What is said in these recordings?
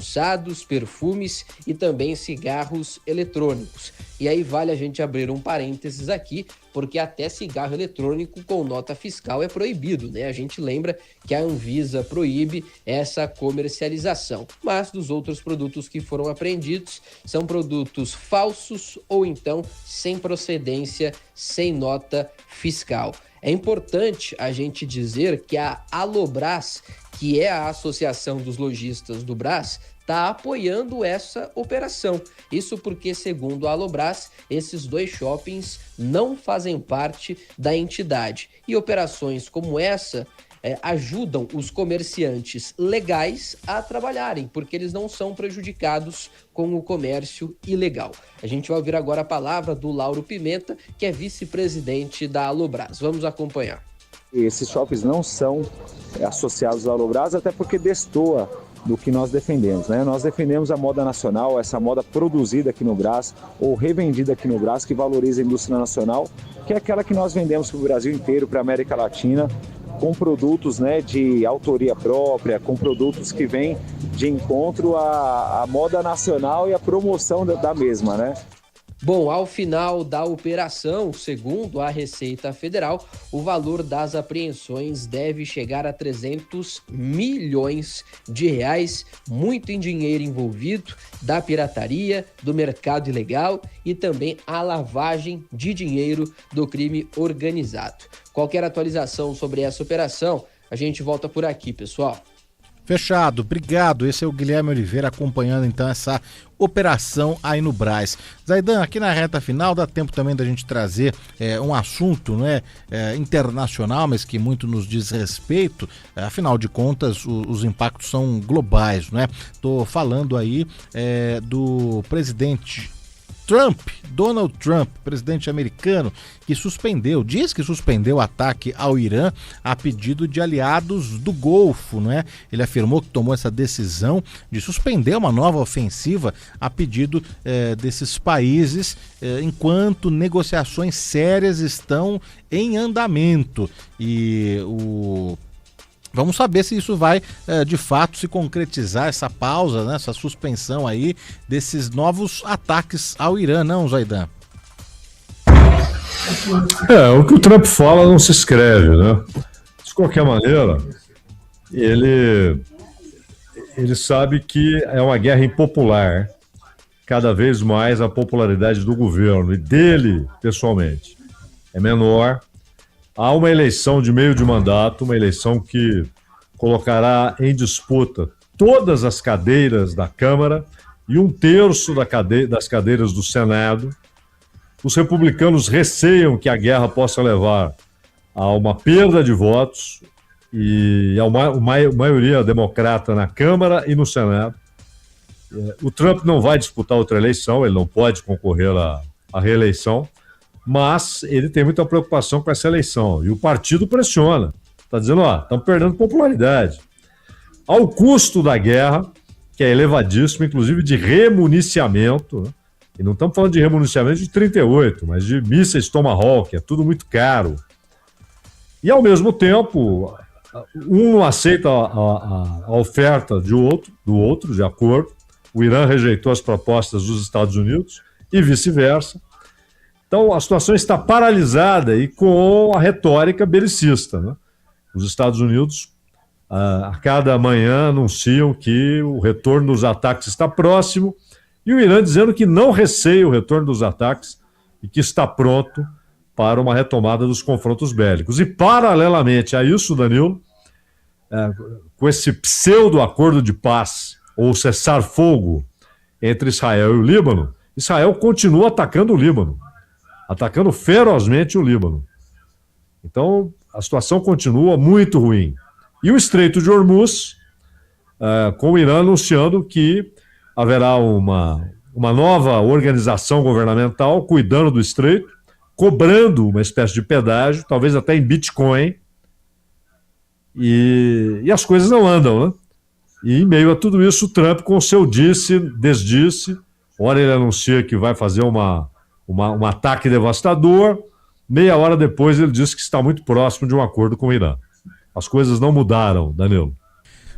calçados, perfumes e também cigarros eletrônicos. E aí vale a gente abrir um parênteses aqui, porque até cigarro eletrônico com nota fiscal é proibido, né? A gente lembra que a Anvisa proíbe essa comercialização. Mas dos outros produtos que foram apreendidos, são produtos falsos ou então sem procedência, sem nota fiscal. É importante a gente dizer que a Alobras, que é a Associação dos Lojistas do Brás, está apoiando essa operação. Isso porque, segundo a Alobras, esses dois shoppings não fazem parte da entidade. E operações como essa ajudam os comerciantes legais a trabalharem, porque eles não são prejudicados com o comércio ilegal. A gente vai ouvir agora a palavra do Lauro Pimenta, que é vice-presidente da Alobras. Vamos acompanhar. Esses shoppings não são associados à Alobras, até porque destoa do que nós defendemos, né? Nós defendemos a moda nacional, essa moda produzida aqui no Brás ou revendida aqui no Brás, que valoriza a indústria nacional, que é aquela que nós vendemos para o Brasil inteiro, para a América Latina, com produtos, né, de autoria própria, com produtos que vêm de encontro à moda nacional e à promoção da mesma, né? Bom, ao final da operação, segundo a Receita Federal, o valor das apreensões deve chegar a 300 milhões de reais, muito em dinheiro envolvido, da pirataria, do mercado ilegal e também a lavagem de dinheiro do crime organizado. Qualquer atualização sobre essa operação, a gente volta por aqui, pessoal. Fechado, obrigado. Esse é o Guilherme Oliveira acompanhando então essa operação aí no Brás. Zaidan, aqui na reta final dá tempo também da gente trazer um assunto, né, internacional, mas que muito nos diz respeito. Afinal de contas, os impactos são globais, né? Tô falando aí do presidente Donald Trump, presidente americano, que diz que suspendeu o ataque ao Irã a pedido de aliados do Golfo, né? Ele afirmou que tomou essa decisão de suspender uma nova ofensiva a pedido desses países, enquanto negociações sérias estão em andamento. Vamos saber se isso vai, de fato, se concretizar, essa pausa, né, essa suspensão aí desses novos ataques ao Irã, não, Zaidan? O que o Trump fala não se escreve, né? De qualquer maneira, ele sabe que é uma guerra impopular. Cada vez mais a popularidade do governo e dele, pessoalmente, é menor. Há uma eleição de meio de mandato, uma eleição que colocará em disputa todas as cadeiras da Câmara e 1/3 das cadeiras do Senado. Os republicanos receiam que a guerra possa levar a uma perda de votos e a uma maioria democrata na Câmara e no Senado. O Trump não vai disputar outra eleição, ele não pode concorrer à reeleição, mas ele tem muita preocupação com essa eleição. E o partido pressiona. Está dizendo, estamos perdendo popularidade. Ao custo da guerra, que é elevadíssimo, inclusive de remuniciamento, né? E não estamos falando de remuniciamento de 38, mas de mísseis Tomahawk, é tudo muito caro. E, ao mesmo tempo, um não aceita a oferta do outro, de acordo. O Irã rejeitou as propostas dos Estados Unidos e vice-versa. Então, a situação está paralisada e com a retórica belicista, né? Os Estados Unidos, a cada manhã, anunciam que o retorno dos ataques está próximo e o Irã dizendo que não receia o retorno dos ataques e que está pronto para uma retomada dos confrontos bélicos. E, paralelamente a isso, Danilo, com esse pseudo-acordo de paz ou cessar-fogo entre Israel e o Líbano, Israel continua atacando o Líbano. Atacando ferozmente o Líbano. Então, a situação continua muito ruim. E o Estreito de Hormuz, com o Irã anunciando que haverá uma nova organização governamental cuidando do Estreito, cobrando uma espécie de pedágio, talvez até em Bitcoin, e as coisas não andam, né? E em meio a tudo isso, o Trump, com o seu desdisse, ora ele anuncia que vai fazer um ataque devastador, meia hora depois ele disse que está muito próximo de um acordo com o Irã. As coisas não mudaram, Danilo.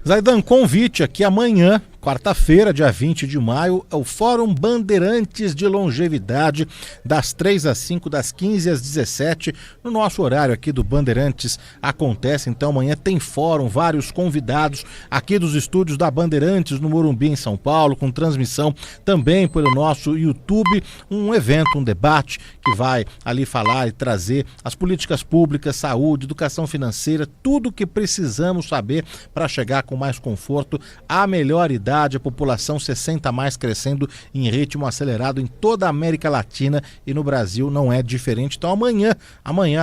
Zaidan, convite aqui amanhã quarta-feira, dia 20 de maio, é o Fórum Bandeirantes de Longevidade, das 3 às 5, das 15 às 17, no nosso horário aqui do Bandeirantes acontece. Então amanhã tem fórum, vários convidados aqui dos estúdios da Bandeirantes no Morumbi, em São Paulo, com transmissão também pelo nosso YouTube, um evento, um debate que vai ali falar e trazer as políticas públicas, saúde, educação financeira, tudo que precisamos saber para chegar com mais conforto à melhor idade, a população 60 mais crescendo em ritmo acelerado em toda a América Latina e no Brasil não é diferente. Então amanhã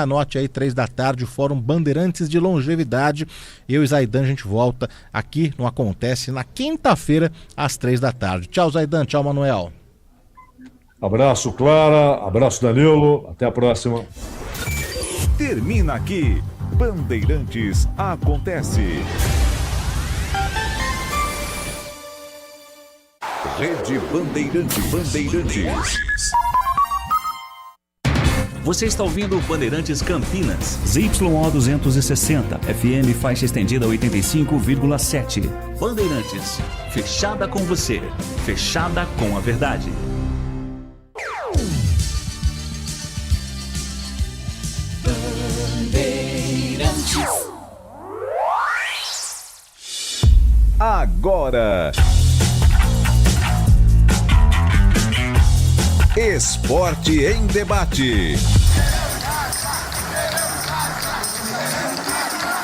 anote aí 3 da tarde, o Fórum Bandeirantes de Longevidade. Eu e Zaidan, a gente volta aqui no Acontece na quinta-feira às 3 da tarde. Tchau, Zaidan, tchau, Manuel. Abraço, Clara, abraço, Danilo, até a próxima. Termina aqui, Bandeirantes Acontece. Rede Bandeirantes. Você está ouvindo Bandeirantes Campinas. ZYO 260, FM faixa estendida 85,7. Bandeirantes, fechada com você, fechada com a verdade. Agora, Esporte em Debate.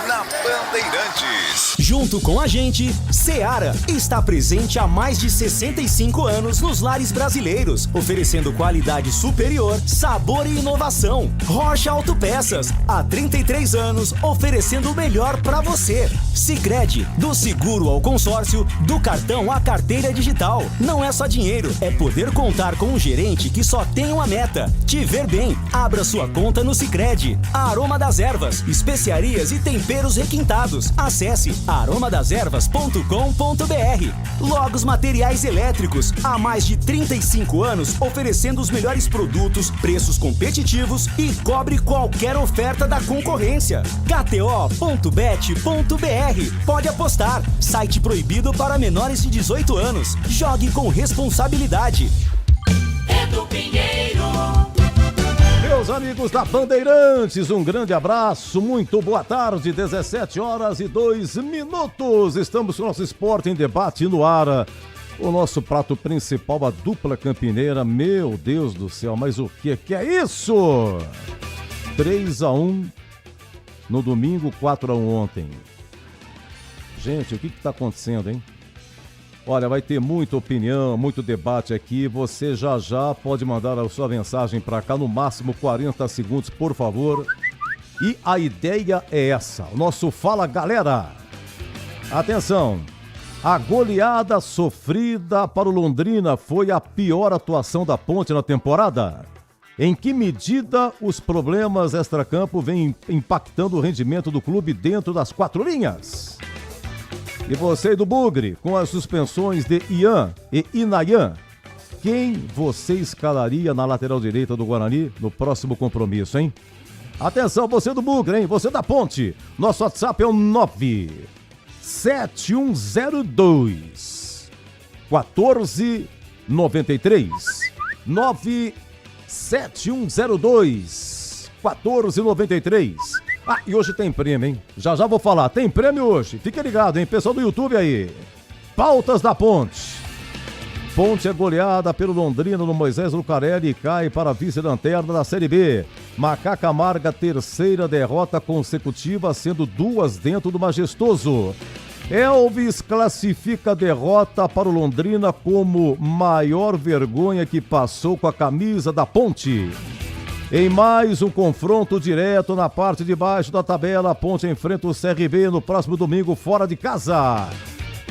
Na Bandeirantes. Junto com a gente, Seara está presente há mais de 65 anos nos lares brasileiros, oferecendo qualidade superior, sabor e inovação. Rocha Autopeças, há 33 anos, oferecendo o melhor para você. Sicredi, do seguro ao consórcio, do cartão à carteira digital. Não é só dinheiro, é poder contar com um gerente que só tem uma meta: te ver bem. Abra sua conta no Sicredi. Aroma das Ervas, especiarias e temperos requintados. Acesse aromadeservas.com.br. Logos Materiais Elétricos, há mais de 35 anos oferecendo os melhores produtos, preços competitivos e cobre qualquer oferta da concorrência. KTO.bet.br. Pode apostar. Site proibido para menores de 18 anos. Jogue com responsabilidade. Edu Pinheiro. Meus amigos da Bandeirantes, um grande abraço, muito boa tarde, 17h02. Estamos com o nosso Esporte em Debate no ar. O nosso prato principal, a dupla campineira. Meu Deus do céu, mas o que é isso? 3-1 no domingo, 4-1 ontem. Gente, o que está acontecendo, hein? Olha, vai ter muita opinião, muito debate aqui. Você já pode mandar a sua mensagem para cá, no máximo 40 segundos, por favor. E a ideia é essa, o nosso Fala Galera. Atenção, a goleada sofrida para o Londrina foi a pior atuação da Ponte na temporada? Em que medida os problemas extracampo vêm impactando o rendimento do clube dentro das 4 linhas? E você do Bugre, com as suspensões de Ian e Inayan, quem você escalaria na lateral direita do Guarani no próximo compromisso, hein? Atenção, você do Bugre, hein? Você da Ponte. Nosso WhatsApp é o 97102 1493. 97102 1493. Ah, e hoje tem prêmio, hein? Já vou falar. Tem prêmio hoje. Fique ligado, hein? Pessoal do YouTube aí. Pautas da Ponte. Ponte é goleada pelo Londrina no Moisés Lucarelli e cai para a vice-lanterna da Série B. Macaca amarga terceira derrota consecutiva, sendo 2 dentro do Majestoso. Elvis classifica a derrota para o Londrina como maior vergonha que passou com a camisa da Ponte. Em mais um confronto direto na parte de baixo da tabela, a Ponte enfrenta o CRB no próximo domingo fora de casa.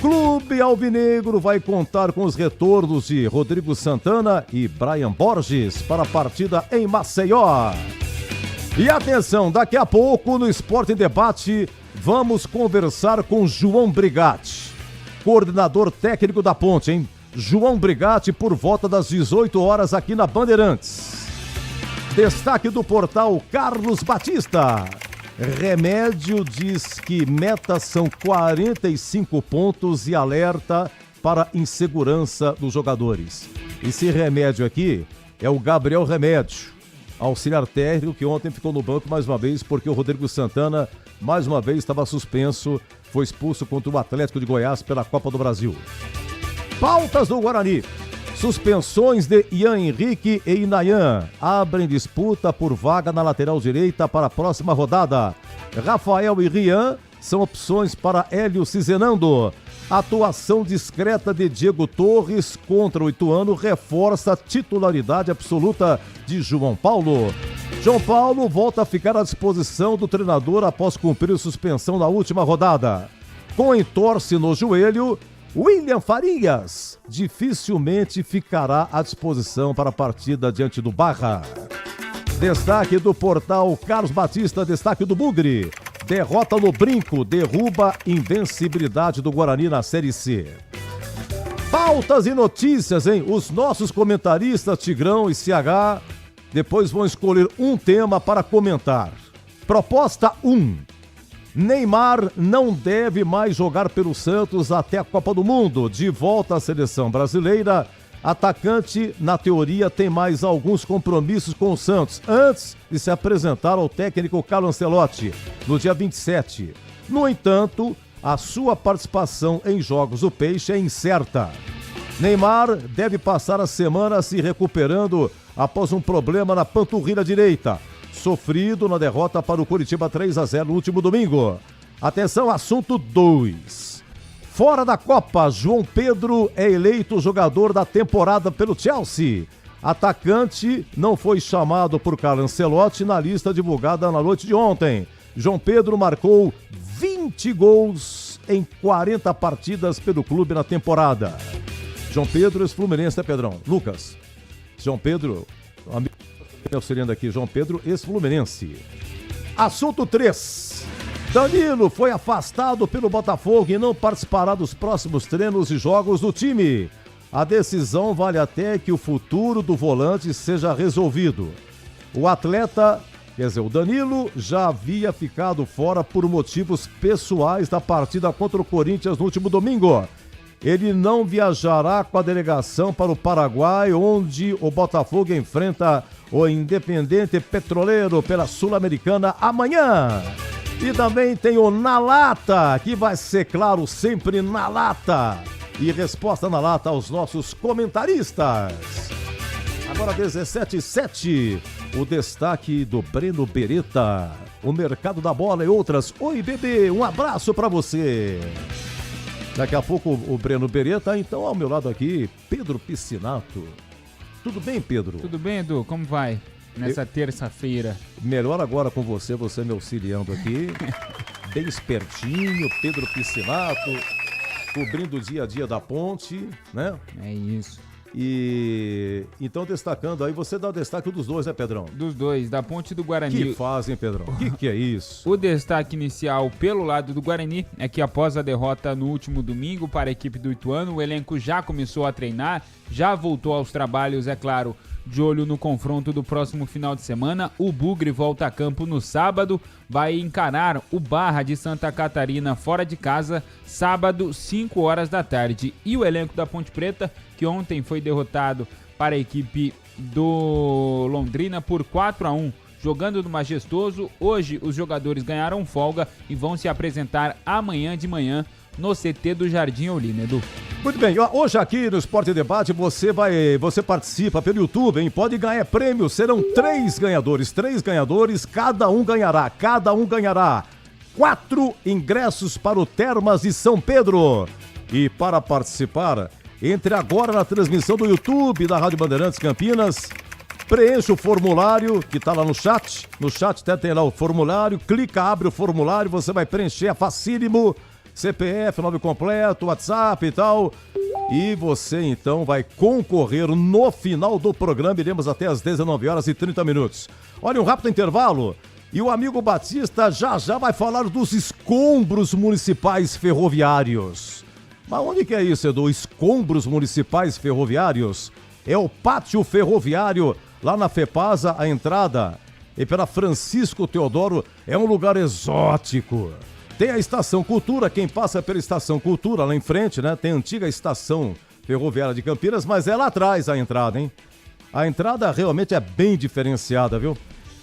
Clube Alvinegro vai contar com os retornos de Rodrigo Santana e Brian Borges para a partida em Maceió. E atenção, daqui a pouco no Esporte em Debate vamos conversar com João Brigatti, coordenador técnico da Ponte, hein? João Brigatti por volta das 18 horas aqui na Bandeirantes. Destaque do portal Carlos Batista. Remédio diz que meta são 45 pontos e alerta para insegurança dos jogadores. Esse remédio aqui é o Gabriel Remédio, auxiliar técnico, que ontem ficou no banco mais uma vez, porque o Rodrigo Santana, mais uma vez, estava suspenso, foi expulso contra o Atlético de Goiás pela Copa do Brasil. Pautas do Guarani. Suspensões de Ian Henrique e Inayan abrem disputa por vaga na lateral direita para a próxima rodada. Rafael e Rian são opções para Hélio Cizenando. Atuação discreta de Diego Torres contra o Ituano reforça a titularidade absoluta de João Paulo. João Paulo volta a ficar à disposição do treinador após cumprir suspensão na última rodada. Com entorse no joelho, William Farias dificilmente ficará à disposição para a partida diante do Barra. Destaque do portal Carlos Batista, destaque do Bugre. Derrota no Brinco, derruba invencibilidade do Guarani na Série C. Pautas e notícias, hein? Os nossos comentaristas, Tigrão e CH, depois vão escolher um tema para comentar. Proposta 1. Neymar não deve mais jogar pelo Santos até a Copa do Mundo. De volta à seleção brasileira, atacante, na teoria, tem mais alguns compromissos com o Santos, antes de se apresentar ao técnico Carlo Ancelotti, no dia 27. No entanto, a sua participação em jogos do Peixe é incerta. Neymar deve passar a semana se recuperando após um problema na panturrilha direita, sofrido na derrota para o Coritiba 3-0 no último domingo. Atenção, assunto 2. Fora da Copa, João Pedro é eleito jogador da temporada pelo Chelsea. Atacante não foi chamado por Carlo Ancelotti na lista divulgada na noite de ontem. João Pedro marcou 20 gols em 40 partidas pelo clube na temporada. João Pedro, ex-fluminense, né, Pedrão? Lucas. João Pedro, amigo auxiliando aqui, João Pedro, ex-fluminense. Assunto 3. Danilo foi afastado pelo Botafogo e não participará dos próximos treinos e jogos do time. A decisão vale até que o futuro do volante seja resolvido. O atleta, o Danilo, já havia ficado fora por motivos pessoais da partida contra o Corinthians no último domingo. Ele não viajará com a delegação para o Paraguai, onde o Botafogo enfrenta o Independente Petroleiro pela Sul-Americana amanhã. E também tem o Na Lata, que vai ser, claro, sempre na lata. E resposta na lata aos nossos comentaristas. Agora 17h07, o destaque do Breno Beretta, o mercado da bola e outras. Oi, bebê, um abraço pra você. Daqui a pouco o Breno Beretta, então ao meu lado aqui, Pedro Piscinato. Tudo bem, Pedro? Tudo bem, Edu? Como vai nessa terça-feira? Melhor agora com você me auxiliando aqui. Bem espertinho, Pedro Piscinato, cobrindo o dia a dia da Ponte, né? É isso. E então destacando aí, você dá o destaque dos dois, né, Pedrão? Dos dois, da Ponte e do Guarani. Que fazem, Pedrão? O que é isso? O destaque inicial pelo lado do Guarani é que após a derrota no último domingo para a equipe do Ituano, o elenco já começou a treinar, já voltou aos trabalhos, é claro, de olho no confronto do próximo final de semana. O Bugre volta a campo no sábado, vai encarar o Barra de Santa Catarina fora de casa, sábado, 5 horas da tarde. E o elenco da Ponte Preta, que ontem foi derrotado para a equipe do Londrina por 4-1, jogando no Majestoso. Hoje os jogadores ganharam folga e vão se apresentar amanhã de manhã no CT do Jardim Olim, Edu. Muito bem, hoje aqui no Esporte Debate você participa pelo YouTube, hein? Pode ganhar prêmio, serão 3 ganhadores, cada um ganhará 4 ingressos para o Termas de São Pedro. E para participar, entre agora na transmissão do YouTube da Rádio Bandeirantes Campinas, preencha o formulário que está lá no chat até tem lá o formulário, clica, abre o formulário, você vai preencher, é facílimo, CPF, nome completo, WhatsApp e tal, e você então vai concorrer no final do programa, iremos até às 19h30. Olha, um rápido intervalo, e o amigo Batista já vai falar dos escombros municipais ferroviários. Mas onde que é isso, Edu? Escombros municipais ferroviários? É o pátio ferroviário, lá na FEPASA, a entrada. E pela Francisco Teodoro, é um lugar exótico. Tem a Estação Cultura, quem passa pela Estação Cultura lá em frente, né? Tem a antiga Estação Ferroviária de Campinas, mas é lá atrás a entrada, hein? A entrada realmente é bem diferenciada, viu?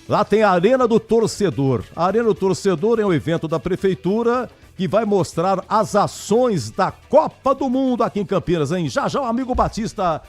Lá tem a Arena do Torcedor. A Arena do Torcedor é um evento da Prefeitura que vai mostrar as ações da Copa do Mundo aqui em Campinas, hein? Já o amigo Batista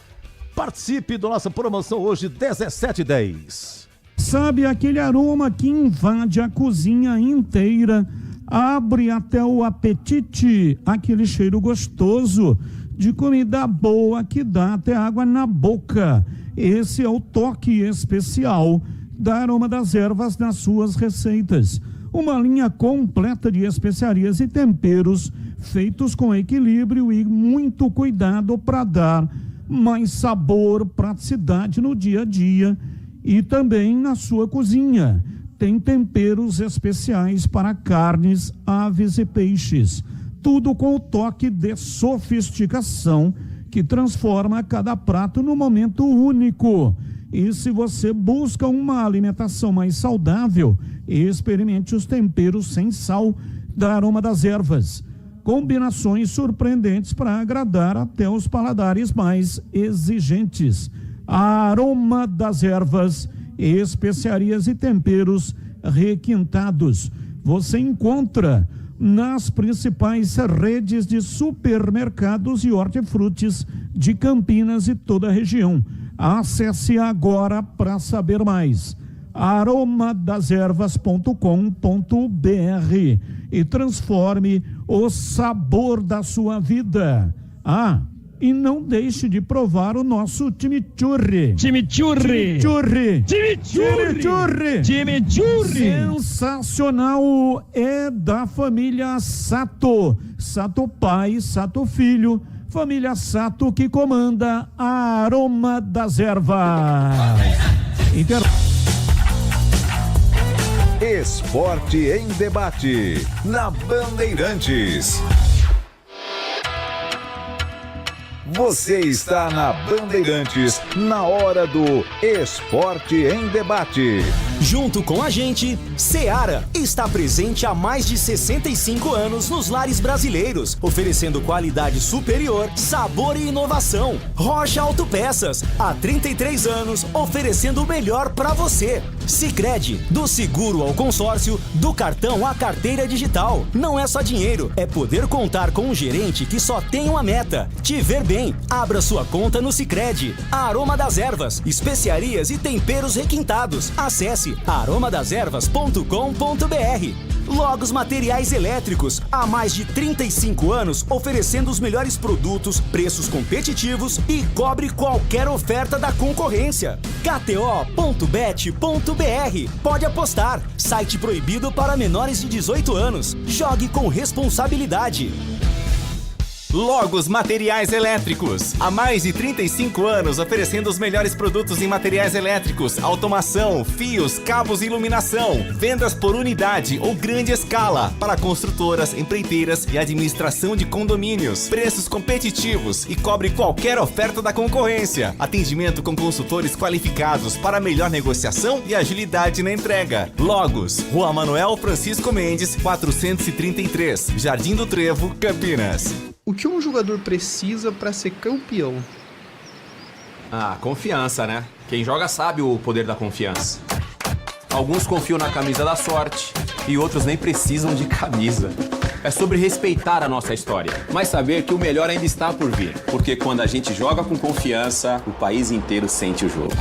participe da nossa promoção hoje, 17h10. Sabe aquele aroma que invade a cozinha inteira, abre até o apetite, aquele cheiro gostoso de comida boa que dá até água na boca. Esse é o toque especial da Aroma das Ervas nas suas receitas. Uma linha completa de especiarias e temperos feitos com equilíbrio e muito cuidado para dar mais sabor, praticidade no dia a dia e também na sua cozinha. Tem temperos especiais para carnes, aves e peixes. Tudo com o toque de sofisticação que transforma cada prato num momento único. E se você busca uma alimentação mais saudável, experimente os temperos sem sal da Aroma das Ervas. Combinações surpreendentes para agradar até os paladares mais exigentes. A Aroma das Ervas, especiarias e temperos requintados. Você encontra nas principais redes de supermercados e hortifrutis de Campinas e toda a região. Acesse agora para saber mais. aromadazervas.com.br e transforme o sabor da sua vida. E não deixe de provar o nosso chimichurri. Chimichurri. Chimichurri. Chimichurri. Chimichurri. Sensacional, é da família Sato. Sato pai, Sato filho, família Sato que comanda a Aroma das Ervas. Esporte em debate na Bandeirantes. Você está na Bandeirantes, na hora do Esporte em Debate. Junto com a gente, Seara está presente há mais de 65 anos nos lares brasileiros, oferecendo qualidade superior, sabor e inovação. Rocha Autopeças, há 33 anos, oferecendo o melhor para você. Sicredi, do seguro ao consórcio, do cartão à carteira digital. Não é só dinheiro, é poder contar com um gerente que só tem uma meta: te ver bem. Abra sua conta no Sicredi. A Aroma das Ervas, especiarias e temperos requintados. Acesse aromadazervas.com.br. Logos Materiais Elétricos, há mais de 35 anos oferecendo os melhores produtos, preços competitivos e cobre qualquer oferta da concorrência. KTO.bet.br. Pode apostar. Site proibido para menores de 18 anos. Jogue com responsabilidade. Logos Materiais Elétricos. Há mais de 35 anos oferecendo os melhores produtos em materiais elétricos, automação, fios, cabos e iluminação. Vendas por unidade ou grande escala para construtoras, empreiteiras e administração de condomínios. Preços competitivos e cobre qualquer oferta da concorrência. Atendimento com consultores qualificados para melhor negociação e agilidade na entrega. Logos, Rua Manuel Francisco Mendes, 433, Jardim do Trevo, Campinas. O que um jogador precisa para ser campeão? Confiança, né? Quem joga sabe o poder da confiança. Alguns confiam na camisa da sorte e outros nem precisam de camisa. É sobre respeitar a nossa história, mas saber que o melhor ainda está por vir. Porque quando a gente joga com confiança, o país inteiro sente o jogo.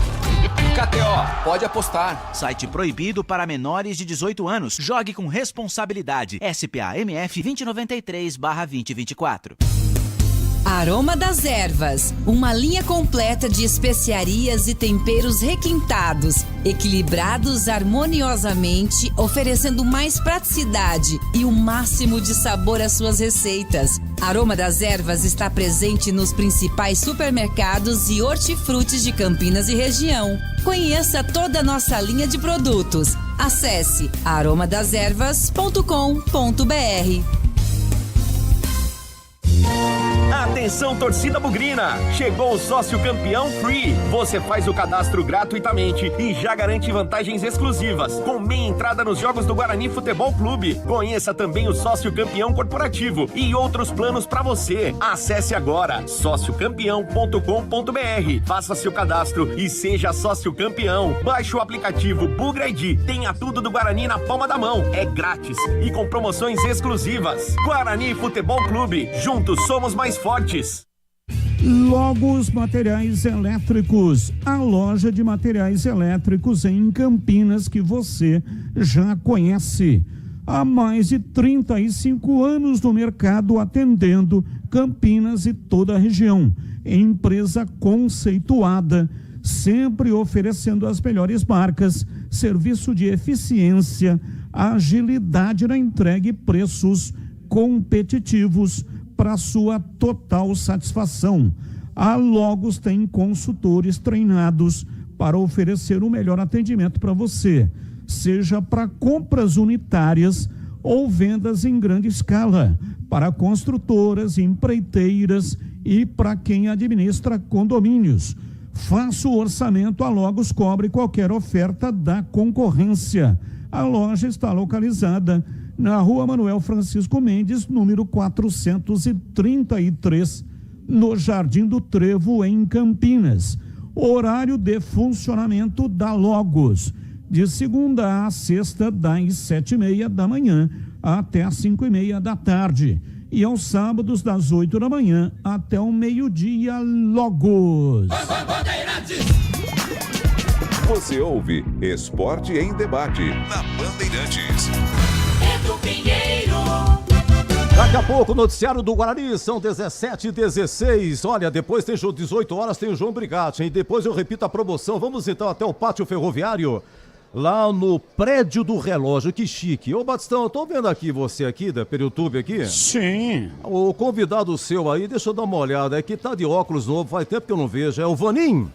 KTO, pode apostar. Site proibido para menores de 18 anos. Jogue com responsabilidade. SPA-MF 2093/2024. Aroma das Ervas, uma linha completa de especiarias e temperos requintados, equilibrados harmoniosamente, oferecendo mais praticidade e o máximo de sabor às suas receitas. Aroma das Ervas está presente nos principais supermercados e hortifrutis de Campinas e região. Conheça toda a nossa linha de produtos. Acesse aromadazervas.com.br. Atenção, torcida bugrina! Chegou o Sócio Campeão Free. Você faz o cadastro gratuitamente e já garante vantagens exclusivas, com meia entrada nos jogos do Guarani Futebol Clube. Conheça também o Sócio Campeão Corporativo e outros planos para você. Acesse agora sociocampeão.com.br. Faça seu cadastro e seja sócio campeão. Baixe o aplicativo Bugra ID. Tenha tudo do Guarani na palma da mão. É grátis e com promoções exclusivas. Guarani Futebol Clube. Juntos somos mais fortes. Logos Materiais Elétricos, a loja de materiais elétricos em Campinas que você já conhece. Há mais de 35 anos no mercado atendendo Campinas e toda a região. Empresa conceituada, sempre oferecendo as melhores marcas, serviço de eficiência, agilidade na entrega e preços competitivos para sua total satisfação. A Logos tem consultores treinados para oferecer o melhor atendimento para você, seja para compras unitárias ou vendas em grande escala, para construtoras, empreiteiras e para quem administra condomínios. Faça o orçamento, a Logos cobre qualquer oferta da concorrência. A loja está localizada na Rua Manuel Francisco Mendes, número 433, no Jardim do Trevo, em Campinas. Horário de funcionamento da Logos, de segunda a sexta, das 7h30 da manhã até as 5h30 da tarde. E aos sábados, das 8 da manhã até o meio-dia. Logos. Você ouve Esporte em Debate na Bandeirantes. Daqui a pouco, o noticiário do Guarani, são 17h16. Olha, depois tem 18 horas, tem o João Brigatti, hein? Depois eu repito a promoção. Vamos então até o Pátio Ferroviário, lá no Prédio do Relógio. Que chique. Ô, Batistão, eu tô vendo aqui você aqui, pelo YouTube aqui. Sim. O convidado seu aí, deixa eu dar uma olhada, é que tá de óculos novo, faz tempo que eu não vejo. É o Vanim?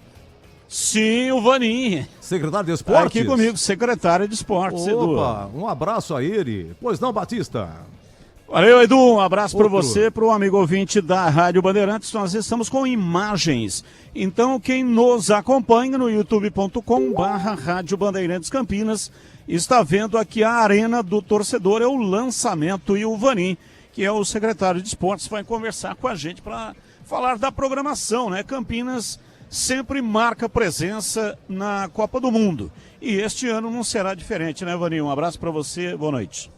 Sim, o Vanim. Secretário de Esportes? Aqui comigo, secretário de Esportes, Edu. Opa, um abraço a ele. Pois não, Batista? Valeu, Edu, um abraço para você, para o amigo ouvinte da Rádio Bandeirantes. Nós estamos com imagens. Então, quem nos acompanha no youtube.com/Rádio Bandeirantes Campinas está vendo aqui a Arena do Torcedor, é o lançamento, e o Vanim, que é o secretário de Esportes, vai conversar com a gente para falar da programação, né? Campinas sempre marca presença na Copa do Mundo. E este ano não será diferente, né, Vanim? Um abraço para você, boa noite.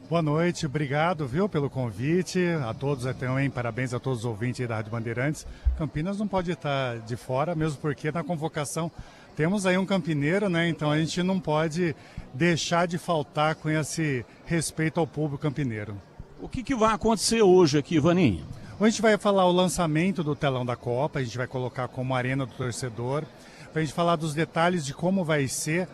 Boa noite, obrigado, viu, pelo convite, a todos também, parabéns a todos os ouvintes da Rádio Bandeirantes. Campinas não pode estar de fora, mesmo porque na convocação temos aí um campineiro, né, então a gente não pode deixar de faltar com esse respeito ao público campineiro. O que vai acontecer hoje aqui, Vanim? Hoje a gente vai falar o lançamento do telão da Copa, a gente vai colocar como Arena do Torcedor, para a gente falar dos detalhes de como vai ser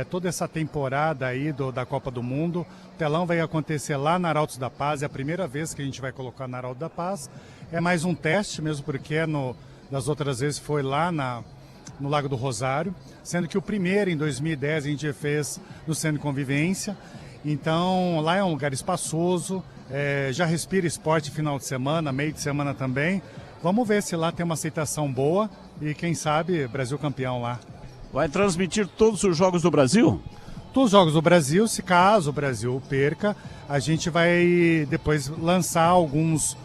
toda essa temporada aí da Copa do Mundo. O telão vai acontecer lá na Arautos da Paz, é a primeira vez que a gente vai colocar na Arautos da Paz. É mais um teste mesmo, porque das outras vezes foi lá no Lago do Rosário, sendo que o primeiro, em 2010, a gente fez no Centro de Convivência. Então, lá é um lugar espaçoso, já respira esporte final de semana, meio de semana também. Vamos ver se lá tem uma aceitação boa e, quem sabe, Brasil campeão lá. Vai transmitir todos os jogos do Brasil? Todos os jogos do Brasil, se caso o Brasil perca, a gente vai depois lançar alguns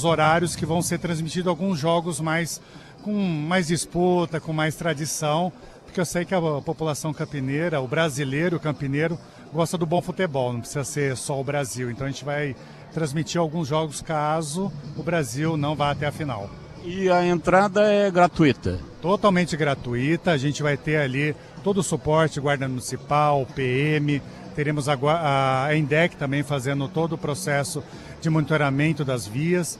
horários que vão ser transmitidos, alguns jogos com mais disputa, com mais tradição, porque eu sei que a população campineira, o brasileiro campineiro, gosta do bom futebol, não precisa ser só o Brasil. Então a gente vai transmitir alguns jogos caso o Brasil não vá até a final. E a entrada é gratuita? Totalmente gratuita, a gente vai ter ali todo o suporte, Guarda Municipal, PM, teremos a ENDEC também fazendo todo o processo de monitoramento das vias,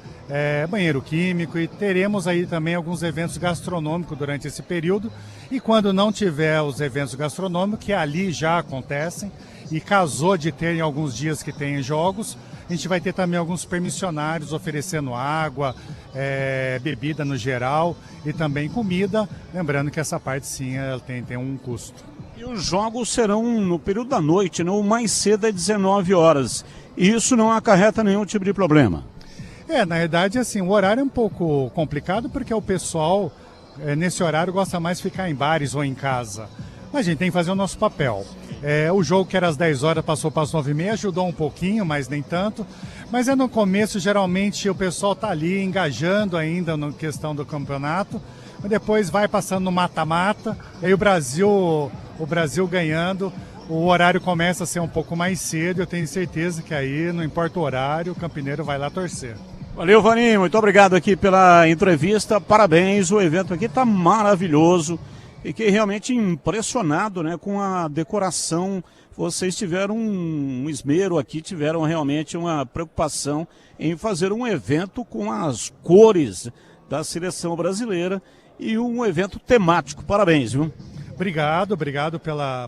banheiro químico, e teremos aí também alguns eventos gastronômicos durante esse período. E quando não tiver os eventos gastronômicos, que ali já acontecem, e casou de ter em alguns dias que tem jogos, a gente vai ter também alguns permissionários oferecendo água, bebida no geral e também comida, lembrando que essa parte sim ela tem um custo. E os jogos serão no período da noite, né? O mais cedo é 19 horas. E isso não acarreta nenhum tipo de problema? Na verdade, assim, o horário é um pouco complicado porque o pessoal, nesse horário, gosta mais de ficar em bares ou em casa. Mas a gente tem que fazer o nosso papel. O jogo que era às 10 horas passou para as 9h30, ajudou um pouquinho, mas nem tanto. Mas no começo, geralmente, o pessoal está ali engajando ainda na questão do campeonato. Mas depois vai passando no mata-mata, aí o Brasil ganhando, o horário começa a ser um pouco mais cedo. Eu tenho certeza que aí, não importa o horário, o campineiro vai lá torcer. Valeu, Vaninho, muito obrigado aqui pela entrevista, parabéns, o evento aqui está maravilhoso. Fiquei realmente impressionado, né, com a decoração. Vocês tiveram um esmero aqui, tiveram realmente uma preocupação em fazer um evento com as cores da seleção brasileira e um evento temático. Parabéns, viu? Obrigado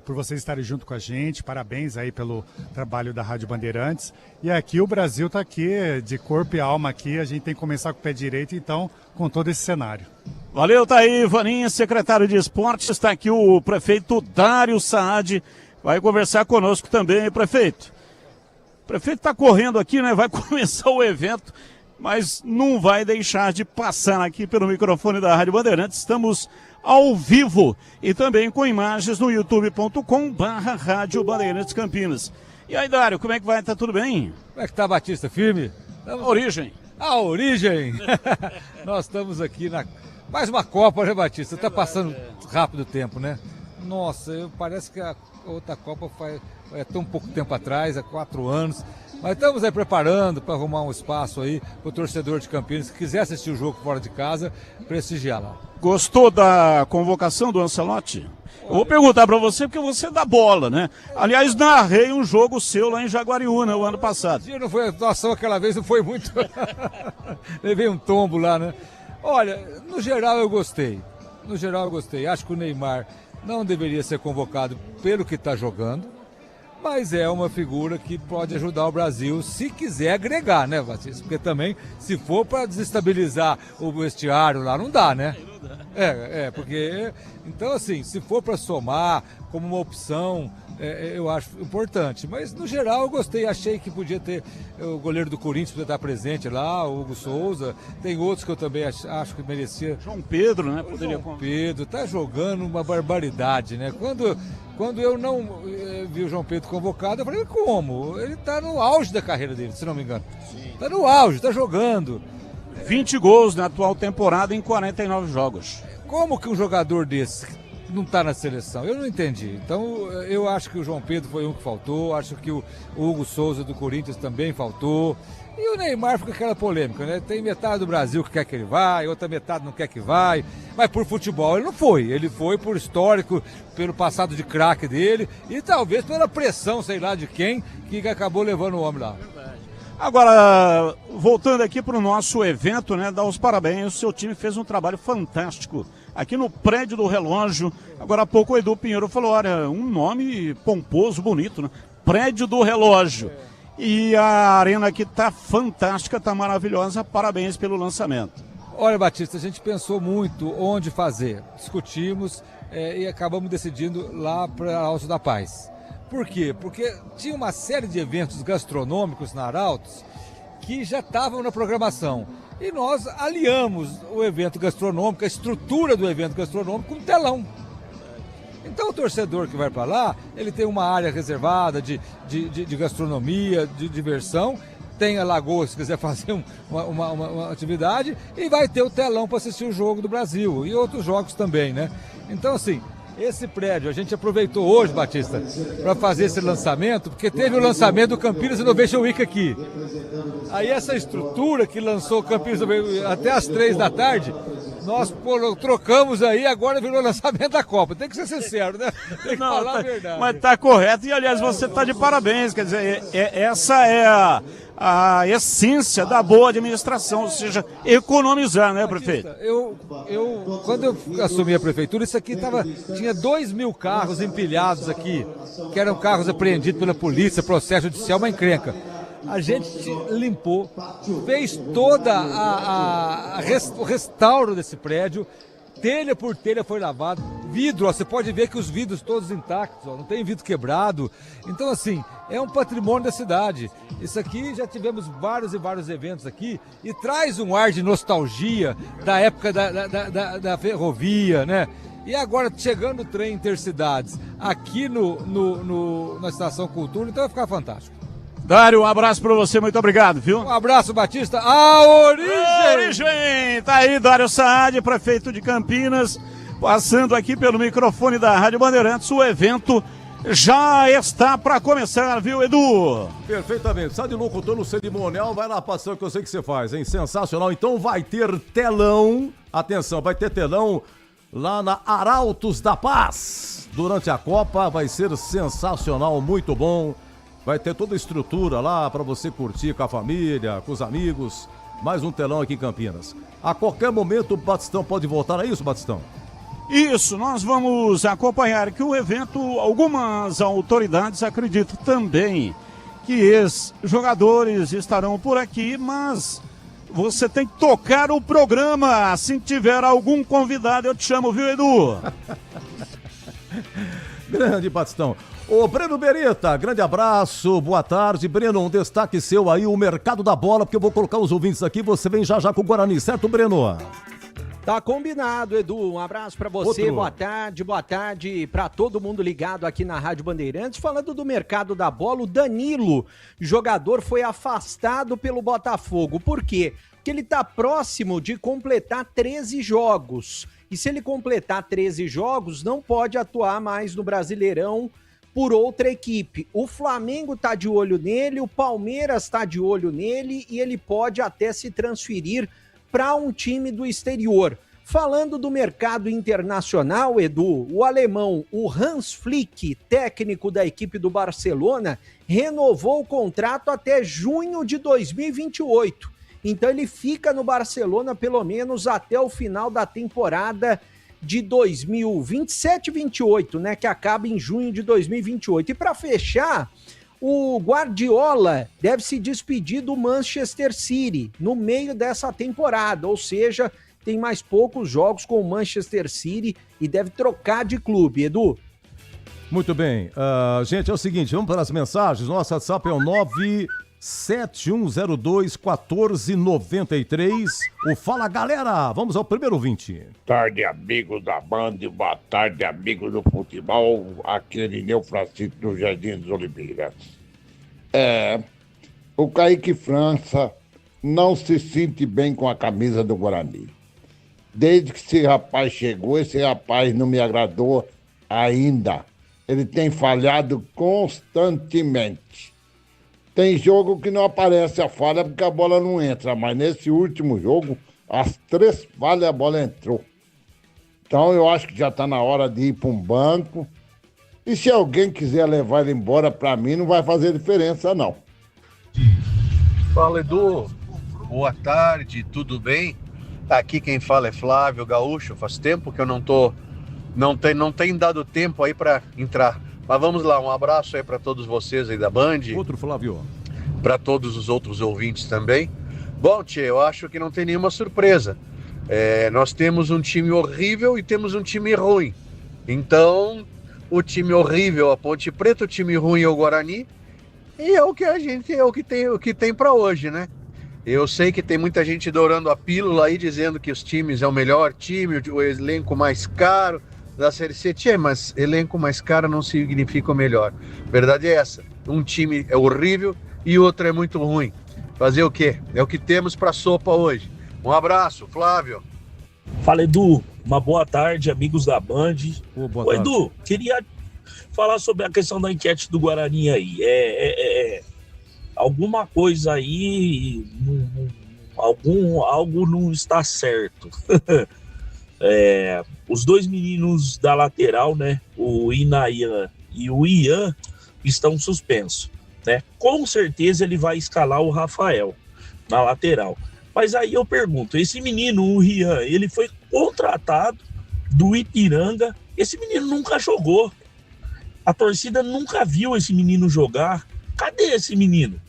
por vocês estarem junto com a gente, parabéns aí pelo trabalho da Rádio Bandeirantes. E aqui o Brasil está aqui, de corpo e alma aqui, a gente tem que começar com o pé direito, então, com todo esse cenário. Valeu, tá aí, Vaninha, secretário de Esportes, está aqui o prefeito Dário Saad, vai conversar conosco também, prefeito. O prefeito está correndo aqui, né, vai começar o evento, mas não vai deixar de passar aqui pelo microfone da Rádio Bandeirantes. Estamos ao vivo e também com imagens no youtube.com/Rádio Bandeirantes Campinas. E aí, Dário, como é que vai? Tá tudo bem? Como é que tá, Batista? Firme? A origem. A origem! Nós estamos aqui na mais uma Copa, né, Batista? Tá passando rápido o tempo, né? Nossa, parece que a outra Copa foi tão pouco tempo atrás, há 4 anos. Mas estamos aí preparando para arrumar um espaço aí para o torcedor de Campinas que quiser assistir o jogo fora de casa, prestigiar lá. Gostou da convocação do Ancelotti? Eu vou perguntar para você porque você é da bola, né? Aliás, narrei um jogo seu lá em Jaguariúna o ano passado. Não foi a atuação aquela vez, não foi muito. Levei um tombo lá, né? Olha, no geral eu gostei. Acho que o Neymar não deveria ser convocado pelo que está jogando. Mas é uma figura que pode ajudar o Brasil se quiser agregar, né, Batista? Porque também, se for para desestabilizar o vestiário lá, não dá, né? Porque... Então, assim, se for para somar como uma opção, eu acho importante. Mas, no geral, eu gostei. Achei que podia ter o goleiro do Corinthians podia estar presente lá, o Hugo Souza. Tem outros que eu também acho que merecia. João Pedro, né? João Pedro tá jogando uma barbaridade, né? Quando eu não vi o João Pedro convocado, eu falei, como? Ele tá no auge da carreira dele, se não me engano. Sim. Tá no auge, tá jogando. 20 gols na atual temporada em 49 jogos. Como que um jogador desse não tá na seleção? Eu não entendi. Então, eu acho que o João Pedro foi um que faltou, acho que o Hugo Souza do Corinthians também faltou. E o Neymar fica aquela polêmica, né? Tem metade do Brasil que quer que ele vá, outra metade não quer que vá. Mas por futebol ele não foi. Ele foi por histórico, pelo passado de craque dele e talvez pela pressão, sei lá de quem, que acabou levando o homem lá. Agora, voltando aqui para o nosso evento, né? Dar os parabéns, o seu time fez um trabalho fantástico aqui no prédio do relógio. Agora há pouco o Edu Pinheiro falou, olha, um nome pomposo, bonito, né? Prédio do relógio. E a arena aqui tá fantástica, tá maravilhosa, parabéns pelo lançamento. Olha, Batista, a gente pensou muito onde fazer, discutimos e acabamos decidindo lá para Alto da Paz. Por quê? Porque tinha uma série de eventos gastronômicos na Arautos que já estavam na programação. E nós aliamos o evento gastronômico, a estrutura do evento gastronômico com um telão. Então o torcedor que vai para lá, ele tem uma área reservada de gastronomia, de diversão, tem a lagoa se quiser fazer uma atividade e vai ter o telão para assistir o jogo do Brasil e outros jogos também, né? Então assim, esse prédio a gente aproveitou hoje, Batista, para fazer esse lançamento, porque teve o lançamento do Campinas Innovation Week aqui. Aí essa estrutura que lançou o Campinas até às 3 da tarde, nós trocamos aí, agora virou o lançamento da Copa. Tem que ser sincero, né? Tem que falar a verdade. Mas tá correto e, aliás, você tá de parabéns. Quer dizer, essa é a essência da boa administração, ou seja, economizar, né, prefeito? Quando eu assumi a prefeitura, isso aqui tinha 2.000 carros empilhados aqui, que eram carros apreendidos pela polícia, processo judicial, uma encrenca. A gente limpou, fez toda o restauro desse prédio, telha por telha foi lavado, vidro, ó, você pode ver que os vidros todos intactos, ó, não tem vidro quebrado. Então, assim, é um patrimônio da cidade. Isso aqui, já tivemos vários e vários eventos aqui e traz um ar de nostalgia da época da ferrovia, né? E agora, chegando o trem Intercidades aqui na Estação Cultura, então vai ficar fantástico. Dário, um abraço pra você, muito obrigado, viu? Um abraço, Batista. A origem! Tá aí, Dário Saad, prefeito de Campinas, passando aqui pelo microfone da Rádio Bandeirantes. O evento já está para começar, viu, Edu? Perfeitamente. Sai de locutor no cerimonial, vai lá passando que eu sei que você faz, hein? Sensacional. Então vai ter telão, atenção, vai ter telão lá na Arautos da Paz. Durante a Copa vai ser sensacional, muito bom. Vai ter toda a estrutura lá para você curtir com a família, com os amigos. Mais um telão aqui em Campinas. A qualquer momento o Batistão pode voltar, é isso, Batistão? Isso, nós vamos acompanhar aqui o evento. Algumas autoridades acreditam também que ex-jogadores estarão por aqui, mas você tem que tocar o programa. Se tiver algum convidado, eu te chamo, viu, Edu? Grande, Batistão. Ô, Breno Beretta, grande abraço, boa tarde. Breno, um destaque seu aí, o mercado da bola, porque eu vou colocar os ouvintes aqui, você vem já com o Guarani, certo, Breno? Tá combinado, Edu. Um abraço pra você, boa tarde pra todo mundo ligado aqui na Rádio Bandeirantes. Falando do mercado da bola, o Danilo, jogador, foi afastado pelo Botafogo. Por quê? Porque ele tá próximo de completar 13 jogos. E se ele completar 13 jogos, não pode atuar mais no Brasileirão por outra equipe. O Flamengo tá de olho nele, o Palmeiras tá de olho nele e ele pode até se transferir para um time do exterior. Falando do mercado internacional, Edu, o alemão, o Hans Flick, técnico da equipe do Barcelona, renovou o contrato até junho de 2028. Então ele fica no Barcelona pelo menos até o final da temporada de 2027-28, né, que acaba em junho de 2028. E para fechar, o Guardiola deve se despedir do Manchester City no meio dessa temporada, ou seja, tem mais poucos jogos com o Manchester City e deve trocar de clube, Edu. Muito bem. Gente, é o seguinte, vamos para as mensagens. Nosso WhatsApp é o 97102-1493. O Fala Galera, vamos ao primeiro ouvinte. Boa tarde, amigos da Band, boa tarde, amigos do futebol, aqui é Irineu Francisco do Jardim dos Oliveiras. O Kaique França não se sente bem com a camisa do Guarani. Desde que esse rapaz chegou, esse rapaz não me agradou ainda. Ele tem falhado constantemente. Tem jogo que não aparece a falha porque a bola não entra, mas nesse último jogo, as 3 falhas a bola entrou. Então eu acho que já está na hora de ir para um banco. E se alguém quiser levar ele embora, para mim não vai fazer diferença, não. Fala, Edu. Boa tarde, tudo bem? Aqui quem fala é Flávio Gaúcho. Faz tempo que eu não tem dado tempo aí para entrar. Mas vamos lá, um abraço aí para todos vocês aí da Band. Outro Flávio. Para todos os outros ouvintes também. Bom, tchê, eu acho que não tem nenhuma surpresa. Nós temos um time horrível e temos um time ruim. Então, o time horrível é a Ponte Preta, o time ruim é o Guarani. E é o que o que tem para hoje, né? Eu sei que tem muita gente dourando a pílula aí, dizendo que os times é o melhor time, o elenco mais caro da Série C. Tchê, mas elenco mais caro não significa o melhor. Verdade é essa. Um time é horrível e outro é muito ruim. Fazer o quê? É o que temos para sopa hoje. Um abraço, Flávio. Fala, Edu. Uma boa tarde, amigos da Band. Boa tarde. Edu, queria falar sobre a questão da enquete do Guarani aí. Alguma coisa aí, algo não está certo. Os 2 meninos da lateral, né, o Inayan e o Ian, estão suspensos, né? Com certeza ele vai escalar o Rafael na lateral. Mas aí eu pergunto, esse menino, o Rian, ele foi contratado do Ipiranga, esse menino nunca jogou. A torcida nunca viu esse menino jogar. Cadê esse menino?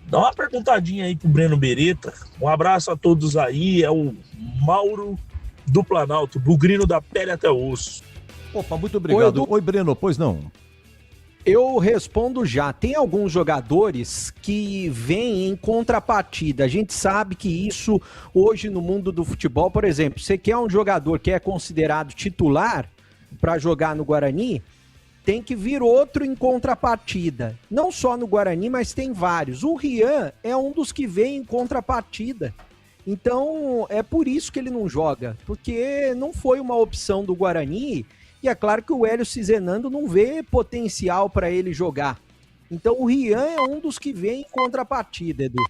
Dá uma perguntadinha aí pro Breno Beretta. Um abraço a todos aí. É o Mauro do Planalto, bugrino da pele até o osso. Opa, muito obrigado. Oi, Breno, pois não? Eu respondo já. Tem alguns jogadores que vêm em contrapartida. A gente sabe que isso hoje no mundo do futebol, por exemplo, você quer um jogador que é considerado titular para jogar no Guarani, tem que vir outro em contrapartida. Não só no Guarani, mas tem vários. O Rian é um dos que vem em contrapartida. Então, é por isso que ele não joga, porque não foi uma opção do Guarani. E é claro que o Hélio Cizenando não vê potencial para ele jogar. Então o Rian é um dos que vem em contrapartida, Edu.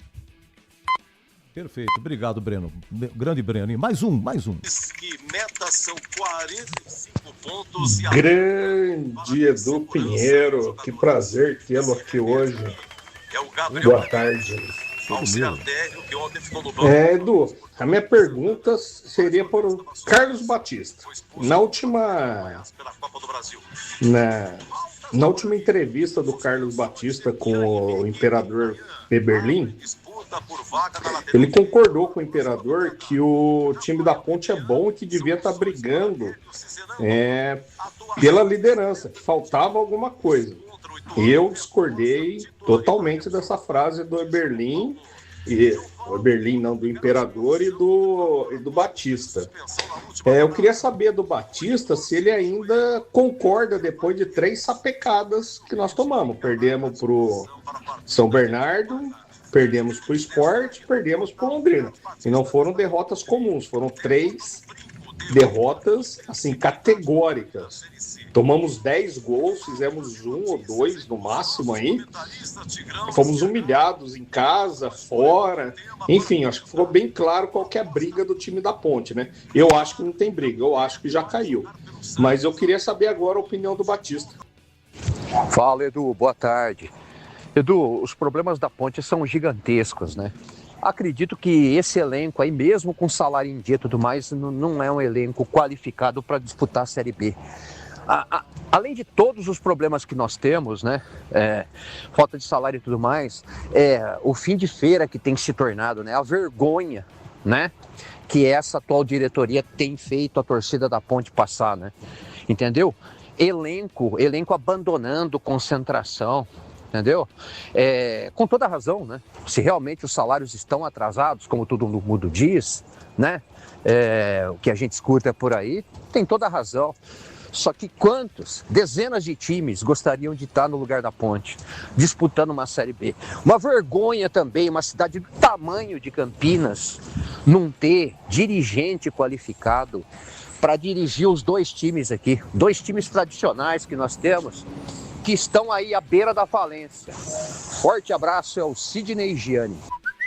Perfeito, obrigado, Breno. Grande Breno. Mais um. Que meta são 45 pontos. Grande Edu Pinheiro, que prazer tê-lo aqui hoje. Boa tarde. Edu, a minha pergunta seria para o Carlos Batista. Na última entrevista do Carlos Batista com o imperador Eberlin, ele concordou com o imperador que o time da Ponte é bom e que devia estar brigando pela liderança, que faltava alguma coisa. Eu discordei totalmente dessa frase do Eberlin, do imperador e do Batista. Eu queria saber do Batista se ele ainda concorda depois de 3 sapecadas que nós tomamos. Perdemos para o São Bernardo, perdemos para o Sport, perdemos para o Londrina. E não foram derrotas comuns, foram 3 derrotas assim, categóricas. Tomamos 10 gols, fizemos 1 ou 2 no máximo aí. Fomos humilhados em casa, fora. Enfim, acho que ficou bem claro qual que é a briga do time da Ponte, né? Eu acho que não tem briga, eu acho que já caiu. Mas eu queria saber agora a opinião do Batista. Fala, Edu, boa tarde. Edu, os problemas da Ponte são gigantescos, né? Acredito que esse elenco aí, mesmo com salário em dia e tudo mais, não é um elenco qualificado para disputar a Série B. Além de todos os problemas que nós temos, né, falta de salário e tudo mais, o fim de feira que tem se tornado, né, a vergonha, né, que essa atual diretoria tem feito a torcida da Ponte passar, né, entendeu? Elenco abandonando concentração, entendeu? Com toda razão, né, se realmente os salários estão atrasados, como todo mundo diz, né, o que a gente escuta por aí, tem toda razão. Só que dezenas de times gostariam de estar no lugar da Ponte, disputando uma Série B. Uma vergonha também, uma cidade do tamanho de Campinas, não ter dirigente qualificado para dirigir os 2 times aqui. 2 times tradicionais que nós temos, que estão aí à beira da falência. Forte abraço, é o Sidney Gianni.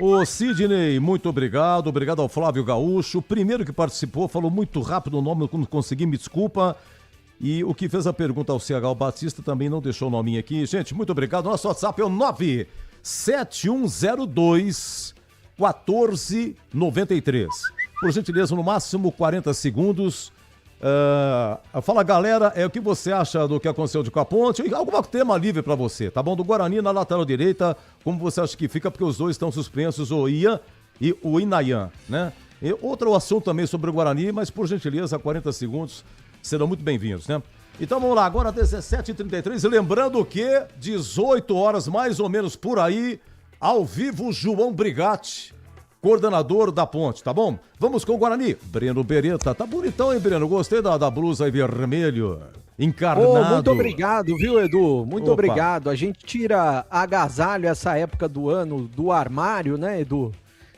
Ô Sidney, muito obrigado. Obrigado ao Flávio Gaúcho. O primeiro que participou, falou muito rápido o nome, não consegui, me desculpa. E o que fez a pergunta ao CH Batista também não deixou o nominho aqui. Gente, muito obrigado. Nosso WhatsApp é o 97102-1493. Por gentileza, no máximo 40 segundos. Fala, galera, o que você acha do que aconteceu com a Ponte? Algum tema livre pra você, tá bom? Do Guarani na lateral direita, como você acha que fica? Porque os dois estão suspensos, o Ian e o Inayan, né? E outro assunto também sobre o Guarani, mas por gentileza, 40 segundos. Serão muito bem-vindos, né? Então vamos lá, agora 17h33, lembrando que 18 horas mais ou menos por aí, ao vivo, João Brigatti, coordenador da Ponte, tá bom? Vamos com o Guarani. Breno Beretta, tá bonitão, hein, Breno? Gostei da blusa aí vermelho, encarnado. Muito obrigado, viu, Edu? Muito obrigado. A gente tira agasalho essa época do ano do armário, né, Edu?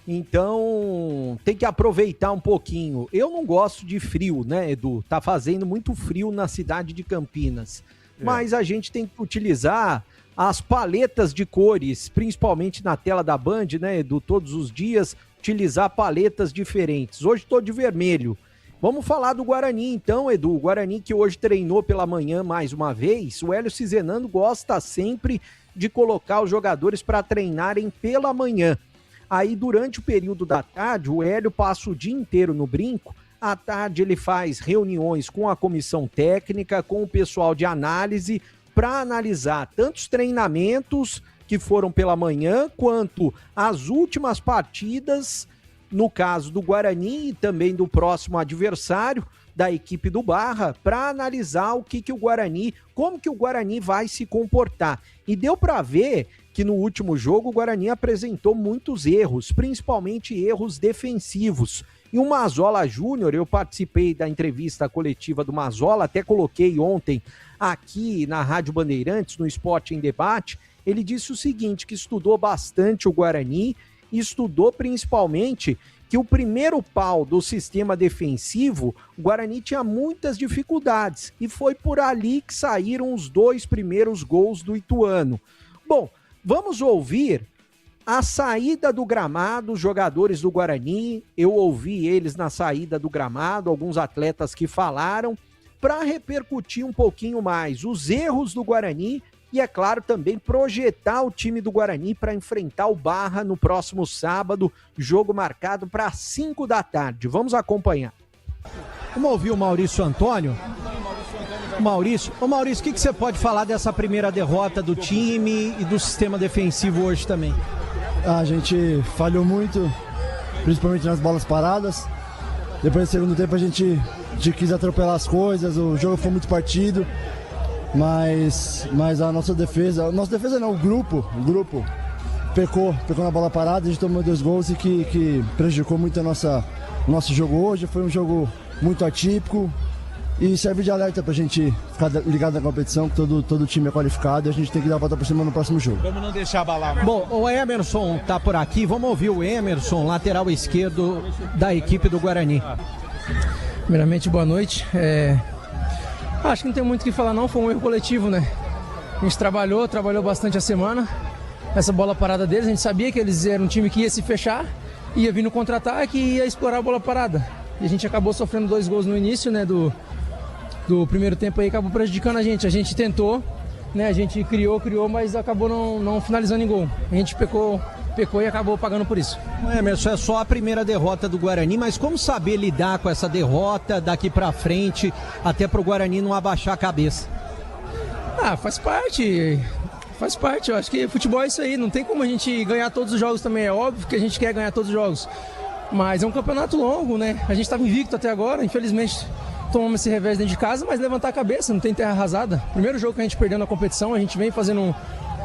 Então, tem que aproveitar um pouquinho. Eu não gosto de frio, né, Edu? Tá fazendo muito frio na cidade de Campinas. Mas a gente tem que utilizar as paletas de cores, principalmente na tela da Band, né, Edu? Todos os dias, utilizar paletas diferentes. Hoje tô de vermelho. Vamos falar do Guarani, então, Edu. O Guarani que hoje treinou pela manhã mais uma vez. O Hélio Cizenando gosta sempre de colocar os jogadores para treinarem pela manhã. Aí, durante o período da tarde, o Hélio passa o dia inteiro no Brinco. À tarde, ele faz reuniões com a comissão técnica, com o pessoal de análise, para analisar tantos treinamentos que foram pela manhã, quanto as últimas partidas no caso do Guarani e também do próximo adversário da equipe do Barra, para analisar como que o Guarani vai se comportar. E deu para ver que no último jogo o Guarani apresentou muitos erros, principalmente erros defensivos. E o Mazzola Júnior, eu participei da entrevista coletiva do Mazzola, até coloquei ontem aqui na Rádio Bandeirantes, no Esporte em Debate, ele disse o seguinte, que estudou bastante o Guarani, e estudou principalmente que o primeiro pau do sistema defensivo, o Guarani tinha muitas dificuldades, e foi por ali que saíram os 2 primeiros gols do Ituano. Bom, vamos ouvir a saída do gramado, os jogadores do Guarani, eu ouvi eles na saída do gramado, alguns atletas que falaram, para repercutir um pouquinho mais os erros do Guarani e, é claro, também projetar o time do Guarani para enfrentar o Barra no próximo sábado, jogo marcado para 5 da tarde. Vamos acompanhar. Vamos ouvir o Maurício Antônio? Maurício, o que você pode falar dessa primeira derrota do time e do sistema defensivo hoje também? A gente falhou muito, principalmente nas bolas paradas. Depois do segundo tempo a gente quis atropelar as coisas, o jogo foi muito partido, mas a nossa defesa não, o grupo pecou na bola parada, a gente tomou 2 gols e que prejudicou muito o nosso jogo hoje. Foi um jogo muito atípico e serve de alerta pra gente ficar ligado na competição, que todo time é qualificado e a gente tem que dar a volta por cima no próximo jogo. Vamos não deixar abalar. Bom, o Emerson tá por aqui, vamos ouvir o Emerson, lateral esquerdo da equipe do Guarani. Primeiramente, boa noite. Acho que não tem muito o que falar não, foi um erro coletivo, né? A gente trabalhou bastante a semana, essa bola parada deles, a gente sabia que eles eram um time que ia se fechar, ia vir no contra-ataque e ia explorar a bola parada. E a gente acabou sofrendo 2 gols no início, né, do primeiro tempo aí, acabou prejudicando a gente tentou, né, a gente criou, mas acabou não finalizando em gol. A gente pecou e acabou pagando por isso. Emerson, é só a primeira derrota do Guarani, mas como saber lidar com essa derrota daqui pra frente, até pro Guarani não abaixar a cabeça? Faz parte, eu acho que futebol é isso aí, não tem como a gente ganhar todos os jogos também, é óbvio que a gente quer ganhar todos os jogos, mas é um campeonato longo, né, a gente estava invicto até agora, infelizmente tomamos esse revés dentro de casa, mas levantar a cabeça, não tem terra arrasada. Primeiro jogo que a gente perdeu na competição, a gente vem fazendo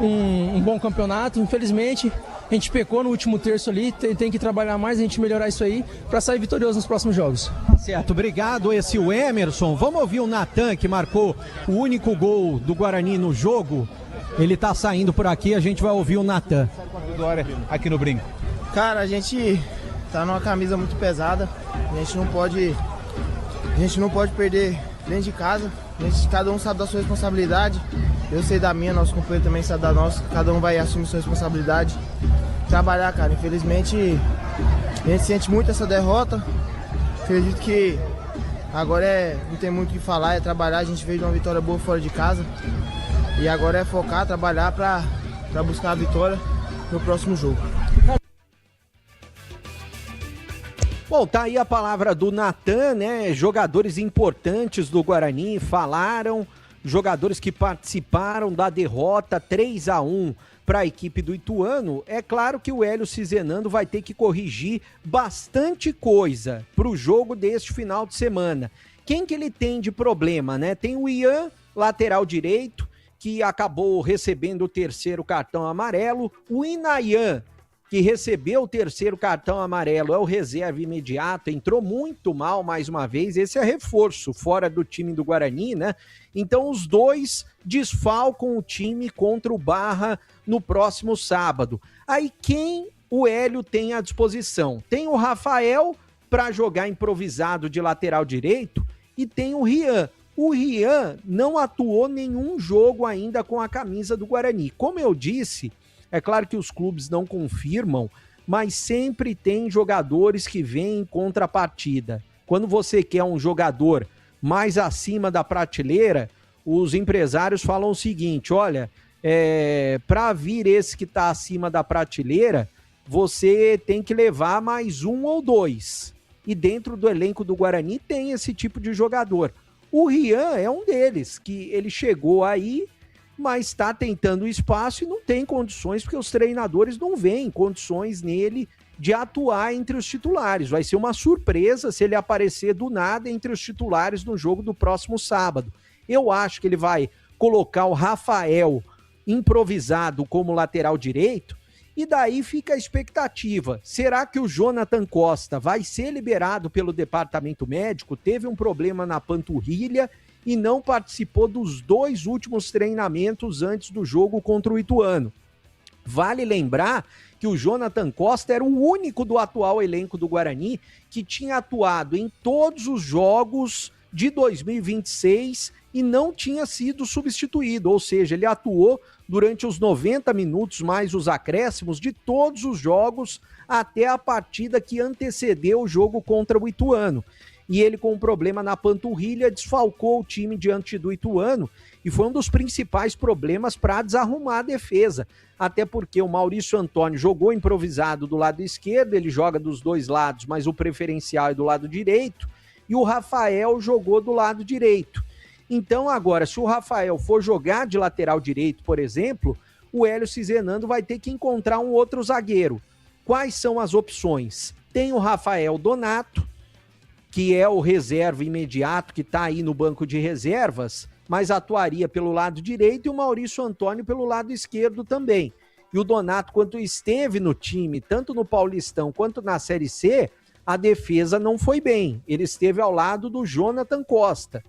um bom campeonato, infelizmente a gente pecou no último terço ali, tem que trabalhar mais, a gente melhorar isso aí para sair vitorioso nos próximos jogos. Certo, obrigado, esse é o Emerson. Vamos ouvir o Natan, que marcou o único gol do Guarani no jogo. Ele tá saindo por aqui, a gente vai ouvir o Natan. Aqui no Brinco. Cara, a gente tá numa camisa muito pesada, a gente não pode perder dentro de casa, cada um sabe da sua responsabilidade, eu sei da minha, nosso companheiro também sabe da nossa, cada um vai assumir sua responsabilidade, trabalhar, cara. Infelizmente a gente sente muito essa derrota, acredito que agora não tem muito o que falar, é trabalhar, a gente veio de uma vitória boa fora de casa e agora é focar, trabalhar para buscar a vitória no próximo jogo. Bom, tá aí a palavra do Natan, né? Jogadores importantes do Guarani falaram, jogadores que participaram da derrota 3-1 para a equipe do Ituano. É claro que o Hélio Cizenando vai ter que corrigir bastante coisa para o jogo deste final de semana. Quem que ele tem de problema, né? Tem o Ian, lateral direito, que acabou recebendo o 3º cartão amarelo. O Inayan, que recebeu o 3º cartão amarelo, é o reserva imediato, entrou muito mal mais uma vez, esse é reforço fora do time do Guarani, né? Então os dois desfalcam o time contra o Barra no próximo sábado. Aí quem o Hélio tem à disposição? Tem o Rafael para jogar improvisado de lateral direito e tem o Rian. O Rian não atuou nenhum jogo ainda com a camisa do Guarani. Como eu disse, é claro que os clubes não confirmam, mas sempre tem jogadores que vêm em contrapartida. Quando você quer um jogador mais acima da prateleira, os empresários falam o seguinte, olha, para vir esse que está acima da prateleira, você tem que levar mais 1 ou 2. E dentro do elenco do Guarani tem esse tipo de jogador. O Rian é um deles, que ele chegou aí, mas está tentando espaço e não tem condições, porque os treinadores não veem condições nele de atuar entre os titulares. Vai ser uma surpresa se ele aparecer do nada entre os titulares no jogo do próximo sábado. Eu acho que ele vai colocar o Rafael improvisado como lateral direito, e daí fica a expectativa. Será que o Jonathan Costa vai ser liberado pelo departamento médico? Teve um problema na panturrilha e não participou dos 2 últimos treinamentos antes do jogo contra o Ituano. Vale lembrar que o Jonathan Costa era o único do atual elenco do Guarani que tinha atuado em todos os jogos de 2026 e não tinha sido substituído, ou seja, ele atuou durante os 90 minutos mais os acréscimos de todos os jogos até a partida que antecedeu o jogo contra o Ituano. E ele, com um problema na panturrilha, desfalcou o time diante do Ituano e foi um dos principais problemas para desarrumar a defesa. Até porque o Maurício Antônio jogou improvisado do lado esquerdo, ele joga dos 2 lados, mas o preferencial é do lado direito, e o Rafael jogou do lado direito. Então agora, se o Rafael for jogar de lateral direito, por exemplo, o Hélio Cizenando vai ter que encontrar um outro zagueiro. Quais são as opções? Tem o Rafael Donato, que é o reserva imediato, que está aí no banco de reservas, mas atuaria pelo lado direito, e o Maurício Antônio pelo lado esquerdo também. E o Donato, quando esteve no time, tanto no Paulistão quanto na Série C, a defesa não foi bem. Ele esteve ao lado do Jonathan Costa.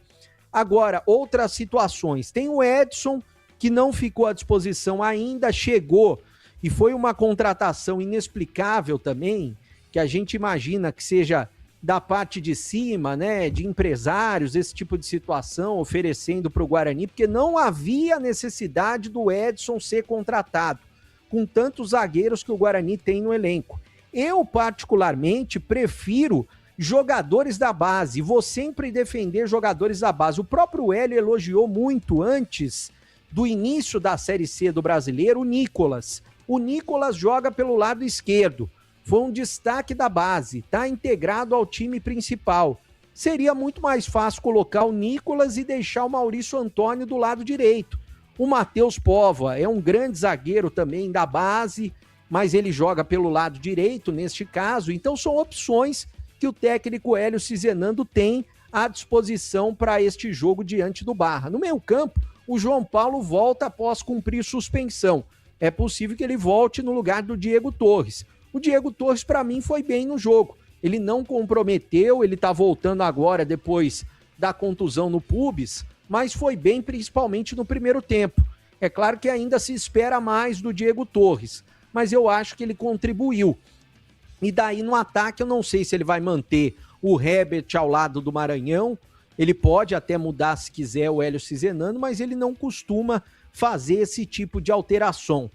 Agora, outras situações. Tem o Edson, que não ficou à disposição ainda, chegou, e foi uma contratação inexplicável também, que a gente imagina que seja da parte de cima, né, de empresários, esse tipo de situação, oferecendo para o Guarani, porque não havia necessidade do Edson ser contratado, com tantos zagueiros que o Guarani tem no elenco. Eu, particularmente, prefiro jogadores da base, vou sempre defender jogadores da base. O próprio Hélio elogiou muito antes do início da Série C do Brasileiro o Nicolas. O Nicolas joga pelo lado esquerdo, foi um destaque da base, está integrado ao time principal. Seria muito mais fácil colocar o Nicolas e deixar o Maurício Antônio do lado direito. O Matheus Póvoa é um grande zagueiro também da base, mas ele joga pelo lado direito neste caso. Então são opções que o técnico Hélio Cizenando tem à disposição para este jogo diante do Barra. No meio-campo, o João Paulo volta após cumprir suspensão. É possível que ele volte no lugar do Diego Torres. O Diego Torres, para mim, foi bem no jogo. Ele não comprometeu, ele está voltando agora depois da contusão no pubis, mas foi bem principalmente no primeiro tempo. É claro que ainda se espera mais do Diego Torres, mas eu acho que ele contribuiu. E daí no ataque eu não sei se ele vai manter o Herbert ao lado do Maranhão, ele pode até mudar se quiser o Hélio Cizenando, mas ele não costuma fazer esse tipo de alteração.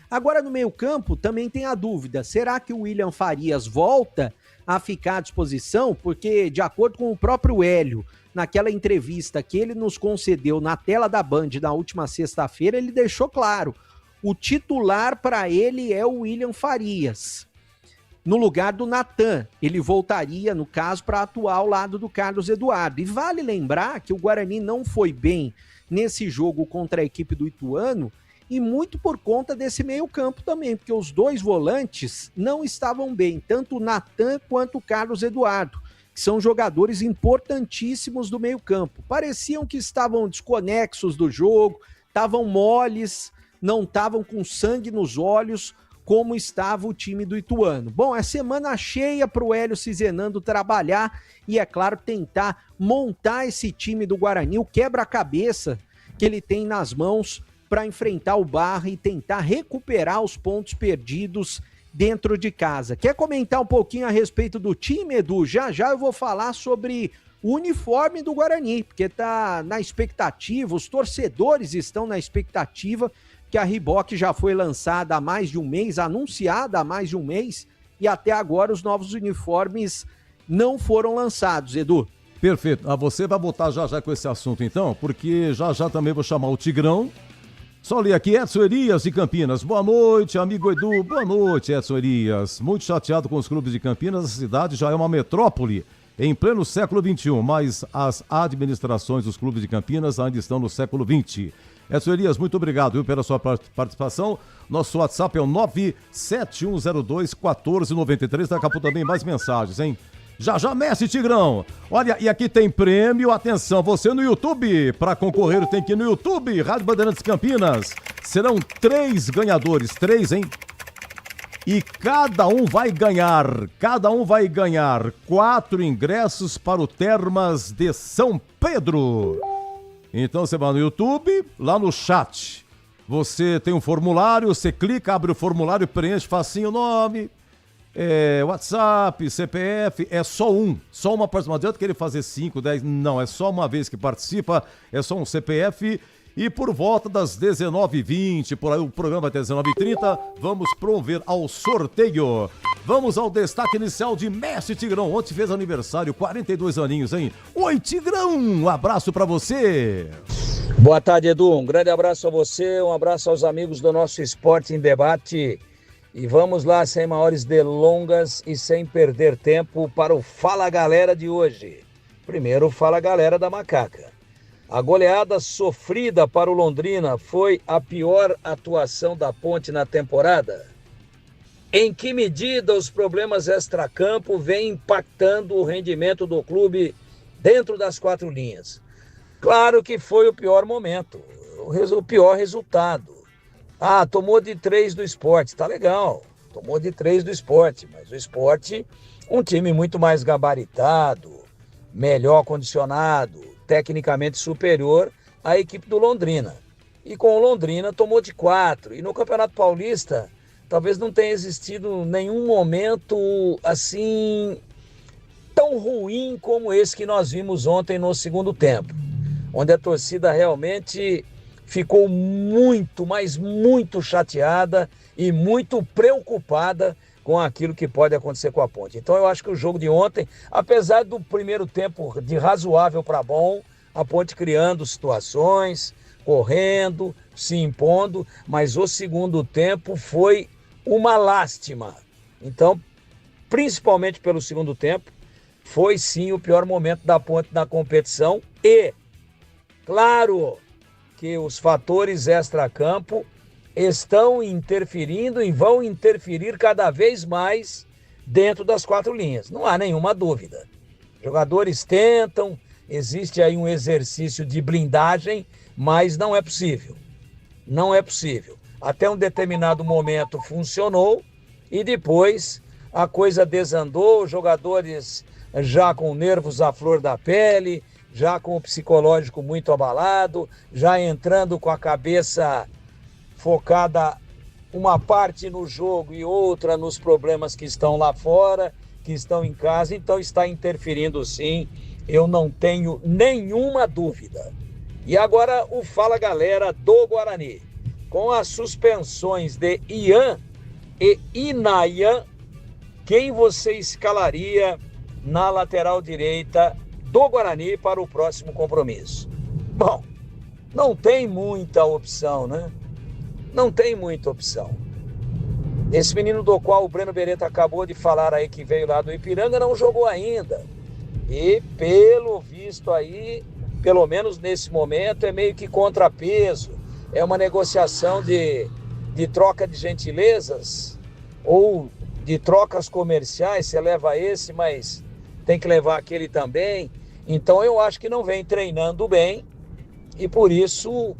Agora no meio-campo também tem a dúvida, será que o William Farias volta a ficar à disposição? Porque de acordo com o próprio Hélio, naquela entrevista que ele nos concedeu na tela da Band na última sexta-feira, ele deixou claro, o titular para ele é o William Farias. No lugar do Natan, ele voltaria, no caso, para atuar ao lado do Carlos Eduardo. E vale lembrar que o Guarani não foi bem nesse jogo contra a equipe do Ituano, e muito por conta desse meio-campo também, porque os 2 volantes não estavam bem, tanto o Natan quanto o Carlos Eduardo, que são jogadores importantíssimos do meio-campo. Pareciam que estavam desconexos do jogo, estavam moles, não estavam com sangue nos olhos, como estava o time do Ituano. Bom, é semana cheia para o Hélio Cizenando trabalhar e, é claro, tentar montar esse time do Guarani, o quebra-cabeça que ele tem nas mãos para enfrentar o Barra e tentar recuperar os pontos perdidos dentro de casa. Quer comentar um pouquinho a respeito do time, Edu? Já eu vou falar sobre o uniforme do Guarani, porque tá na expectativa, os torcedores estão na expectativa, que a Reebok já foi lançada há mais de um mês, anunciada há mais de um mês, e até agora os novos uniformes não foram lançados, Edu. Perfeito. Você vai botar já com esse assunto então, porque já também vou chamar o Tigrão. Só ler aqui, Edson Elias de Campinas. Boa noite, amigo Edu. Boa noite, Edson Elias. Muito chateado com os clubes de Campinas. A cidade já é uma metrópole em pleno século XXI, mas as administrações dos clubes de Campinas ainda estão no século XX. Edson Elias, muito obrigado, viu, pela sua participação. Nosso WhatsApp é o 971021493. Daqui a pouco também mais mensagens, hein? Já, Messi, Tigrão. Olha, e aqui tem prêmio. Atenção, você no YouTube. Para concorrer, tem que ir no YouTube. Rádio Bandeirantes Campinas. Serão 3 ganhadores. 3, hein? E cada um vai ganhar 4 ingressos para o Termas de São Pedro. Então você vai no YouTube, lá no chat. Você tem um formulário, você clica, abre o formulário, preenche facinho o nome, WhatsApp, CPF, é só uma participação. Não adianta querer fazer 5, 10, não, é só uma vez que participa, é só um CPF. E por volta das 19h20, por aí o programa vai até 19h30, vamos promover ao sorteio. Vamos ao destaque inicial de Messi, Tigrão. Ontem fez aniversário, 42 aninhos, hein? Oi, Tigrão, um abraço pra você. Boa tarde, Edu. Um grande abraço a você, um abraço aos amigos do nosso Esporte em Debate. E vamos lá, sem maiores delongas e sem perder tempo, para o Fala Galera de hoje. Primeiro, Fala Galera da Macaca. A goleada sofrida para o Londrina foi a pior atuação da Ponte na temporada? Em que medida os problemas extracampo vêm impactando o rendimento do clube dentro das 4 linhas? Claro que foi o pior momento, o pior resultado. Tomou de 3 do Sport, tá legal, tomou de 3 do Sport, mas o Sport, um time muito mais gabaritado, melhor condicionado, tecnicamente superior à equipe do Londrina. E com o Londrina tomou de 4. E no Campeonato Paulista, talvez não tenha existido nenhum momento assim tão ruim como esse que nós vimos ontem no segundo tempo, onde a torcida realmente ficou muito, mas muito chateada e muito preocupada com aquilo que pode acontecer com a Ponte. Então eu acho que o jogo de ontem, apesar do primeiro tempo de razoável para bom, a Ponte criando situações, correndo, se impondo, mas o segundo tempo foi uma lástima. Então, principalmente pelo segundo tempo, foi sim o pior momento da Ponte na competição e, claro, que os fatores extracampo estão interferindo e vão interferir cada vez mais dentro das 4 linhas. Não há nenhuma dúvida. Jogadores tentam, existe aí um exercício de blindagem, mas não é possível. Não é possível. Até um determinado momento funcionou e depois a coisa desandou, os jogadores já com nervos à flor da pele, já com o psicológico muito abalado, já entrando com a cabeça focada uma parte no jogo e outra nos problemas que estão lá fora, que estão em casa, então está interferindo sim, eu não tenho nenhuma dúvida. E agora o Fala Galera do Guarani. Com as suspensões de Ian e Inayan, quem você escalaria na lateral direita do Guarani para o próximo compromisso? Bom, não tem muita opção, né? Não tem muita opção. Esse menino do qual o Breno Beretta acabou de falar aí, que veio lá do Ipiranga, não jogou ainda. E pelo visto aí, pelo menos nesse momento, é meio que contrapeso. É uma negociação de troca de gentilezas ou de trocas comerciais. Você leva esse, mas tem que levar aquele também. Então eu acho que não vem treinando bem e por isso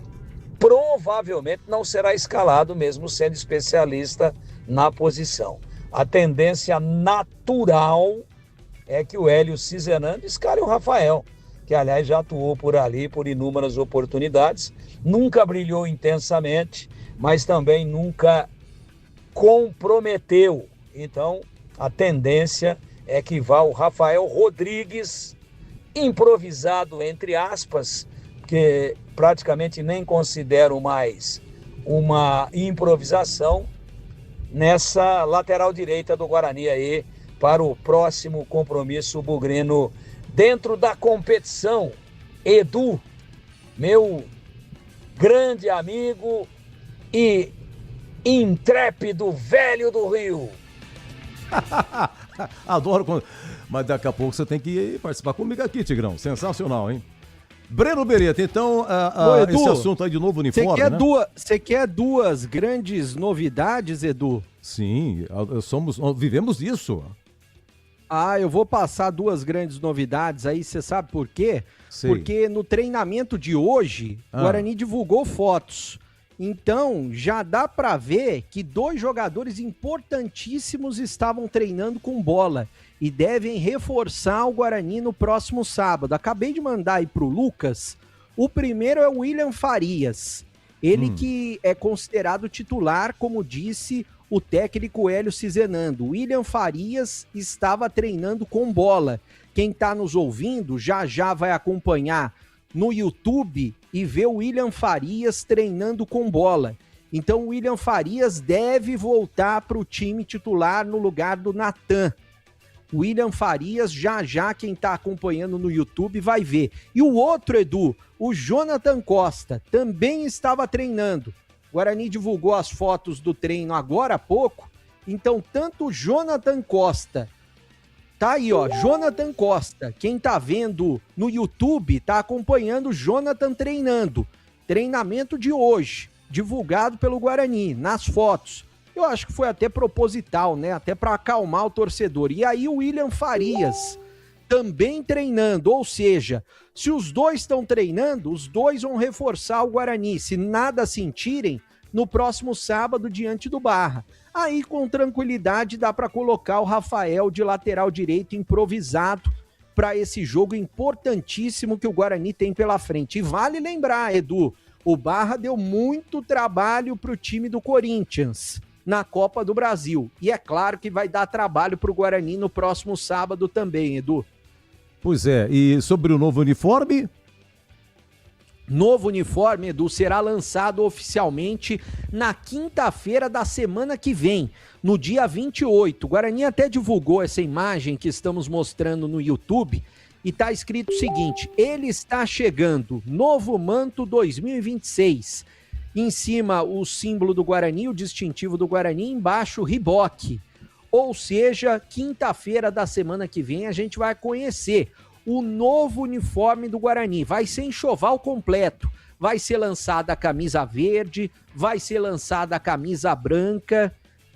provavelmente não será escalado mesmo sendo especialista na posição. A tendência natural é que o Hélio Cisenando escale o Rafael, que aliás já atuou por ali por inúmeras oportunidades, nunca brilhou intensamente, mas também nunca comprometeu. Então a tendência é que vá o Rafael Rodrigues, improvisado entre aspas, que praticamente nem considero mais uma improvisação, nessa lateral direita do Guarani aí para o próximo compromisso bugrino dentro da competição. Edu, meu grande amigo e intrépido velho do Rio. Adoro quando... Mas daqui a pouco você tem que participar comigo aqui, Tigrão. Sensacional, hein? Breno Beretta, então, Edu, esse assunto aí de novo uniforme, Você quer duas grandes novidades, Edu? Sim, vivemos isso. Eu vou passar duas grandes novidades aí, você sabe por quê? Sei. Porque no treinamento de hoje, o Guarani divulgou fotos. Então, já dá pra ver que 2 jogadores importantíssimos estavam treinando com bola e devem reforçar o Guarani no próximo sábado. Acabei de mandar aí pro Lucas. O primeiro é o William Farias. Ele que é considerado titular, como disse o técnico Hélio Cizenando. William Farias estava treinando com bola. Quem está nos ouvindo já vai acompanhar no YouTube e ver o William Farias treinando com bola. Então o William Farias deve voltar para o time titular no lugar do Natan. William Farias, já quem está acompanhando no YouTube vai ver. E o outro, Edu, o Jonathan Costa, também estava treinando. O Guarani divulgou as fotos do treino agora há pouco. Então, tanto o Jonathan Costa, tá aí, ó, Jonathan Costa, quem tá vendo no YouTube, tá acompanhando o Jonathan treinando. Treinamento de hoje, divulgado pelo Guarani, nas fotos. Eu acho que foi até proposital, né? Até para acalmar o torcedor. E aí o William Farias também treinando, ou seja, se os dois estão treinando, os dois vão reforçar o Guarani. Se nada sentirem, no próximo sábado diante do Barra. Aí com tranquilidade dá para colocar o Rafael de lateral direito improvisado para esse jogo importantíssimo que o Guarani tem pela frente. E vale lembrar, Edu, o Barra deu muito trabalho para o time do Corinthians na Copa do Brasil. E é claro que vai dar trabalho para o Guarani no próximo sábado também, Edu. Pois é, e sobre o novo uniforme? Novo uniforme, Edu, será lançado oficialmente na quinta-feira da semana que vem, no dia 28. O Guarani até divulgou essa imagem que estamos mostrando no YouTube e tá escrito o seguinte: ele está chegando, novo manto 2026. Em cima, o símbolo do Guarani, o distintivo do Guarani, embaixo, Riboc. Ou seja, quinta-feira da semana que vem a gente vai conhecer o novo uniforme do Guarani. Vai ser enxoval completo. Vai ser lançada a camisa verde, vai ser lançada a camisa branca,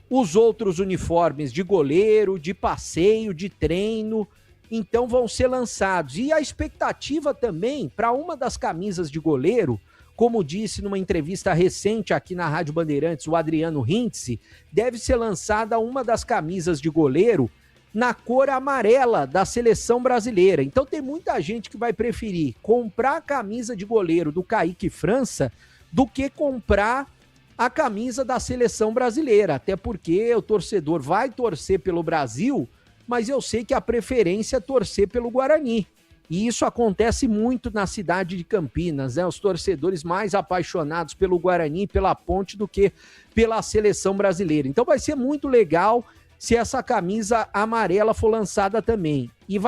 os outros uniformes de goleiro, de passeio, de treino, então vão ser lançados. E a expectativa também para uma das camisas de goleiro, como disse numa entrevista recente aqui na Rádio Bandeirantes, o Adriano Rintze, deve ser lançada uma das camisas de goleiro na cor amarela da seleção brasileira. Então tem muita gente que vai preferir comprar a camisa de goleiro do Kaique França do que comprar a camisa da seleção brasileira, até porque o torcedor vai torcer pelo Brasil, mas eu sei que a preferência é torcer pelo Guarani. E isso acontece muito na cidade de Campinas, né? Os torcedores mais apaixonados pelo Guarani, pela Ponte, do que pela seleção brasileira. Então vai ser muito legal se essa camisa amarela for lançada também. E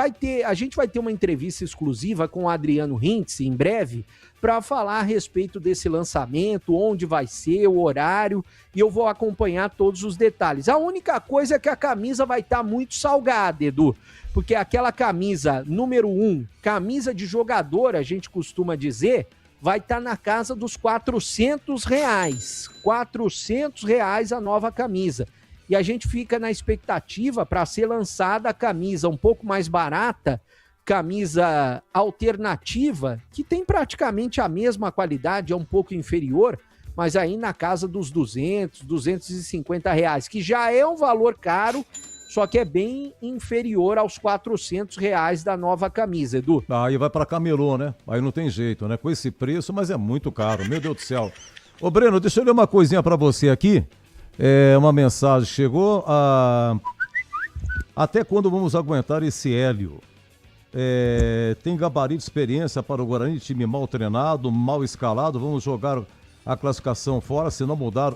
a gente vai ter uma entrevista exclusiva com o Adriano Rintze em breve para falar a respeito desse lançamento, onde vai ser, o horário, e eu vou acompanhar todos os detalhes. A única coisa é que a camisa vai estar muito salgada, Edu, porque aquela camisa número 1, camisa de jogador, a gente costuma dizer, vai estar na casa dos R$400. R$400 a nova camisa. E a gente fica na expectativa para ser lançada a camisa um pouco mais barata, camisa alternativa, que tem praticamente a mesma qualidade, é um pouco inferior, mas aí na casa dos R$200, R$250, que já é um valor caro, só que é bem inferior aos R$400 da nova camisa, Edu. Aí vai para camelô, né? Aí não tem jeito, né? Com esse preço, mas é muito caro, meu Deus do céu. Ô Breno, deixa eu ler uma coisinha para você aqui. Uma mensagem chegou. Até quando vamos aguentar esse Hélio? Tem gabarito de experiência para o Guarani, time mal treinado, mal escalado. Vamos jogar a classificação fora se não mudar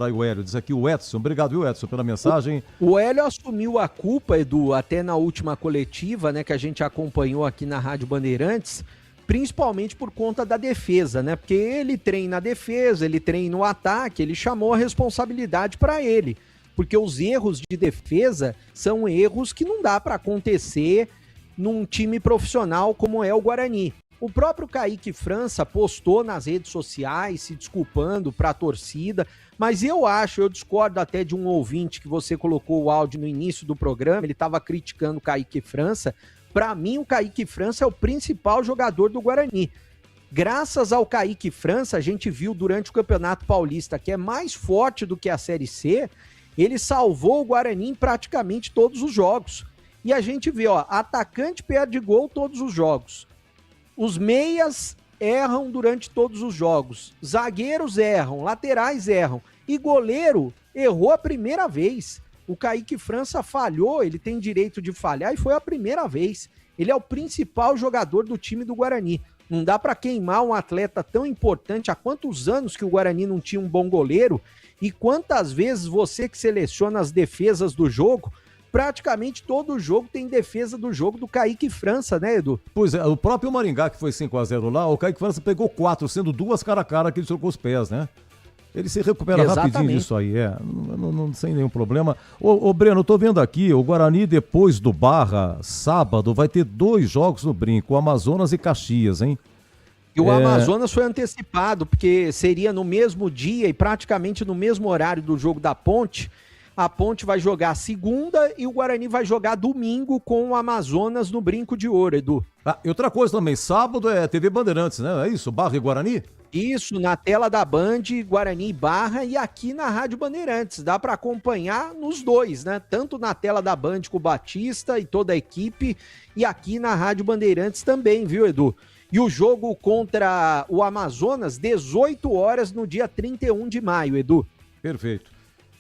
aí o Hélio. Diz aqui o Edson. Obrigado, viu, Edson, pela mensagem. O Hélio assumiu a culpa, Edu, até na última coletiva, né, que a gente acompanhou aqui na Rádio Bandeirantes, principalmente por conta da defesa, né? Porque ele treina a defesa, ele treina o ataque, ele chamou a responsabilidade para ele. Porque os erros de defesa são erros que não dá para acontecer num time profissional como é o Guarani. O próprio Kaique França postou nas redes sociais se desculpando para a torcida, mas eu discordo até de um ouvinte que você colocou o áudio no início do programa, ele estava criticando o Kaique França. Para mim, o Kaique França é o principal jogador do Guarani. Graças ao Kaique França, a gente viu durante o Campeonato Paulista, que é mais forte do que a Série C, ele salvou o Guarani em praticamente todos os jogos. E a gente vê, atacante perde gol todos os jogos. Os meias erram durante todos os jogos. Zagueiros erram, laterais erram. E goleiro errou a primeira vez. O Kaique França falhou, ele tem direito de falhar e foi a primeira vez. Ele é o principal jogador do time do Guarani. Não dá para queimar um atleta tão importante. Há quantos anos que o Guarani não tinha um bom goleiro? E quantas vezes você que seleciona as defesas do jogo, praticamente todo jogo tem defesa do jogo do Kaique França, né, Edu? Pois é, o próprio Maringá, que foi 5-0 lá, o Kaique França pegou 4, sendo 2 cara a cara que ele trocou os pés, né? Ele se recupera rapidinho disso aí, não sem nenhum problema. Ô Breno, eu tô vendo aqui, o Guarani depois do Barra, sábado, vai ter 2 jogos no Brinco, Amazonas e Caxias, hein? E o Amazonas foi antecipado, porque seria no mesmo dia e praticamente no mesmo horário do jogo da Ponte. A Ponte vai jogar segunda e o Guarani vai jogar domingo com o Amazonas no Brinco de Ouro, Edu. E outra coisa também, sábado é TV Bandeirantes, né? É isso, Barra e Guarani? Isso, na tela da Band, Guarani e Barra, e aqui na Rádio Bandeirantes. Dá para acompanhar nos dois, né? Tanto na tela da Band com o Batista e toda a equipe, e aqui na Rádio Bandeirantes também, viu, Edu? E o jogo contra o Amazonas, 18 horas no dia 31 de maio, Edu. Perfeito.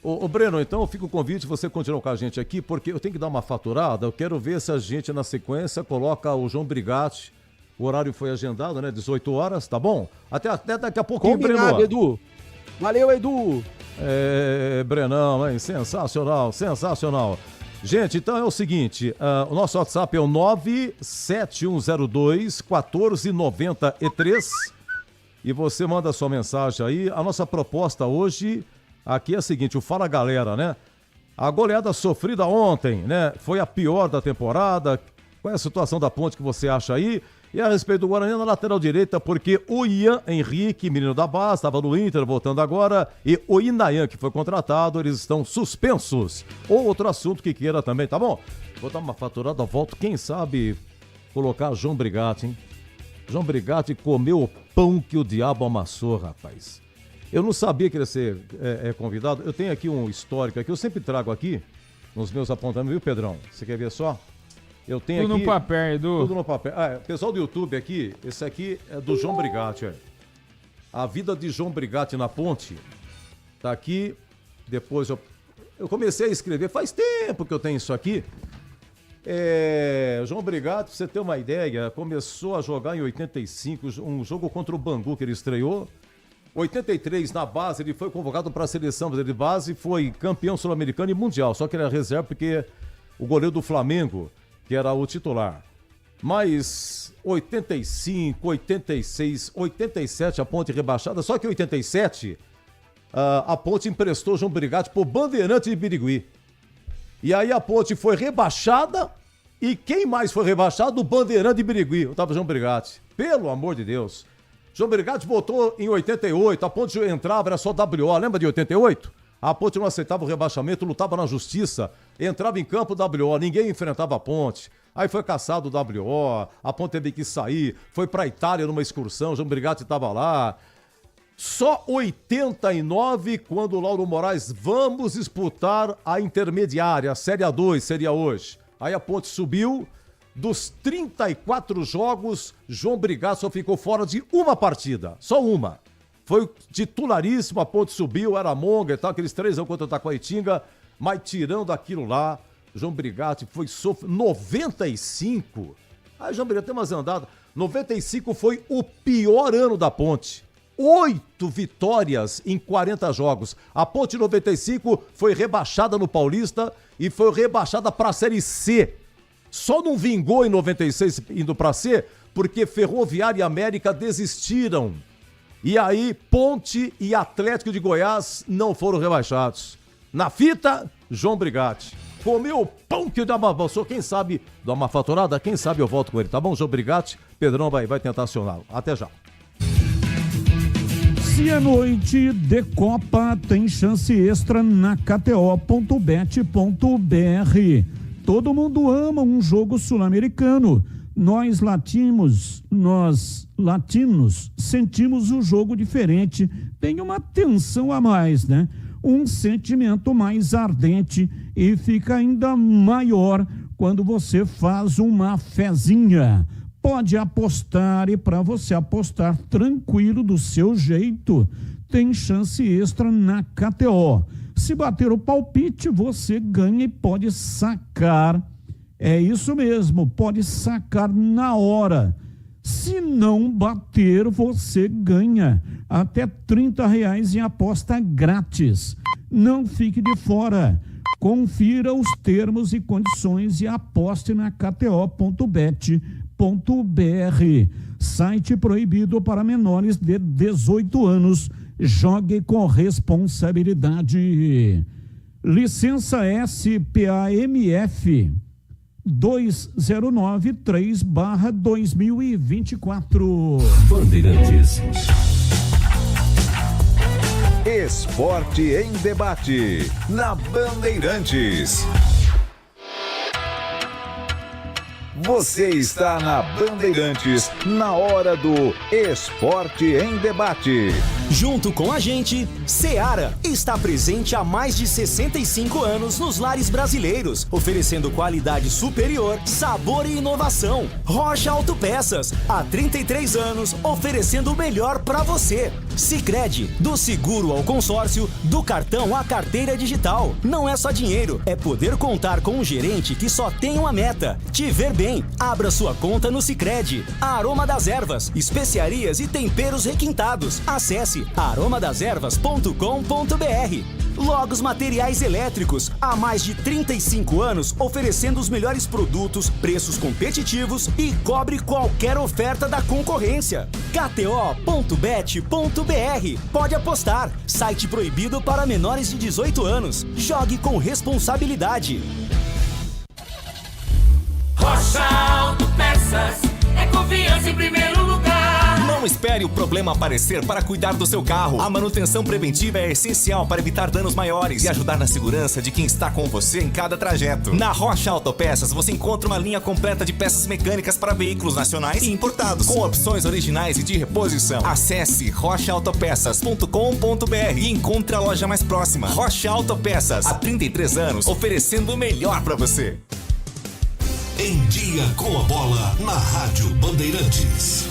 Ô Breno, então fica o convite, você continuar com a gente aqui, porque eu tenho que dar uma faturada, eu quero ver se a gente na sequência coloca o João Brigatti. O horário foi agendado, né? 18 horas, tá bom? Até daqui a pouquinho, combinado, Breno. Edu. Valeu, Edu. Brenão, hein? Sensacional, sensacional. Gente, então é o seguinte, o nosso WhatsApp é o 97102-1493 e você manda a sua mensagem aí. A nossa proposta hoje aqui é a seguinte, o Fala Galera, né? A goleada sofrida ontem, né? Foi a pior da temporada. Qual é a situação da Ponte que você acha aí? E a respeito do Guarani na lateral direita, porque o Ian Henrique, menino da base, estava no Inter, voltando agora, e o Inayan, que foi contratado, eles estão suspensos. Ou outro assunto que queira também, tá bom? Vou dar uma faturada, volto, quem sabe colocar João Brigatti, hein? João Brigatti comeu o pão que o diabo amassou, rapaz. Eu não sabia que ele ia ser convidado. Eu tenho aqui um histórico aqui, eu sempre trago aqui, nos meus apontamentos, viu, Pedrão? Você quer ver só? Eu tenho tudo aqui, no papel, Edu. Tudo no papel. Pessoal do YouTube aqui, esse aqui é do João Brigatti. A vida de João Brigatti na Ponte. Tá aqui. Depois eu comecei a escrever. Faz tempo que eu tenho isso aqui. João Brigatti, pra você ter uma ideia, começou a jogar em 85, um jogo contra o Bangu que ele estreou. 83 na base, ele foi convocado para a seleção de base, foi campeão sul-americano e mundial. Só que ele era reserva porque o goleiro do Flamengo, que era o titular. Mas 85, 86, 87 a Ponte rebaixada, só que 87 a Ponte emprestou João Brigatti pro Bandeirante de Birigui. E aí a Ponte foi rebaixada e quem mais foi rebaixado? O Bandeirante de Birigui, o João Brigatti. Pelo amor de Deus. João Brigatti voltou em 88, a Ponte entrava, era só WO, lembra de 88? A Ponte não aceitava o rebaixamento, lutava na justiça, entrava em campo WO, ninguém enfrentava a Ponte. Aí foi caçado o WO, a Ponte teve que sair, foi pra Itália numa excursão, João Brigatti estava lá. Só 89, quando o Lauro Moraes, vamos disputar a intermediária, a Série A2, seria hoje. Aí a Ponte subiu, dos 34 jogos, João Brigatti só ficou fora de uma partida, só uma. Foi titularíssimo, a Ponte subiu, era monga e tal, aqueles 3 anos contra o Taquaritinga, mas tirando aquilo lá, João Brigatti foi 95. Aí João Brigatti tem umas andadas. 95 foi o pior ano da Ponte. 8 vitórias em 40 jogos. A Ponte 95 foi rebaixada no Paulista e foi rebaixada para a Série C. Só não vingou em 96 indo para C porque Ferroviária e América desistiram. E aí, Ponte e Atlético de Goiás não foram rebaixados. Na fita, João Brigatti. comer o pão que dá uma... Quem sabe dá uma faturada, quem sabe eu volto com ele, tá bom? João Brigatti, Pedrão vai tentar acioná-lo. Até já. Se é noite de Copa, tem chance extra na KTO.bet.br. Todo mundo ama um jogo sul-americano. Nós latinos sentimos o jogo diferente. Tem uma tensão a mais, né? Um sentimento mais ardente e fica ainda maior quando você faz uma fezinha. Pode apostar e para você apostar tranquilo do seu jeito, tem chance extra na KTO. Se bater o palpite, você ganha e pode sacar. É isso mesmo, pode sacar na hora. Se não bater, você ganha até R$30 em aposta grátis. Não fique de fora. Confira os termos e condições e aposte na KTO.bet.br. Site proibido para menores de 18 anos. Jogue com responsabilidade. Licença SPAMF 2093/2024. Bandeirantes. Esporte em debate na Bandeirantes. Você está na Bandeirantes, na hora do Esporte em Debate. Junto com a gente, Seara está presente há mais de 65 anos nos lares brasileiros, oferecendo qualidade superior, sabor e inovação. Rocha Autopeças, há 33 anos, oferecendo o melhor para você. Sicredi, do seguro ao consórcio, do cartão à carteira digital. Não é só dinheiro, é poder contar com um gerente que só tem uma meta: te ver bem. Abra sua conta no Sicredi. Aroma das Ervas, especiarias e temperos requintados. Acesse aromadaservas.com.br. Logos Materiais Elétricos, há mais de 35 anos oferecendo os melhores produtos, preços competitivos e cobre qualquer oferta da concorrência. KTO.bet.br. Pode apostar. Site proibido para menores de 18 anos. Jogue com responsabilidade. Rocha Autopeças, é confiança em primeiro lugar. Não espere o problema aparecer para cuidar do seu carro. A manutenção preventiva é essencial para evitar danos maiores e ajudar na segurança de quem está com você em cada trajeto. Na Rocha Autopeças você encontra uma linha completa de peças mecânicas para veículos nacionais e importados, com opções originais e de reposição. Acesse rochaautopeças.com.br e encontre a loja mais próxima. Rocha Autopeças, há 33 anos, oferecendo o melhor para você. Em Dia com a Bola, na Rádio Bandeirantes.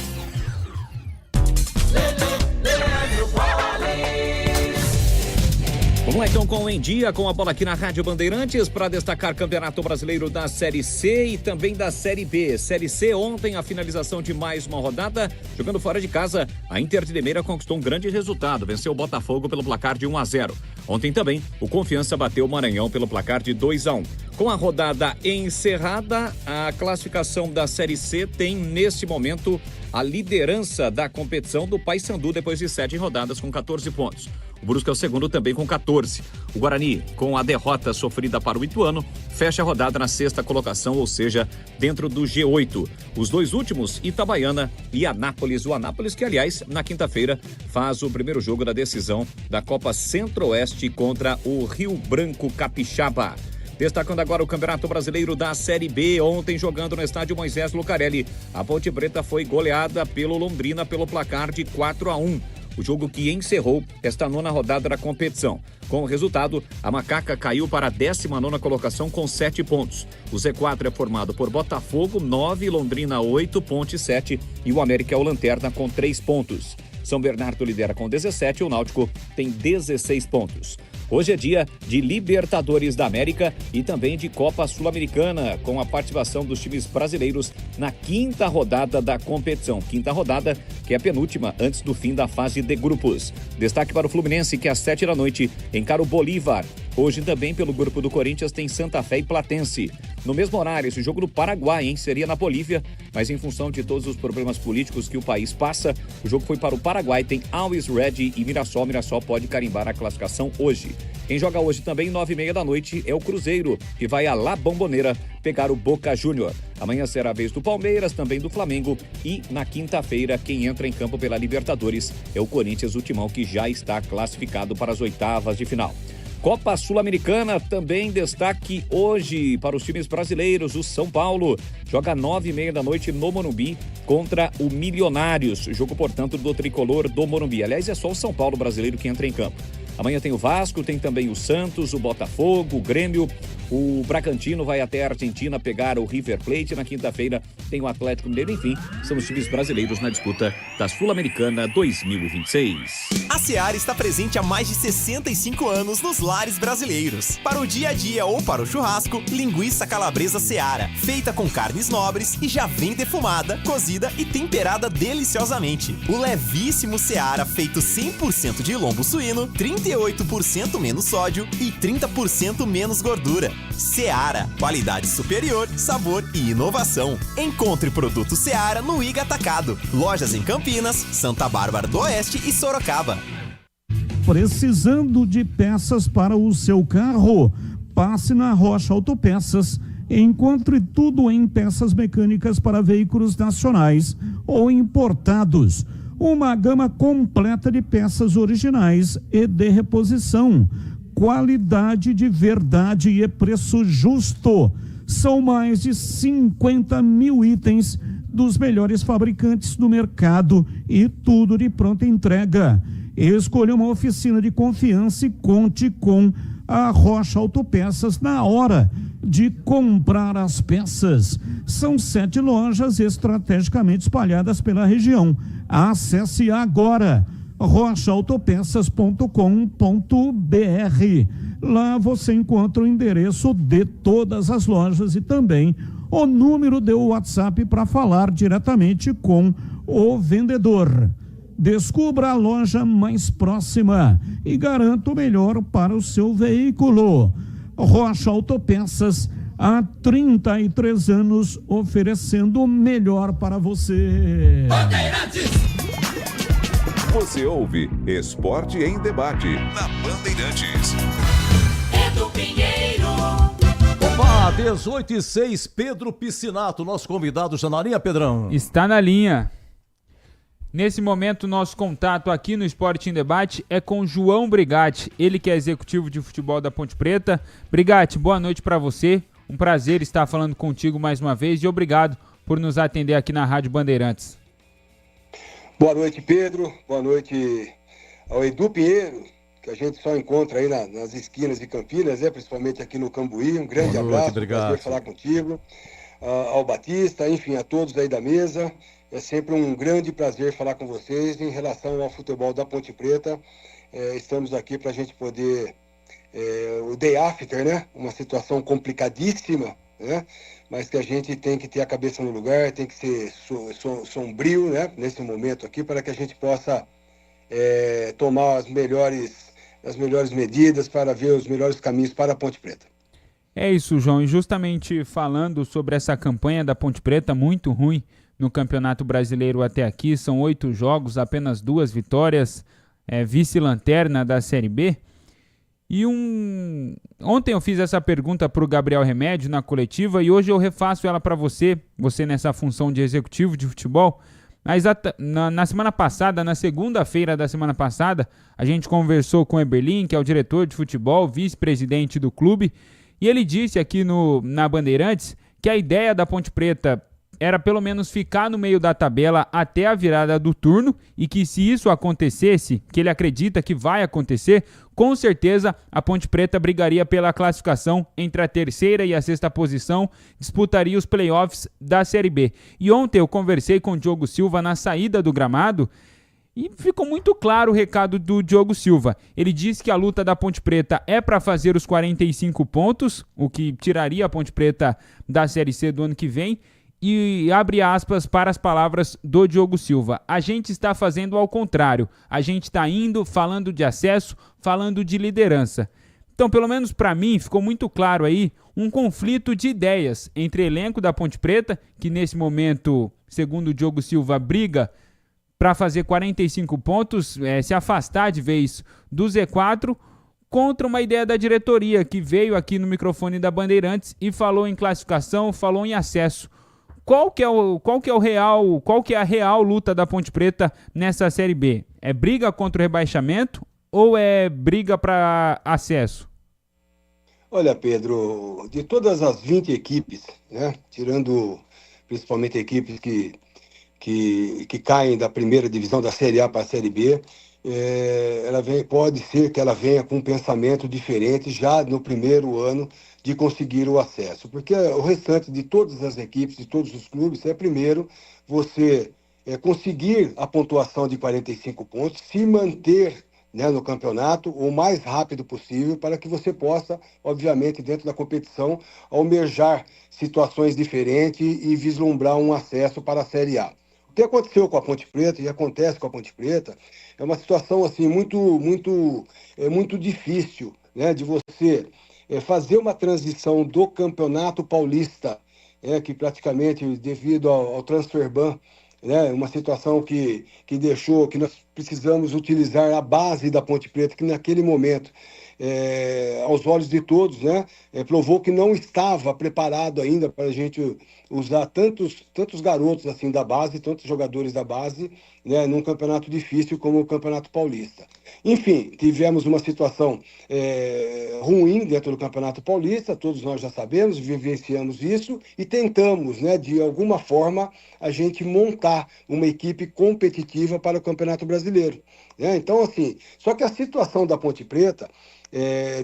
Vamos lá então com o Em Dia com a Bola aqui na Rádio Bandeirantes para destacar Campeonato Brasileiro da Série C e também da Série B. Série C, ontem a finalização de mais uma rodada, jogando fora de casa, a Inter de Limeira conquistou um grande resultado, venceu o Botafogo pelo placar de 1-0. Ontem também o Confiança bateu o Maranhão pelo placar de 2-1. Com a rodada encerrada, a classificação da Série C tem neste momento a liderança da competição do Paysandu depois de 7 rodadas com 14 pontos. O Brusque é o segundo também com 14. O Guarani, com a derrota sofrida para o Ituano, fecha a rodada na 6ª colocação, ou seja, dentro do G8. Os dois últimos, Itabaiana e Anápolis. O Anápolis que, aliás, na quinta-feira faz o primeiro jogo da decisão da Copa Centro-Oeste contra o Rio Branco Capixaba. Destacando agora o Campeonato Brasileiro da Série B, ontem jogando no estádio Moisés Lucarelli. A Ponte Preta foi goleada pelo Londrina pelo placar de 4-1. O jogo que encerrou esta 9ª rodada da competição. Com o resultado, a Macaca caiu para a 19ª colocação com 7 pontos. O Z4 é formado por Botafogo, 9, Londrina, 8, Ponte, 7 e o América é o lanterna com 3 pontos. São Bernardo lidera com 17 e o Náutico tem 16 pontos. Hoje é dia de Libertadores da América e também de Copa Sul-Americana, com a participação dos times brasileiros na 5ª rodada da competição. 5ª rodada, que é a penúltima antes do fim da fase de grupos. Destaque para o Fluminense, que às 7 da noite encara o Bolívar. Hoje também pelo grupo do Corinthians tem Santa Fé e Platense. no mesmo horário. Esse jogo do Paraguai, hein? Seria na Bolívia, mas em função de todos os problemas políticos que o país passa, o jogo foi para o Paraguai. Tem Always Ready e Mirassol. Mirassol pode carimbar a classificação hoje. Quem joga hoje também, 9h30 da noite, é o Cruzeiro, que vai a La Bombonera pegar o Boca Júnior. Amanhã será a vez do Palmeiras, também do Flamengo. E na quinta-feira, quem entra em campo pela Libertadores é o Corinthians, o Timão, que já está classificado para as oitavas de final. Copa Sul-Americana, também destaque hoje para os times brasileiros. O São Paulo joga 9h30 da noite no Morumbi contra o Milionários. Jogo, portanto, do tricolor do Morumbi. Aliás, é só o São Paulo brasileiro que entra em campo. Amanhã tem o Vasco, tem também o Santos, o Botafogo, o Grêmio. O Bragantino vai até a Argentina pegar o River Plate. Na quinta-feira tem o Atlético Mineiro. Enfim, são os times brasileiros na disputa da Sul-Americana 2026. A Seara está presente há mais de 65 anos nos lares brasileiros. Para o dia a dia ou para o churrasco, linguiça calabresa Seara, feita com carnes nobres e já vem defumada, cozida e temperada deliciosamente. O levíssimo Seara, feito 100% de lombo suíno, 38% menos sódio e 30% menos gordura. Seara, qualidade superior, sabor e inovação. Encontre produto Seara no Iga Atacado. Lojas em Campinas, Santa Bárbara do Oeste e Sorocaba. Precisando de peças para o seu carro? Passe na Rocha Autopeças. Encontre tudo em peças mecânicas para veículos nacionais ou importados. Uma gama completa de peças originais e de reposição. Qualidade de verdade e preço justo. São mais de 50 mil itens dos melhores fabricantes do mercado e tudo de pronta entrega. Escolha uma oficina de confiança e conte com a Rocha Autopeças na hora de comprar as peças. São 7 lojas estrategicamente espalhadas pela região. Acesse agora rochaautopeças.com.br. Lá você encontra o endereço de todas as lojas e também o número do WhatsApp para falar diretamente com o vendedor. Descubra a loja mais próxima e garanta o melhor para o seu veículo. Rocha Autopeças, há 33 anos oferecendo o melhor para você. Você ouve Esporte em Debate na Bandeirantes. Edu Pinheiro. Opa, 18h06, Pedro Piscinato, nosso convidado, já na linha, Pedrão? Está na linha. Nesse momento, nosso contato aqui no Esporte em Debate é com João Brigatti, ele que é executivo de futebol da Ponte Preta. Brigatti, boa noite para você, um prazer estar falando contigo mais uma vez e obrigado por nos atender aqui na Rádio Bandeirantes. Boa noite, Pedro, boa noite ao Edu Pinheiro, que a gente só encontra aí nas esquinas de Campinas, principalmente aqui no Cambuí. Um grande abraço, prazer falar contigo, ao Batista, enfim, a todos aí da mesa. É sempre um grande prazer falar com vocês em relação ao futebol da Ponte Preta. Estamos aqui para a gente poder, o day after, né? Uma situação complicadíssima, né? Mas que a gente tem que ter a cabeça no lugar, tem que ser sombrio, né? Nesse momento aqui, para que a gente possa tomar as melhores medidas para ver os melhores caminhos para a Ponte Preta. É isso, João, e justamente falando sobre essa campanha da Ponte Preta, muito ruim no Campeonato Brasileiro até aqui, são 8 jogos, apenas 2 vitórias, vice-lanterna da Série B. E ontem eu fiz essa pergunta para o Gabriel Remédio na coletiva e hoje eu refaço ela para você nessa função de executivo de futebol. Mas na semana passada, na segunda-feira da semana passada, a gente conversou com o Eberlin, que é o diretor de futebol, vice-presidente do clube, e ele disse aqui na Bandeirantes que a ideia da Ponte Preta era pelo menos ficar no meio da tabela até a virada do turno e que se isso acontecesse, que ele acredita que vai acontecer, com certeza a Ponte Preta brigaria pela classificação entre a terceira e a sexta posição, disputaria os playoffs da Série B. E ontem eu conversei com o Diogo Silva na saída do gramado e ficou muito claro o recado do Diogo Silva. Ele disse que a luta da Ponte Preta é para fazer os 45 pontos, o que tiraria a Ponte Preta da Série C do ano que vem. E abre aspas para as palavras do Diogo Silva. A gente está fazendo ao contrário. A gente está indo, falando de acesso, falando de liderança. Então, pelo menos para mim, ficou muito claro aí um conflito de ideias entre elenco da Ponte Preta, que nesse momento, segundo o Diogo Silva, briga para fazer 45 pontos, se afastar de vez do Z4, contra uma ideia da diretoria, que veio aqui no microfone da Bandeirantes e falou em classificação, falou em acesso. Qual que é a real luta da Ponte Preta nessa Série B? É briga contra o rebaixamento ou é briga para acesso? Olha, Pedro, de todas as 20 equipes, né, tirando principalmente equipes que caem da primeira divisão da Série A para a Série B, pode ser que ela venha com um pensamento diferente já no primeiro ano de conseguir o acesso, porque o restante de todas as equipes, de todos os clubes, é primeiro você conseguir a pontuação de 45 pontos, se manter, né, no campeonato o mais rápido possível, para que você possa, obviamente, dentro da competição, almejar situações diferentes e vislumbrar um acesso para a Série A. O que aconteceu com a Ponte Preta e acontece com a Ponte Preta é uma situação assim muito difícil, né, de você fazer uma transição do Campeonato Paulista, que praticamente devido ao transfer ban, né, uma situação que deixou que nós precisamos utilizar a base da Ponte Preta, que naquele momento, aos olhos de todos, né, provou que não estava preparado ainda para a gente usar tantos garotos assim da base, tantos jogadores da base, né, num campeonato difícil como o Campeonato Paulista. Enfim, tivemos uma situação ruim dentro do Campeonato Paulista, todos nós já sabemos, vivenciamos isso e tentamos, né, de alguma forma, a gente montar uma equipe competitiva para o Campeonato Brasileiro. Né? Então, assim, só que a situação da Ponte Preta,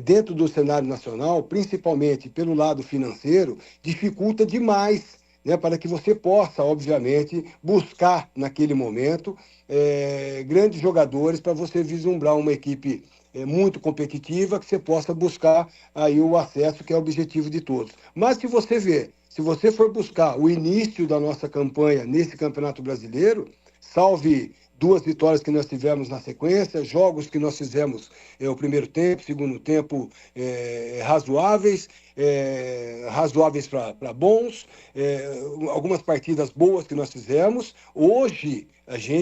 dentro do cenário nacional, principalmente pelo lado financeiro, dificulta demais, né, para que você possa, obviamente, buscar naquele momento grandes jogadores para você vislumbrar uma equipe muito competitiva, que você possa buscar aí o acesso, que é o objetivo de todos. Mas se você for buscar o início da nossa campanha nesse Campeonato Brasileiro, salve 2 vitórias que nós tivemos na sequência, jogos que nós fizemos o primeiro tempo, segundo tempo razoáveis para bons, algumas partidas boas que nós fizemos. Hoje,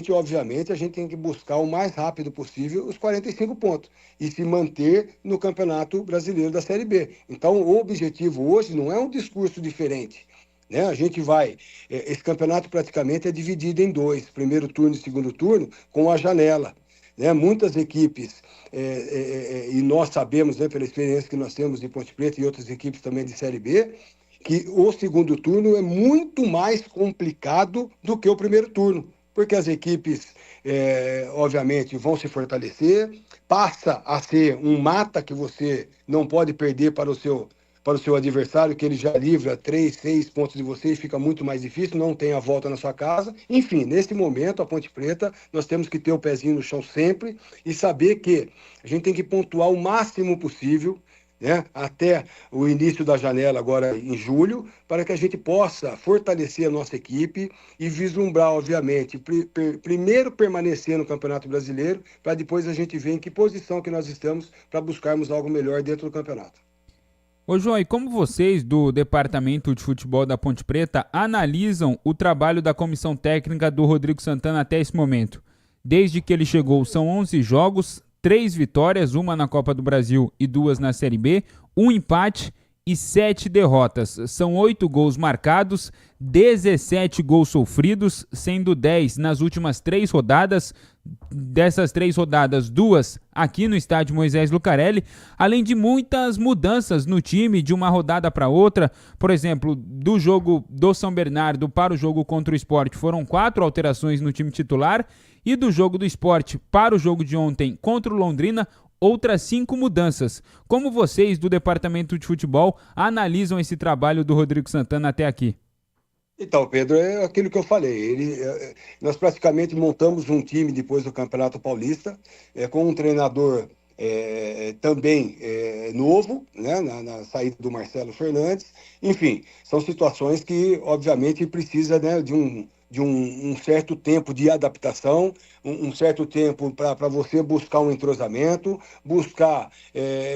obviamente, a gente tem que buscar o mais rápido possível os 45 pontos e se manter no Campeonato Brasileiro da Série B. Então, o objetivo hoje não é um discurso diferente. Né? A gente esse campeonato praticamente é dividido em 2, primeiro turno e segundo turno, com a janela. Né? Muitas equipes, e nós sabemos, né, pela experiência que nós temos de Ponte Preta e outras equipes também de Série B, que o segundo turno é muito mais complicado do que o primeiro turno, porque as equipes, obviamente, vão se fortalecer, passa a ser um mata que você não pode perder para o seu adversário, que ele já livra 3, 6 pontos de você e fica muito mais difícil, não tem a volta na sua casa. Enfim, nesse momento, a Ponte Preta, nós temos que ter o pezinho no chão sempre e saber que a gente tem que pontuar o máximo possível, né, até o início da janela agora em julho, para que a gente possa fortalecer a nossa equipe e vislumbrar, obviamente, primeiro permanecer no Campeonato Brasileiro, para depois a gente ver em que posição que nós estamos para buscarmos algo melhor dentro do campeonato. Ô João, e como vocês do Departamento de Futebol da Ponte Preta analisam o trabalho da comissão técnica do Rodrigo Santana até esse momento? Desde que ele chegou, são 11 jogos, 3 vitórias, 1 na Copa do Brasil e 2 na Série B, 1 empate e 7 derrotas. São 8 gols marcados, 17 gols sofridos, sendo 10 nas últimas 3 rodadas. Dessas 3 rodadas, 2 aqui no estádio Moisés Lucarelli, além de muitas mudanças no time de uma rodada para outra. Por exemplo, do jogo do São Bernardo para o jogo contra o Sport, foram 4 alterações no time titular, e do jogo do Sport para o jogo de ontem contra o Londrina, outras 5 mudanças. Como vocês do Departamento de Futebol analisam esse trabalho do Rodrigo Santana até aqui? Então, Pedro, é aquilo que eu falei. Nós praticamente montamos um time depois do Campeonato Paulista, com um treinador também novo, né, na saída do Marcelo Fernandes. Enfim, são situações que, obviamente, precisa, né, de um certo tempo de adaptação, um certo tempo para você buscar um entrosamento, buscar,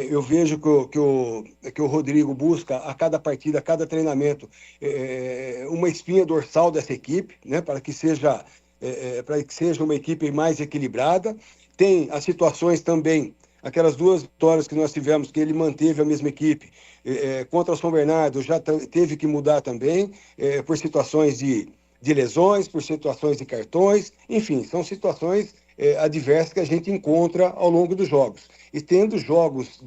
eu vejo que o Rodrigo busca a cada partida, a cada treinamento, uma espinha dorsal dessa equipe, né, para que seja uma equipe mais equilibrada. Tem as situações também, aquelas 2 vitórias que nós tivemos, que ele manteve a mesma equipe, contra o São Bernardo já teve que mudar também, por situações de lesões, por situações de cartões, enfim, são situações adversas que a gente encontra ao longo dos jogos. E tendo jogos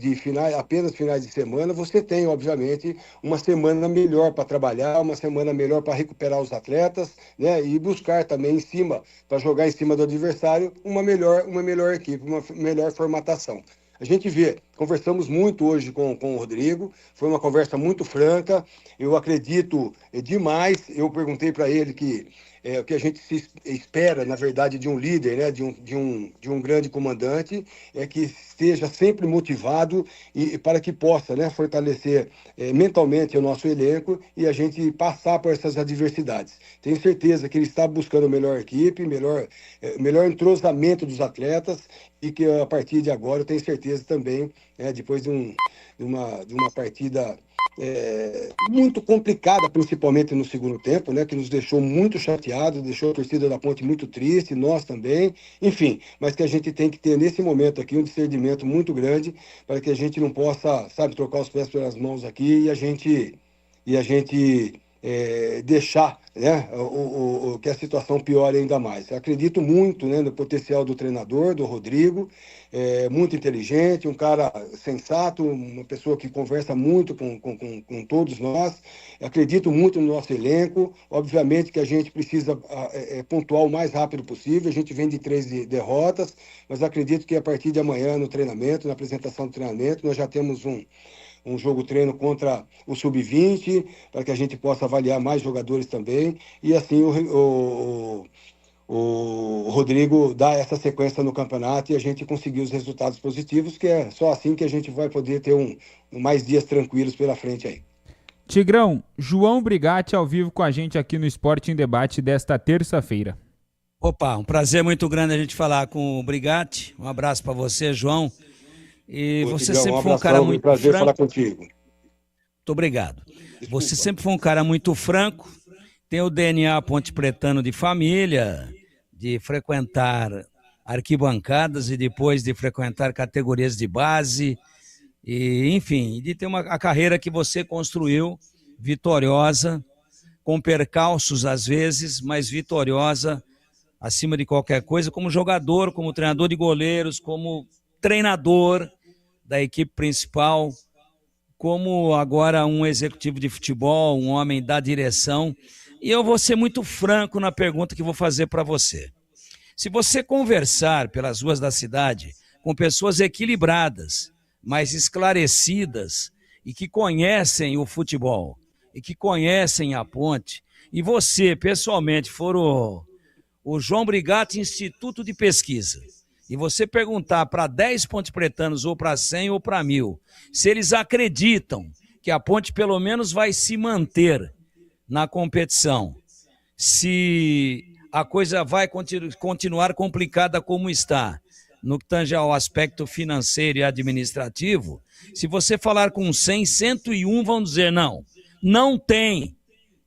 apenas finais de semana, você tem, obviamente, uma semana melhor para trabalhar, uma semana melhor para recuperar os atletas, né, e buscar também para jogar em cima do adversário, uma melhor equipe, uma melhor formatação. A gente conversamos muito hoje com o Rodrigo, foi uma conversa muito franca, eu acredito demais, eu perguntei para ele o que a gente se espera, na verdade, de um líder, né, de um grande comandante, é que esteja sempre motivado para que possa, né, fortalecer mentalmente o nosso elenco e a gente passar por essas adversidades. Tenho certeza que ele está buscando a melhor equipe, melhor entrosamento dos atletas e que a partir de agora eu tenho certeza também, depois de uma partida muito complicada, principalmente no segundo tempo, né, que nos deixou muito chateados, deixou a torcida da Ponte muito triste, nós também, enfim, mas que a gente tem que ter nesse momento aqui um discernimento muito grande para que a gente não possa, trocar os pés pelas mãos aqui e a gente deixar, né, que a situação piore ainda mais. Eu acredito muito, né, no potencial do treinador, do Rodrigo, muito inteligente, um cara sensato, uma pessoa que conversa muito com todos nós. Eu acredito muito no nosso elenco. Obviamente que a gente precisa pontuar o mais rápido possível. A gente vem de 3 derrotas, mas acredito que a partir de amanhã, no treinamento, na apresentação do treinamento, nós já temos um jogo-treino contra o Sub-20, para que a gente possa avaliar mais jogadores também, e assim o Rodrigo dá essa sequência no campeonato e a gente conseguir os resultados positivos, que é só assim que a gente vai poder ter mais dias tranquilos pela frente aí. Tigrão, João Brigatti ao vivo com a gente aqui no Esporte em Debate desta terça-feira. Opa, um prazer muito grande a gente falar com o Brigatti. Um abraço para você, João. E você sempre foi um cara muito franco. Prazer falar contigo. Muito obrigado. Você sempre foi um cara muito franco, tem o DNA Ponte Pretano de família, de frequentar arquibancadas e depois de frequentar categorias de base, e enfim, de ter a carreira que você construiu, vitoriosa, com percalços às vezes, mas vitoriosa acima de qualquer coisa, como jogador, como treinador de goleiros, como treinador da equipe principal, como agora um executivo de futebol, um homem da direção. E eu vou ser muito franco na pergunta que vou fazer para você. Se você conversar pelas ruas da cidade com pessoas equilibradas, mais esclarecidas e que conhecem o futebol e que conhecem a Ponte, e você pessoalmente for o João Brigatti Instituto de Pesquisa, e você perguntar para 10 pontepretanos, ou para 100 ou para 1000, se eles acreditam que a Ponte pelo menos vai se manter na competição, se a coisa vai continuar complicada como está, no que tange ao aspecto financeiro e administrativo, se você falar com 100, 101 vão dizer não tem.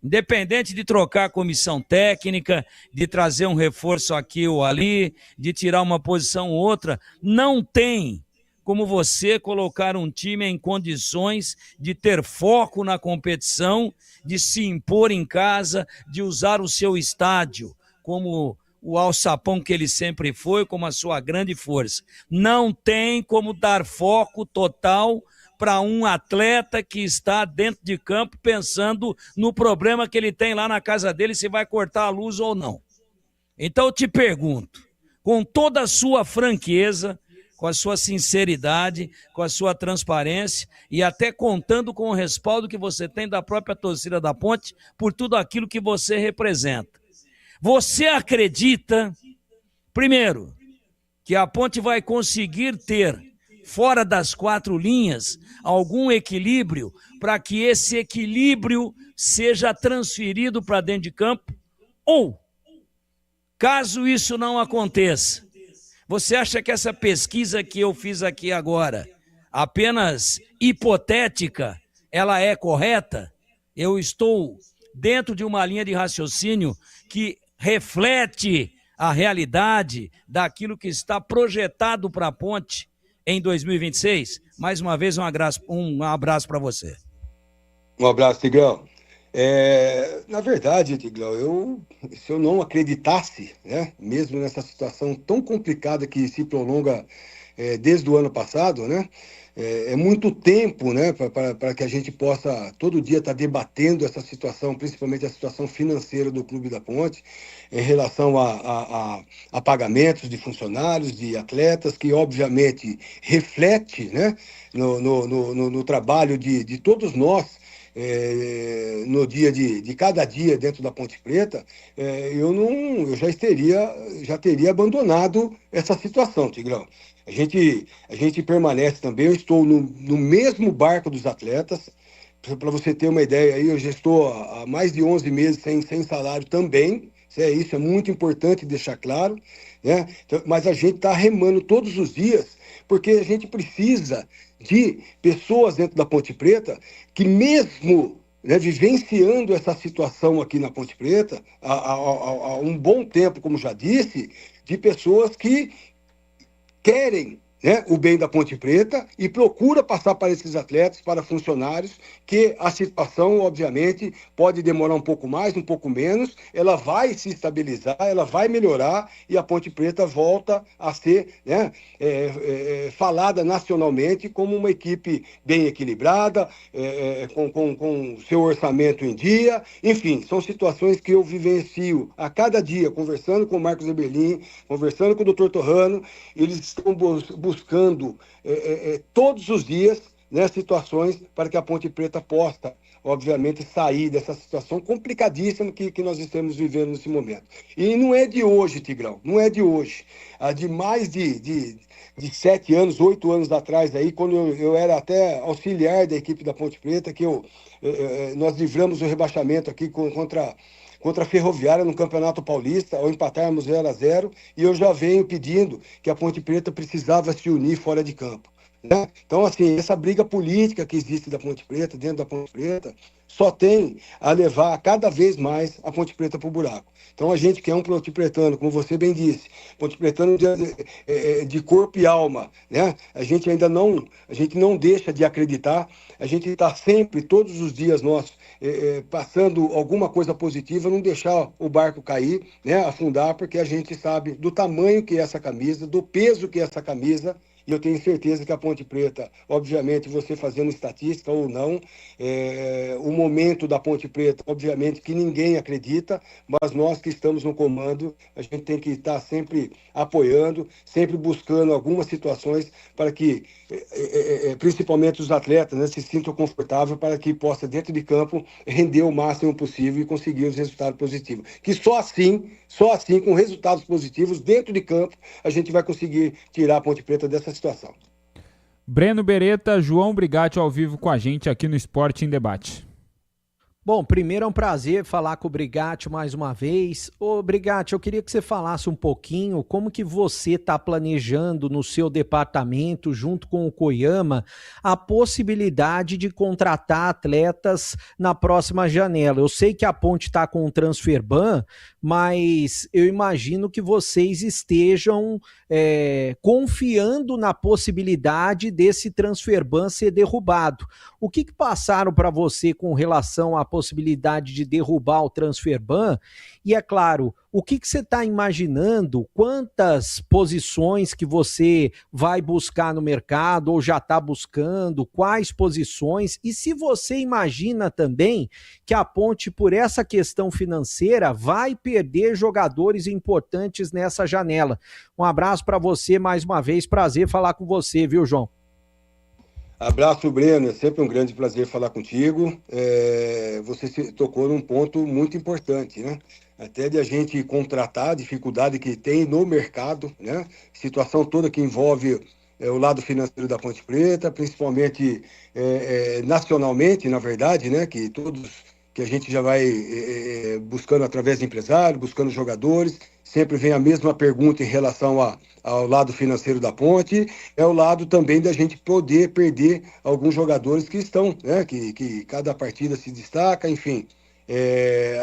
Independente de trocar a comissão técnica, de trazer um reforço aqui ou ali, de tirar uma posição ou outra, não tem como você colocar um time em condições de ter foco na competição, de se impor em casa, de usar o seu estádio como o alçapão que ele sempre foi, como a sua grande força. Não tem como dar foco total para um atleta que está dentro de campo pensando no problema que ele tem lá na casa dele, se vai cortar a luz ou não. Então eu te pergunto, com toda a sua franqueza, com a sua sinceridade, com a sua transparência e até contando com o respaldo que você tem da própria torcida da Ponte por tudo aquilo que você representa. Você acredita, primeiro, que a Ponte vai conseguir ter, fora das 4 linhas, algum equilíbrio para que esse equilíbrio seja transferido para dentro de campo? Ou Caso isso não aconteça, você acha que essa pesquisa que eu fiz aqui agora, apenas hipotética, ela é correta? Eu estou dentro de uma linha de raciocínio que reflete a realidade daquilo que está projetado para a Ponte em 2026? Mais uma vez, um abraço para você. Um abraço, Tigrão. Na verdade, Tigrão, se eu não acreditasse, né, mesmo nessa situação tão complicada que se prolonga desde o ano passado, né, é muito tempo, né, para que a gente possa todo dia estar debatendo essa situação, principalmente a situação financeira do Clube da Ponte, em relação a pagamentos de funcionários, de atletas, que obviamente reflete, né, no trabalho de todos nós, no dia de cada dia dentro da Ponte Preta. Eu já teria abandonado essa situação, Tigrão. A gente permanece também, eu estou no mesmo barco dos atletas. Para você ter uma ideia, aí, eu já estou há mais de 11 meses sem salário também. Isso é muito importante deixar claro, né? Então, mas a gente está remando todos os dias, porque a gente precisa de pessoas dentro da Ponte Preta que, mesmo, né, vivenciando essa situação aqui na Ponte Preta há um bom tempo, como já disse, de pessoas que querem, né, o bem da Ponte Preta e procura passar para esses atletas, para funcionários, que a situação, obviamente, pode demorar um pouco mais, um pouco menos, ela vai se estabilizar, ela vai melhorar e a Ponte Preta volta a ser, né, falada nacionalmente como uma equipe bem equilibrada, com seu orçamento em dia. Enfim, são situações que eu vivencio a cada dia, conversando com o Marcos Eberlin, conversando com o Dr. Torrano. Eles estão buscando todos os dias, né, situações para que a Ponte Preta possa, obviamente, sair dessa situação complicadíssima que nós estamos vivendo nesse momento. E não é de hoje, Tigrão, não é de hoje. De mais de 7 anos, 8 anos atrás, aí, quando eu era até auxiliar da equipe da Ponte Preta, que nós livramos o rebaixamento aqui contra a Ferroviária no Campeonato Paulista, ao empatarmos 0-0, e eu já venho pedindo que a Ponte Preta precisava se unir fora de campo, né? Então, assim, essa briga política que existe da Ponte Preta, dentro da Ponte Preta, só tem a levar cada vez mais a Ponte Preta para o buraco. Então, a gente que é um ponte pretano, como você bem disse, ponte pretano de corpo e alma, né? A gente não deixa de acreditar, a gente está sempre, todos os dias nossos, passando alguma coisa positiva, não deixar o barco cair, né, afundar, porque a gente sabe do tamanho que é essa camisa, do peso que é essa camisa, e eu tenho certeza que a Ponte Preta, obviamente, você fazendo estatística ou não, o momento da Ponte Preta, obviamente, que ninguém acredita, mas nós que estamos no comando, a gente tem que estar sempre apoiando, sempre buscando algumas situações para que, principalmente os atletas, né, se sintam confortáveis para que possa, dentro de campo, render o máximo possível e conseguir os resultados positivos. Que só assim, com resultados positivos dentro de campo, a gente vai conseguir tirar a Ponte Preta dessa situação. Breno Beretta, João Brigatti ao vivo com a gente aqui no Esporte em Debate. Bom, primeiro é um prazer falar com o Brigatti mais uma vez. Ô, Brigatti, eu queria que você falasse um pouquinho como que você está planejando no seu departamento, junto com o Koyama, a possibilidade de contratar atletas na próxima janela. Eu sei que a Ponte está com o transfer ban, mas eu imagino que vocês estejam confiando na possibilidade desse transfer ban ser derrubado. O que passaram para você com relação à possibilidade de derrubar o transfer ban? E é claro, o que você está imaginando, quantas posições que você vai buscar no mercado ou já está buscando, quais posições, e se você imagina também que a Ponte, por essa questão financeira, vai perder jogadores importantes nessa janela. Um abraço para você mais uma vez, prazer falar com você, viu, João? Abraço, Breno, é sempre um grande prazer falar contigo. Você tocou num ponto muito importante, né? Até de a gente contratar, a dificuldade que tem no mercado, né? Situação toda que envolve o lado financeiro da Ponte Preta, principalmente nacionalmente, na verdade, né? Que todos que a gente já vai buscando através de empresário, buscando jogadores. Sempre vem a mesma pergunta em relação ao lado financeiro da Ponte, é o lado também da gente poder perder alguns jogadores que estão, né, que cada partida se destaca, enfim.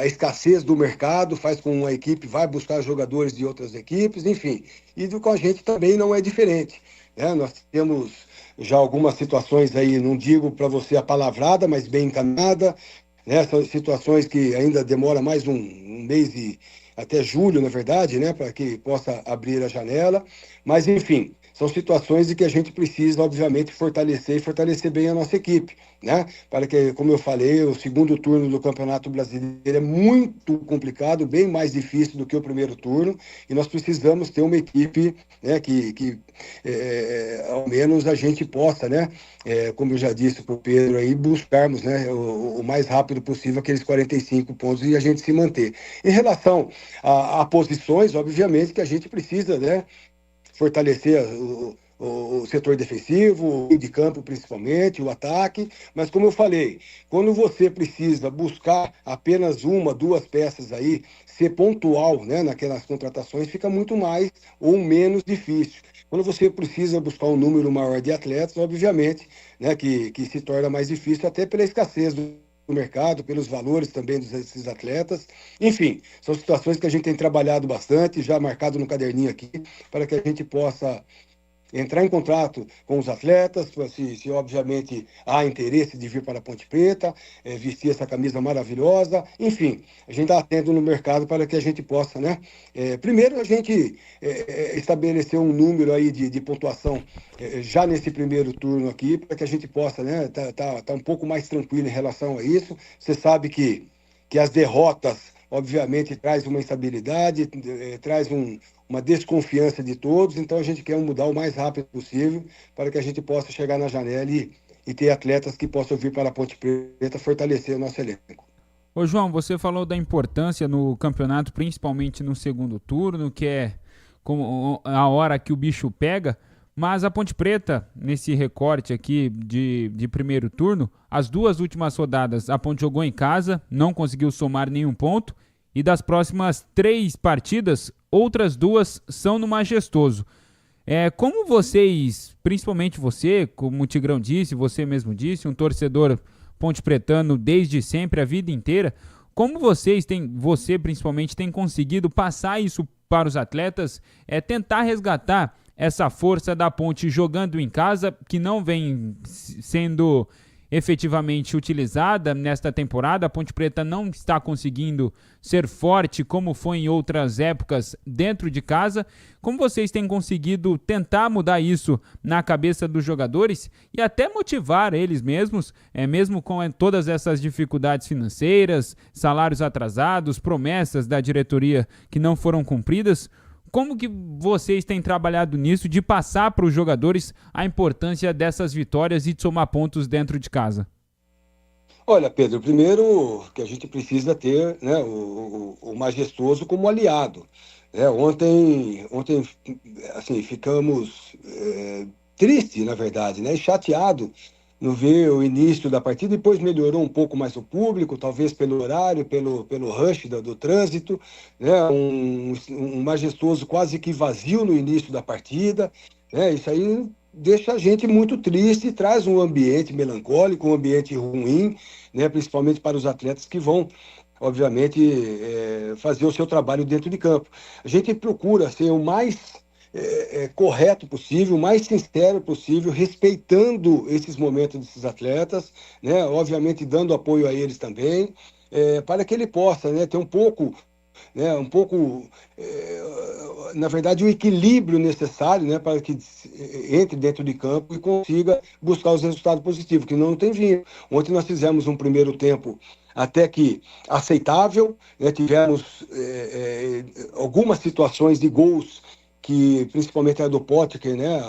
A escassez do mercado faz com que uma equipe vai buscar jogadores de outras equipes, enfim. E com a gente também não é diferente, né? Nós temos já algumas situações aí, não digo para você apalavrada, mas bem encaminhada, né? São situações que ainda demora mais um mês e até julho, na verdade, né, para que possa abrir a janela, mas enfim, são situações em que a gente precisa, obviamente, fortalecer bem a nossa equipe, né, para que, como eu falei, o segundo turno do Campeonato Brasileiro é muito complicado, bem mais difícil do que o primeiro turno, e nós precisamos ter uma equipe, né, que ao menos a gente possa, né, como eu já disse para o Pedro, aí, buscarmos, né, o mais rápido possível aqueles 45 pontos e a gente se manter. Em relação a posições, obviamente que a gente precisa, né, fortalecer o setor defensivo, o de campo principalmente, o ataque, mas como eu falei, quando você precisa buscar apenas uma, duas peças aí, ser pontual, né, naquelas contratações, fica muito mais ou menos difícil. Quando você precisa buscar um número maior de atletas, obviamente, né, que se torna mais difícil até pela escassez do mercado, pelos valores também desses atletas. Enfim, são situações que a gente tem trabalhado bastante, já marcado no caderninho aqui, para que a gente possa entrar em contato com os atletas, se obviamente há interesse de vir para a Ponte Preta, vestir essa camisa maravilhosa, enfim, a gente está atento no mercado para que a gente possa, né, primeiro a gente estabelecer um número aí de pontuação já nesse primeiro turno aqui, para que a gente possa, né, tá um pouco mais tranquilo em relação a isso. Você sabe que as derrotas obviamente traz uma instabilidade, traz uma desconfiança de todos, então a gente quer mudar o mais rápido possível para que a gente possa chegar na janela e ter atletas que possam vir para a Ponte Preta fortalecer o nosso elenco. Ô João, você falou da importância no campeonato, principalmente no segundo turno, que é como a hora que o bicho pega, mas a Ponte Preta, nesse recorte aqui de primeiro turno, as duas últimas rodadas a Ponte jogou em casa, não conseguiu somar nenhum ponto, e das próximas 3 partidas, outras 2 são no Majestoso. Como vocês, principalmente você, como o Tigrão disse, você mesmo disse, um torcedor pontepretano desde sempre, a vida inteira, como você principalmente tem conseguido passar isso para os atletas, tentar resgatar essa força da Ponte jogando em casa, que não vem sendo efetivamente utilizada nesta temporada. A Ponte Preta não está conseguindo ser forte como foi em outras épocas dentro de casa. Como vocês têm conseguido tentar mudar isso na cabeça dos jogadores e até motivar eles mesmos, mesmo com todas essas dificuldades financeiras, salários atrasados, promessas da diretoria que não foram cumpridas? Como que vocês têm trabalhado nisso, de passar para os jogadores a importância dessas vitórias e de somar pontos dentro de casa? Olha, Pedro, primeiro que a gente precisa ter, né, o Majestoso como aliado. Ontem assim, ficamos tristes, na verdade, né, e chateados no ver o início da partida. Depois melhorou um pouco mais o público, talvez pelo horário, pelo rush do trânsito, né? Um Majestoso quase que vazio no início da partida, né? Isso aí deixa a gente muito triste, traz um ambiente melancólico, um ambiente ruim, né? Principalmente para os atletas que vão, obviamente, fazer o seu trabalho dentro de campo. A gente procura ser o mais correto possível, o mais sincero possível, respeitando esses momentos desses atletas, né? Obviamente dando apoio a eles também, para que ele possa, né, ter um pouco, na verdade, o equilíbrio necessário, né, para que entre dentro de campo e consiga buscar os resultados positivos, que não tem vindo. Ontem nós fizemos um primeiro tempo até que aceitável, né? Tivemos algumas situações de gols que principalmente a do Potker, né,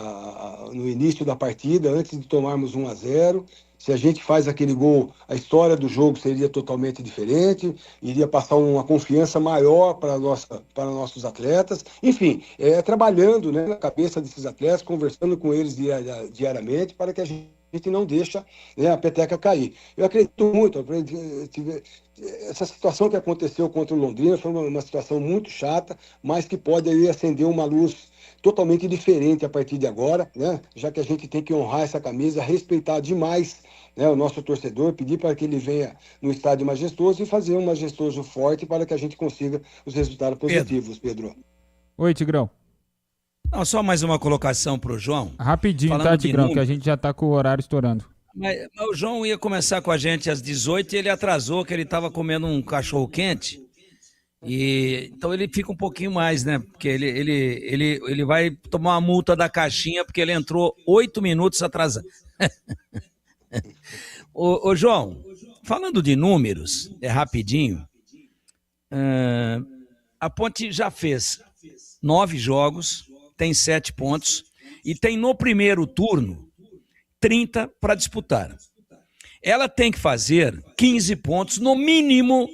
no início da partida, antes de tomarmos 1-0. Se a gente faz aquele gol, a história do jogo seria totalmente diferente, iria passar uma confiança maior para nossos atletas. Enfim, trabalhando, né, na cabeça desses atletas, conversando com eles diariamente, para que a gente gente não deixa, né, a peteca cair. Eu acredito muito, essa situação que aconteceu contra o Londrina foi uma situação muito chata, mas que pode aí acender uma luz totalmente diferente a partir de agora, né? Já que a gente tem que honrar essa camisa, respeitar demais, né, o nosso torcedor, pedir para que ele venha no estádio majestoso e fazer um majestoso forte para que a gente consiga os resultados positivos, Pedro. Oi, Tigrão. Não, só mais uma colocação para o João. Rapidinho, tá, Tigrão, que a gente já está com o horário estourando. Mas o João ia começar com a gente às 18 e ele atrasou, que ele estava comendo um cachorro quente. Então ele fica um pouquinho mais, né? Porque ele vai tomar uma multa da caixinha porque ele entrou 8 minutos atrasado. Ô João, falando de números, rapidinho, a Ponte já fez 9 jogos, tem 7 pontos e tem no primeiro turno 30 para disputar. Ela tem que fazer 15 pontos no mínimo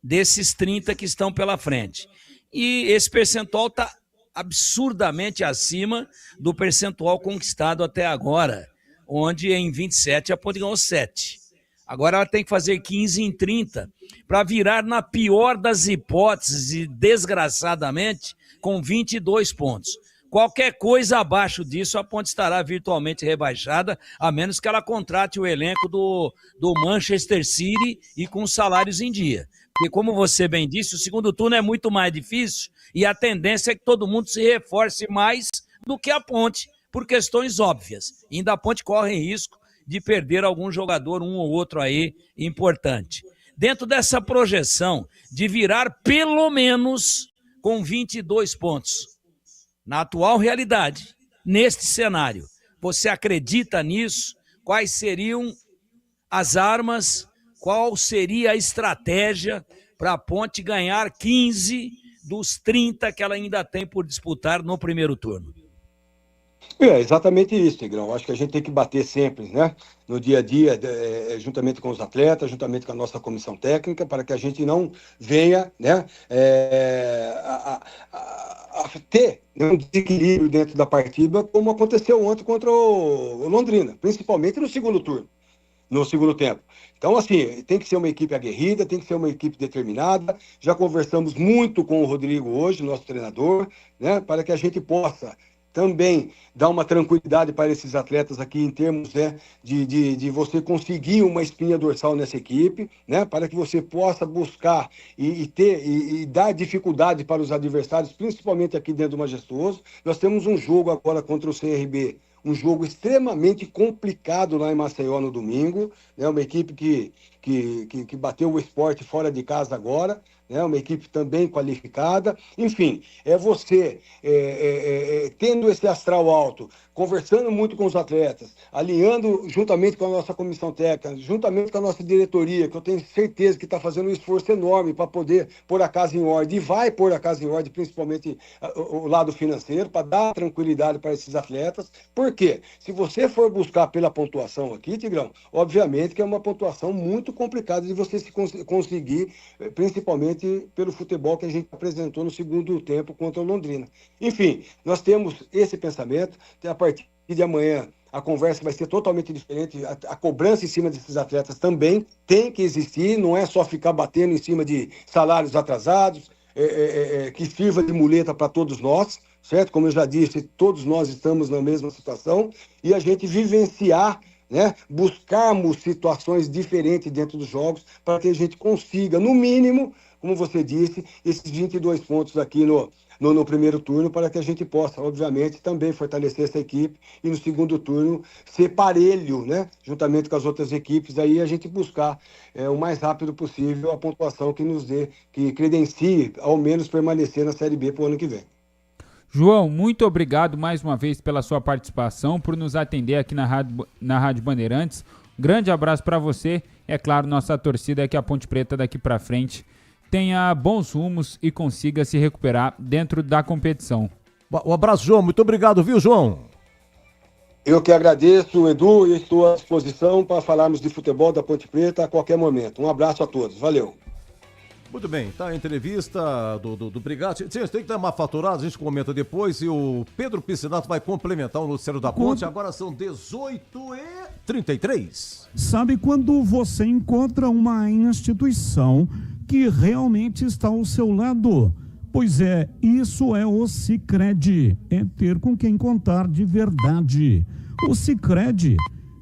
desses 30 que estão pela frente. E esse percentual está absurdamente acima do percentual conquistado até agora, onde em 27 a Ponte ganhou 7. Agora ela tem que fazer 15 em 30 para virar, na pior das hipóteses, e desgraçadamente, com 22 pontos. Qualquer coisa abaixo disso, a Ponte estará virtualmente rebaixada, a menos que ela contrate o elenco do Manchester City e com salários em dia. Porque, como você bem disse, o segundo turno é muito mais difícil e a tendência é que todo mundo se reforce mais do que a Ponte, por questões óbvias. E ainda a Ponte corre risco de perder algum jogador, um ou outro aí, importante. Dentro dessa projeção de virar pelo menos com 22 pontos, na atual realidade, neste cenário, você acredita nisso? Quais seriam as armas? Qual seria a estratégia para a Ponte ganhar 15 dos 30 que ela ainda tem por disputar no primeiro turno? É exatamente isso, Tigrão. Acho que a gente tem que bater sempre, né, no dia a dia, juntamente com os atletas, juntamente com a nossa comissão técnica, para que a gente não venha, né, a ter um desequilíbrio dentro da partida, como aconteceu ontem contra o Londrina, principalmente no segundo turno, no segundo tempo. Então, assim, tem que ser uma equipe aguerrida, tem que ser uma equipe determinada. Já conversamos muito com o Rodrigo hoje, nosso treinador, né, para que a gente possa também dar uma tranquilidade para esses atletas aqui em termos, né, de você conseguir uma espinha dorsal nessa equipe, né, para que você possa buscar e dar dificuldade para os adversários, principalmente aqui dentro do Majestoso. Nós temos um jogo agora contra o CRB, um jogo extremamente complicado lá em Maceió no domingo, né, uma equipe que bateu o Sport fora de casa agora, né, uma equipe também qualificada. Enfim, é você tendo esse astral alto, conversando muito com os atletas, alinhando juntamente com a nossa comissão técnica, juntamente com a nossa diretoria, que eu tenho certeza que está fazendo um esforço enorme para poder pôr a casa em ordem, e vai pôr a casa em ordem, principalmente o lado financeiro, para dar tranquilidade para esses atletas. Por quê? Se você for buscar pela pontuação aqui, Tigrão, obviamente que é uma pontuação muito complicada de você se conseguir, principalmente pelo futebol que a gente apresentou no segundo tempo contra o Londrina. Enfim, nós temos esse pensamento. A partir de amanhã a conversa vai ser totalmente diferente, a cobrança em cima desses atletas também tem que existir, não é só ficar batendo em cima de salários atrasados, que sirva de muleta para todos nós, certo? Como eu já disse, todos nós estamos na mesma situação, e a gente vivenciar, né, buscarmos situações diferentes dentro dos jogos para que a gente consiga, no mínimo, como você disse, esses 22 pontos aqui no primeiro turno, para que a gente possa, obviamente, também fortalecer essa equipe e no segundo turno ser parelho, né, juntamente com as outras equipes, aí a gente buscar o mais rápido possível a pontuação que nos dê, que credencie, ao menos, permanecer na Série B para o ano que vem. João, muito obrigado mais uma vez pela sua participação, por nos atender aqui na Rádio Bandeirantes. Grande abraço para você. É claro, nossa torcida é que a Ponte Preta daqui para frente tenha bons rumos e consiga se recuperar dentro da competição. Um abraço, João. Muito obrigado, viu, João? Eu que agradeço, Edu, e estou à disposição para falarmos de futebol da Ponte Preta a qualquer momento. Um abraço a todos. Valeu. Muito bem, tá a entrevista do Brigatti. Tem que dar uma faturada, a gente comenta depois e o Pedro Piscinato vai complementar o noticiário da Ponte. Agora são 18h33. Sabe quando você encontra uma instituição que realmente está ao seu lado? Pois é, isso é o Sicredi, é ter com quem contar de verdade. O Sicredi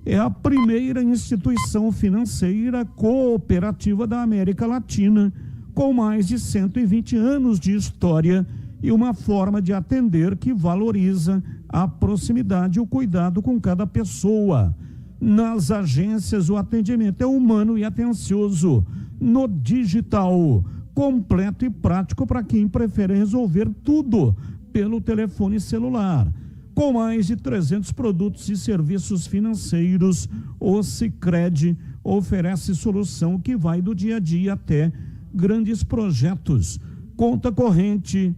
é a primeira instituição financeira cooperativa da América Latina, com mais de 120 anos de história e uma forma de atender que valoriza a proximidade e o cuidado com cada pessoa. Nas agências, o atendimento é humano e atencioso. No digital, completo e prático para quem prefere resolver tudo pelo telefone celular. Com mais de 300 produtos e serviços financeiros, o Sicredi oferece solução que vai do dia a dia até grandes projetos, conta corrente,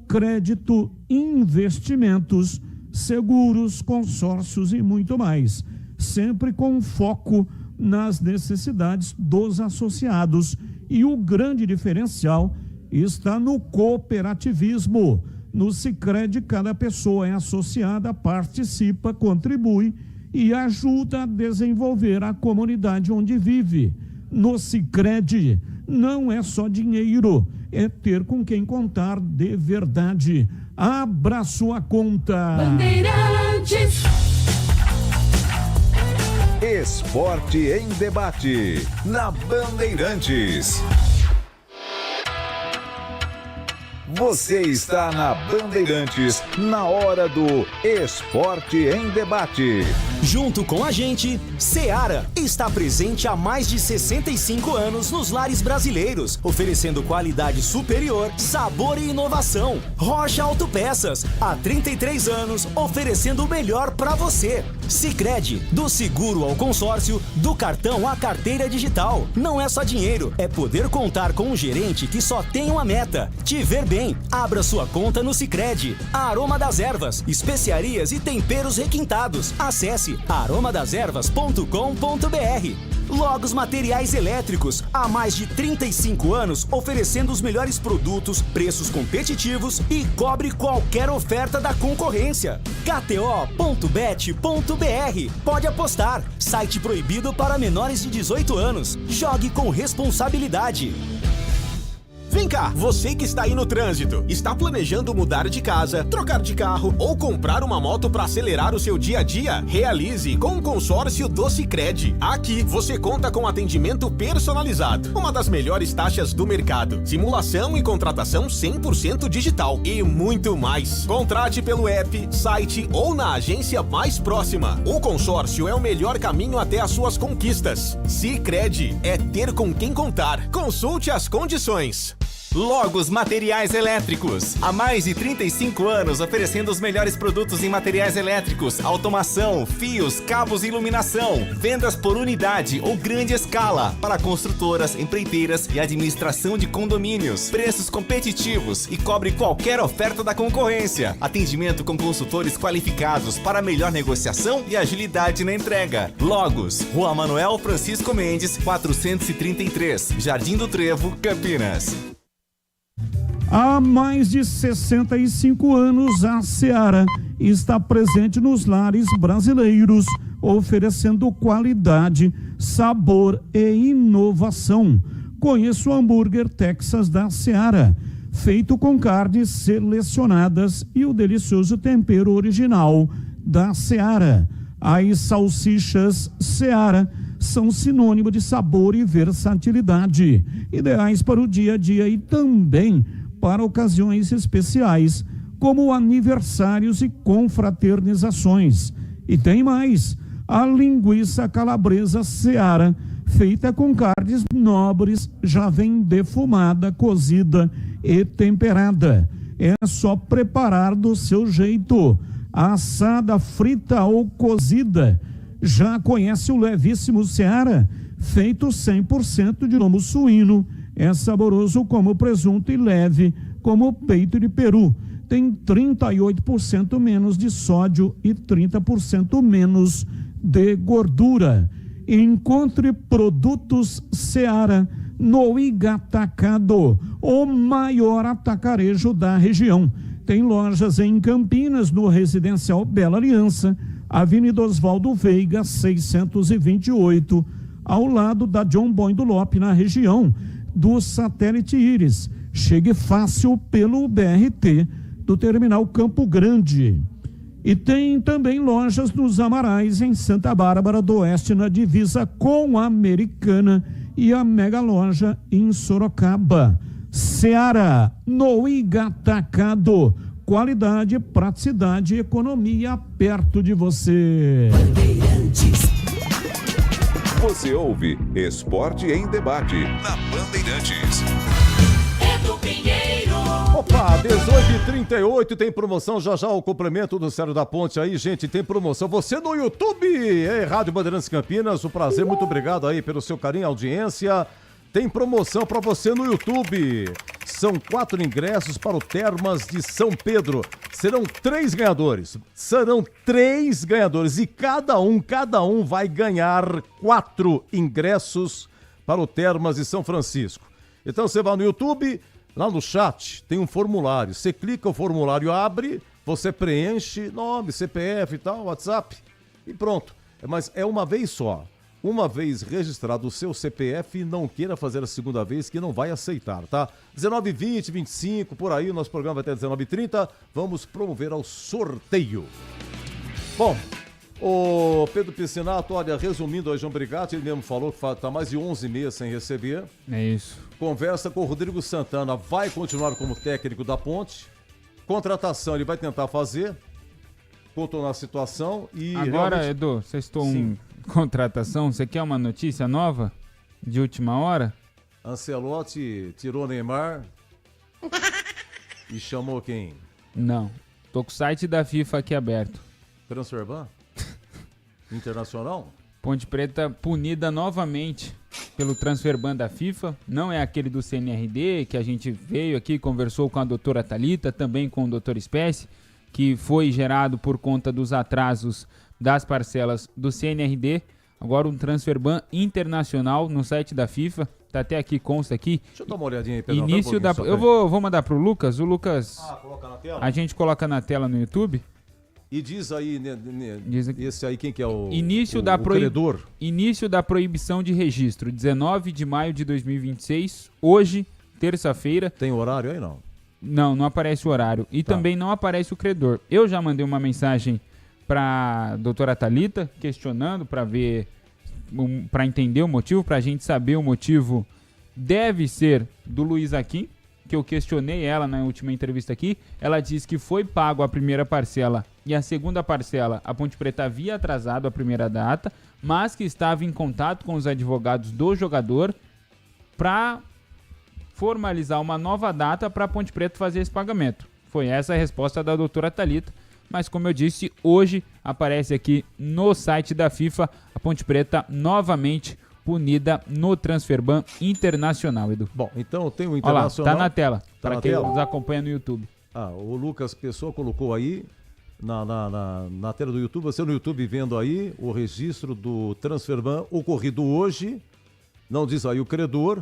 crédito, investimentos, seguros, consórcios e muito mais, sempre com foco nas necessidades dos associados. E o grande diferencial está no cooperativismo. No Sicredi, cada pessoa é associada, participa, contribui e ajuda a desenvolver a comunidade onde vive. No Sicredi, não é só dinheiro, é ter com quem contar de verdade. Abra sua conta. Bandeirantes. Esporte em debate, na Bandeirantes. Você está na Bandeirantes, na hora do Esporte em Debate. Junto com a gente, Seara está presente há mais de 65 anos nos lares brasileiros, oferecendo qualidade superior, sabor e inovação. Rocha Autopeças, há 33 anos, oferecendo o melhor para você. Sicredi, do seguro ao consórcio, do cartão à carteira digital. Não é só dinheiro, é poder contar com um gerente que só tem uma meta: te ver bem. Abra sua conta no Sicredi. Aroma das Ervas, especiarias e temperos requintados. Acesse aromadaservas.com.br. Logos Materiais Elétricos, há mais de 35 anos oferecendo os melhores produtos, preços competitivos e cobre qualquer oferta da concorrência. KTO.bet.br. Pode apostar. Site proibido para menores de 18 anos. Jogue com responsabilidade. Vem cá, você que está aí no trânsito, está planejando mudar de casa, trocar de carro ou comprar uma moto para acelerar o seu dia a dia? Realize com o consórcio do Sicredi. Aqui você conta com atendimento personalizado, uma das melhores taxas do mercado, simulação e contratação 100% digital e muito mais. Contrate pelo app, site ou na agência mais próxima. O consórcio é o melhor caminho até as suas conquistas. Sicredi é ter com quem contar. Consulte as condições. Logos Materiais Elétricos. Há mais de 35 anos oferecendo os melhores produtos em materiais elétricos, automação, fios, cabos e iluminação. Vendas por unidade ou grande escala para construtoras, empreiteiras e administração de condomínios. Preços competitivos e cobre qualquer oferta da concorrência. Atendimento com consultores qualificados para melhor negociação e agilidade na entrega. Logos, Rua Manuel Francisco Mendes, 433, Jardim do Trevo, Campinas. Há mais de 65 anos, a Seara está presente nos lares brasileiros, oferecendo qualidade, sabor e inovação. Conheça o hambúrguer Texas da Seara, feito com carnes selecionadas e o delicioso tempero original da Seara. As salsichas Seara são sinônimo de sabor e versatilidade, ideais para o dia a dia e também para ocasiões especiais, como aniversários e confraternizações. E tem mais, a linguiça calabresa Seara, feita com carnes nobres, já vem defumada, cozida e temperada. É só preparar do seu jeito, assada, frita ou cozida. Já conhece o levíssimo Seara, feito 100% de lomo suíno. É saboroso como presunto e leve como peito de peru. Tem 38% menos de sódio e 30% menos de gordura. Encontre produtos Seara Noiga Atacado, o maior atacarejo da região. Tem lojas em Campinas, no Residencial Bela Aliança, Avenida Oswaldo Veiga, 628, ao lado da John Boy do Lope, na região do Satélite Íris. Chegue fácil pelo BRT do Terminal Campo Grande. E tem também lojas nos Amarais, em Santa Bárbara do Oeste, na divisa com a Americana, e a Mega Loja em Sorocaba. Seara, Noiga Atacado. Qualidade, praticidade e economia perto de você. Você ouve Esporte em Debate na Bandeirantes. Opa, 18h38, tem promoção, já o complemento do Céu da Ponte aí, gente, tem promoção. Você no YouTube, Rádio Bandeirantes Campinas, um prazer, muito obrigado aí pelo seu carinho e audiência. Tem promoção para você no YouTube. São 4 ingressos para o Termas de São Pedro. Serão 3 ganhadores. E cada um vai ganhar 4 ingressos para o Termas de São Francisco. Então você vai no YouTube, lá no chat tem um formulário. Você clica, o formulário abre, você preenche nome, CPF e tal, WhatsApp e pronto. Mas é uma vez só. Uma vez registrado o seu CPF, não queira fazer a segunda vez, que não vai aceitar, tá? 19h20, 25, por aí, o nosso programa vai até 19h30. Vamos promover ao sorteio. Bom, o Pedro Piscinato, olha, resumindo aí, João Brigatti, ele mesmo falou que está mais de 11 meses sem receber. É isso. Conversa com o Rodrigo Santana, vai continuar como técnico da Ponte. Contratação ele vai tentar fazer, contornar a situação e... Agora, realmente... Edu, vocês estão em contratação, você quer uma notícia nova de última hora? Ancelotti tirou Neymar e chamou quem? Não, tô com o site da FIFA aqui aberto. Transferban? Internacional? Ponte Preta punida novamente pelo Transferban da FIFA, não é aquele do CNRD, que a gente veio aqui, conversou com a doutora Thalita, também com o doutor Espécie, que foi gerado por conta dos atrasos das parcelas do CNRD. Agora um Transferban internacional no site da FIFA, tá até aqui, consta aqui. Deixa eu dar uma olhadinha aí, Pedro. Início da... Eu vou mandar pro Lucas, o Lucas... coloca na tela? A gente coloca na tela no YouTube. E diz aí, esse aí, quem que é o credor? Início da proibição de registro, 19 de maio de 2026, hoje, terça-feira. Tem horário aí, não? Não aparece o horário. E também não aparece o credor. Eu já mandei uma mensagem para doutora Thalita, questionando para ver, para entender o motivo, para a gente saber o motivo. Deve ser do Luiz Aquim, que eu questionei ela na última entrevista aqui. Ela disse que foi pago a primeira parcela e a segunda parcela a Ponte Preta havia atrasado a primeira data, mas que estava em contato com os advogados do jogador para formalizar uma nova data para a Ponte Preta fazer esse pagamento. Foi essa a resposta da doutora Thalita. Mas como eu disse, hoje aparece aqui no site da FIFA a Ponte Preta novamente punida no Transferban internacional, Edu. Bom, então tem o internacional. Olha lá, tá na tela, para quem nos acompanha no YouTube. O Lucas Pessoa colocou aí na tela do YouTube, você no YouTube vendo aí o registro do Transferban ocorrido hoje, não diz aí o credor,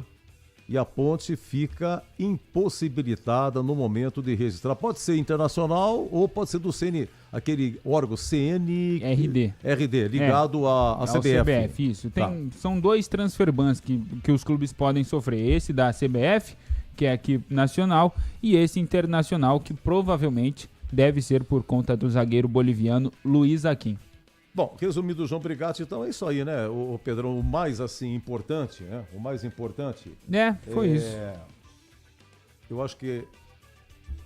e a Ponte fica impossibilitada no momento de registrar. Pode ser internacional ou pode ser do CN, aquele órgão CNRD, ligado à CBF. CBF, isso. São 2 transferbans que os clubes podem sofrer. Esse da CBF, que é aqui nacional, e esse internacional, que provavelmente deve ser por conta do zagueiro boliviano Luiz Aquim. Bom, resumindo, João Brigatti, então é isso aí, né, o Pedrão, o mais assim importante, né, foi isso. Eu acho que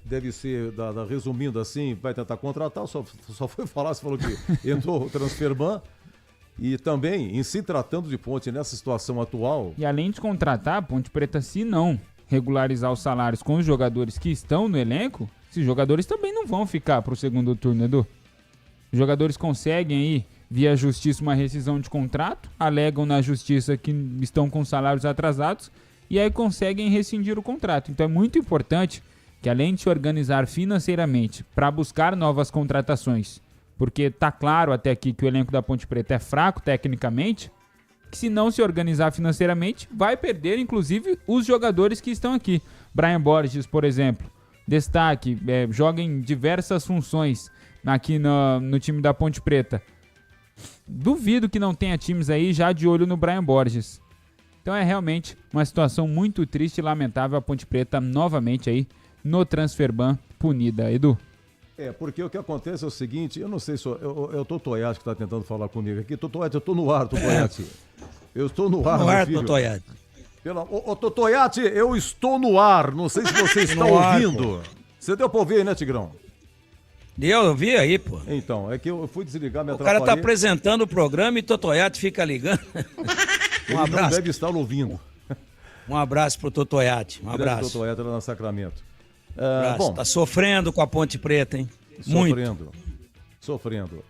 deve ser, resumindo assim, vai tentar contratar, só foi falar, você falou que entrou o Transferban, e também, em se tratando de Ponte nessa situação atual... E além de contratar, a Ponte Preta, se não regularizar os salários com os jogadores que estão no elenco, esses jogadores também não vão ficar para o segundo turno, Edu. Os jogadores conseguem aí, via justiça, uma rescisão de contrato, alegam na justiça que estão com salários atrasados e aí conseguem rescindir o contrato. Então é muito importante que, além de se organizar financeiramente para buscar novas contratações, porque tá claro até aqui que o elenco da Ponte Preta é fraco tecnicamente, que se não se organizar financeiramente, vai perder, inclusive, os jogadores que estão aqui. Brian Borges, por exemplo, destaque, joga em diversas funções aqui no time da Ponte Preta. Duvido que não tenha times aí já de olho no Brian Borges. Então é realmente uma situação muito triste e lamentável, a Ponte Preta novamente aí no Transferban punida. Edu? Porque o que acontece é o seguinte, eu não sei se é o Totoiati que está tentando falar comigo aqui. Totoiati, eu estou no ar, Totoiati. Eu estou no ar, no ar, Totoiati. Ô, Totoiati, eu estou no ar, não sei se você está ouvindo. Você deu para ouvir aí, né, Tigrão? Eu vi aí, pô. Então, é que eu fui desligar minha O cara tá apresentando o programa e Totoiati fica ligando. Um abraço. Ele não deve estar ouvindo. Um abraço pro Totoiati. Um abraço. Totoiati lá na Sacramento. Bom, tá sofrendo com a Ponte Preta, hein? Sofrendo.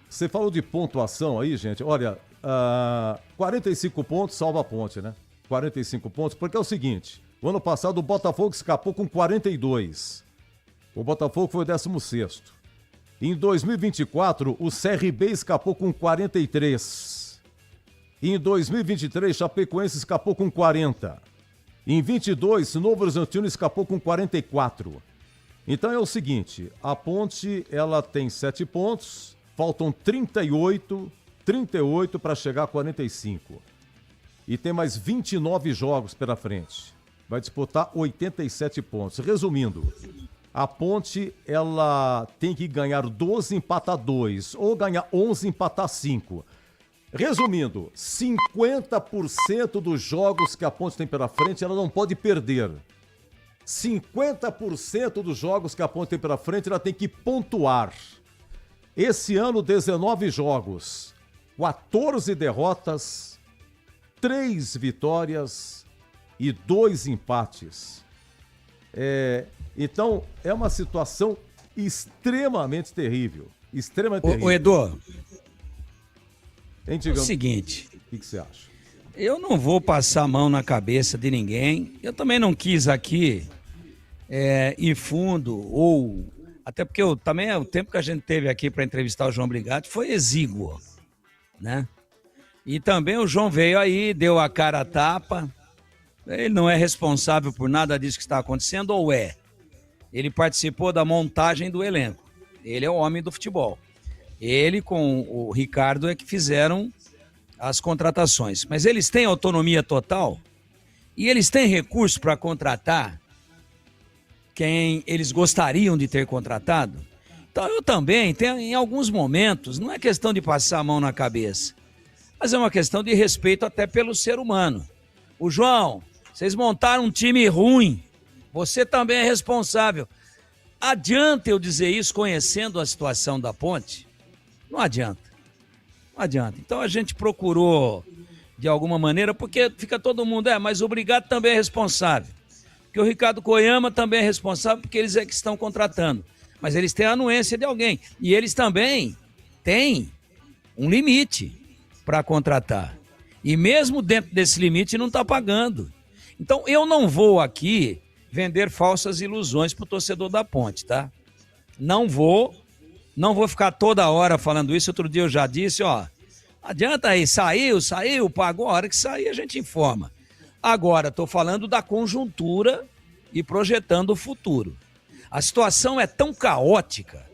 Você falou de pontuação aí, gente. Olha, 45 pontos salva a Ponte, né? 45 pontos, porque é o seguinte, o ano passado o Botafogo escapou com 42. O Botafogo foi o 16º. Em 2024, o CRB escapou com 43. Em 2023, Chapecoense escapou com 40. Em 22, Novo Horizontino escapou com 44. Então é o seguinte, a Ponte ela tem 7 pontos, faltam 38 para chegar a 45. E tem mais 29 jogos pela frente. Vai disputar 87 pontos. Resumindo, a Ponte ela tem que ganhar 12, empatar 2, ou ganhar 11, empatar 5. Resumindo, 50% dos jogos que a Ponte tem pela frente, ela não pode perder. 50% dos jogos que a Ponte tem pela frente, ela tem que pontuar. Esse ano, 19 jogos, 14 derrotas, 3 vitórias e 2 empates. Então, é uma situação extremamente terrível. Extremamente terrível. Ô, Edu, é o seguinte. O que você acha? Eu não vou passar a mão na cabeça de ninguém. Eu também não quis aqui ir fundo, ou até porque também o tempo que a gente teve aqui para entrevistar o João Brigatti foi exíguo, né? E também o João veio aí, deu a cara a tapa. Ele não é responsável por nada disso que está acontecendo, ou é? Ele participou da montagem do elenco. Ele é o homem do futebol. Ele com o Ricardo é que fizeram as contratações. Mas eles têm autonomia total e eles têm recurso para contratar quem eles gostariam de ter contratado. Então eu também tenho, em alguns momentos, não é questão de passar a mão na cabeça, mas é uma questão de respeito até pelo ser humano. O João, vocês montaram um time ruim, você também é responsável. Adianta eu dizer isso conhecendo a situação da Ponte? Não adianta. Não adianta. Então a gente procurou, de alguma maneira, porque fica todo mundo, mas o Brigatti também é responsável. Porque o Ricardo Koyama também é responsável, porque eles é que estão contratando. Mas eles têm a anuência de alguém. E eles também têm um limite para contratar. E mesmo dentro desse limite não está pagando. Então eu não vou aqui vender falsas ilusões para o torcedor da Ponte, tá? Não vou ficar toda hora falando isso. Outro dia eu já disse, adianta aí, saiu, pagou, a hora que sair a gente informa. Agora, estou falando da conjuntura e projetando o futuro. A situação é tão caótica,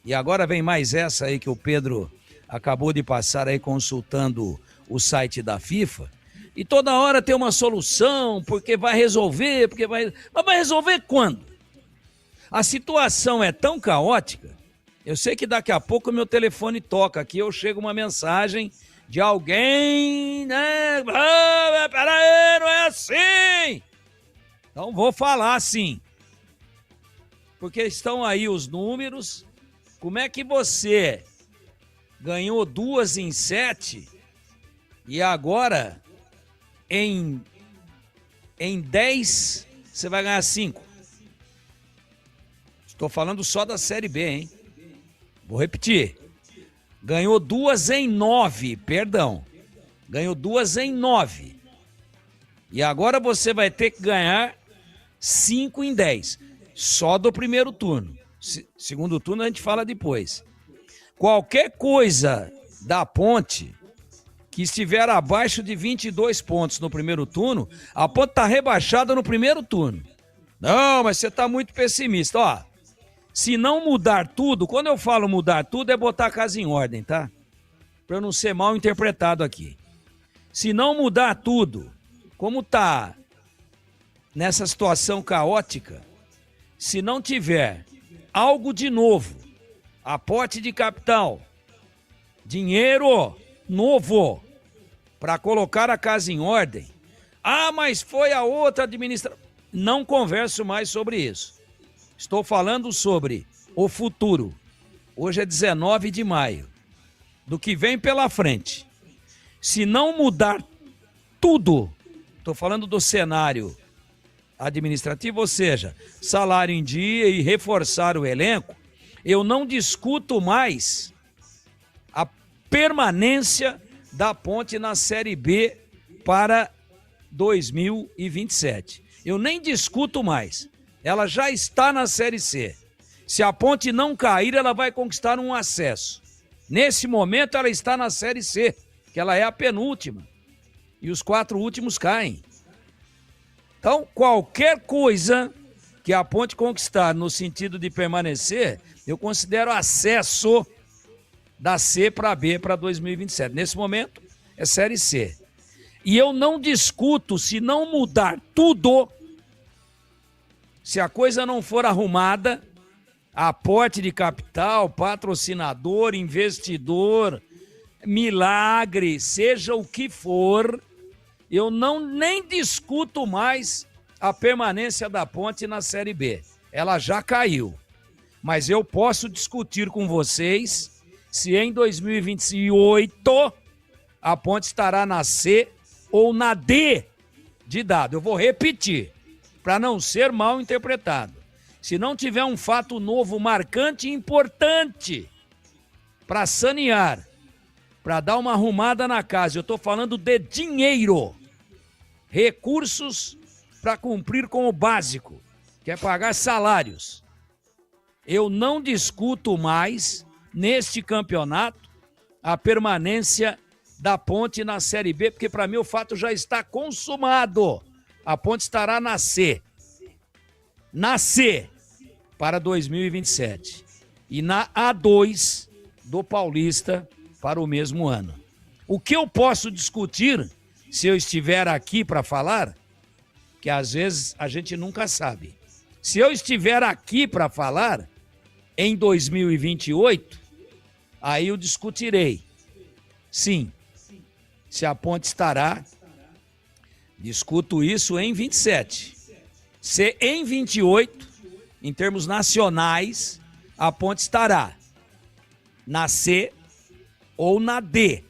e agora vem mais essa aí que o Pedro acabou de passar aí consultando o site da FIFA, e toda hora tem uma solução, porque vai resolver, mas vai resolver quando? A situação é tão caótica. Eu sei que daqui a pouco o meu telefone toca aqui, eu chego uma mensagem de alguém, né? Peraí, não é assim! Então vou falar assim. Porque estão aí os números. Como é que você ganhou 2 em 7 e agora em 10 você vai ganhar 5? Estou falando só da Série B, hein? Vou repetir. Ganhou 2 em 9, perdão. Ganhou 2 em 9. E agora você vai ter que ganhar 5 em 10. Só do primeiro turno. Segundo turno a gente fala depois. Qualquer coisa da Ponte que estiver abaixo de 22 pontos no primeiro turno, a Ponte está rebaixada no primeiro turno. Não, mas você está muito pessimista. Ó, se não mudar tudo, quando eu falo mudar tudo, é botar a casa em ordem, tá? Para eu não ser mal interpretado aqui. Se não mudar tudo, como tá nessa situação caótica, se não tiver algo de novo, aporte de capital, dinheiro novo para colocar a casa em ordem, mas foi a outra administração. Não converso mais sobre isso. Estou falando sobre o futuro. Hoje é 19 de maio. Do que vem pela frente. Se não mudar tudo, estou falando do cenário administrativo, ou seja, salário em dia e reforçar o elenco, eu não discuto mais a permanência da Ponte na Série B para 2027. Eu nem discuto mais. Ela já está na Série C. Se a Ponte não cair, ela vai conquistar um acesso. Nesse momento, ela está na Série C, que ela é a penúltima. E os 4 últimos caem. Então, qualquer coisa que a Ponte conquistar no sentido de permanecer, eu considero acesso da C para B para 2027. Nesse momento, é Série C. E eu não discuto, se não mudar tudo, se a coisa não for arrumada, aporte de capital, patrocinador, investidor, milagre, seja o que for, eu nem discuto mais a permanência da Ponte na Série B. Ela já caiu. Mas eu posso discutir com vocês se em 2028 a Ponte estará na C ou na D de dado. Eu vou repetir, para não ser mal interpretado. Se não tiver um fato novo, marcante e importante para sanear, para dar uma arrumada na casa, eu estou falando de dinheiro, recursos para cumprir com o básico, que é pagar salários. Eu não discuto mais, neste campeonato, a permanência da Ponte na Série B, porque para mim o fato já está consumado. A Ponte estará na C. Na C para 2027. E na A2 do Paulista para o mesmo ano. O que eu posso discutir, se eu estiver aqui para falar, que às vezes a gente nunca sabe. Se eu estiver aqui para falar, em 2028, aí eu discutirei. Sim, se a Ponte estará, discuto isso em 27. Se em 28, em termos nacionais, a Ponte estará na C ou na D.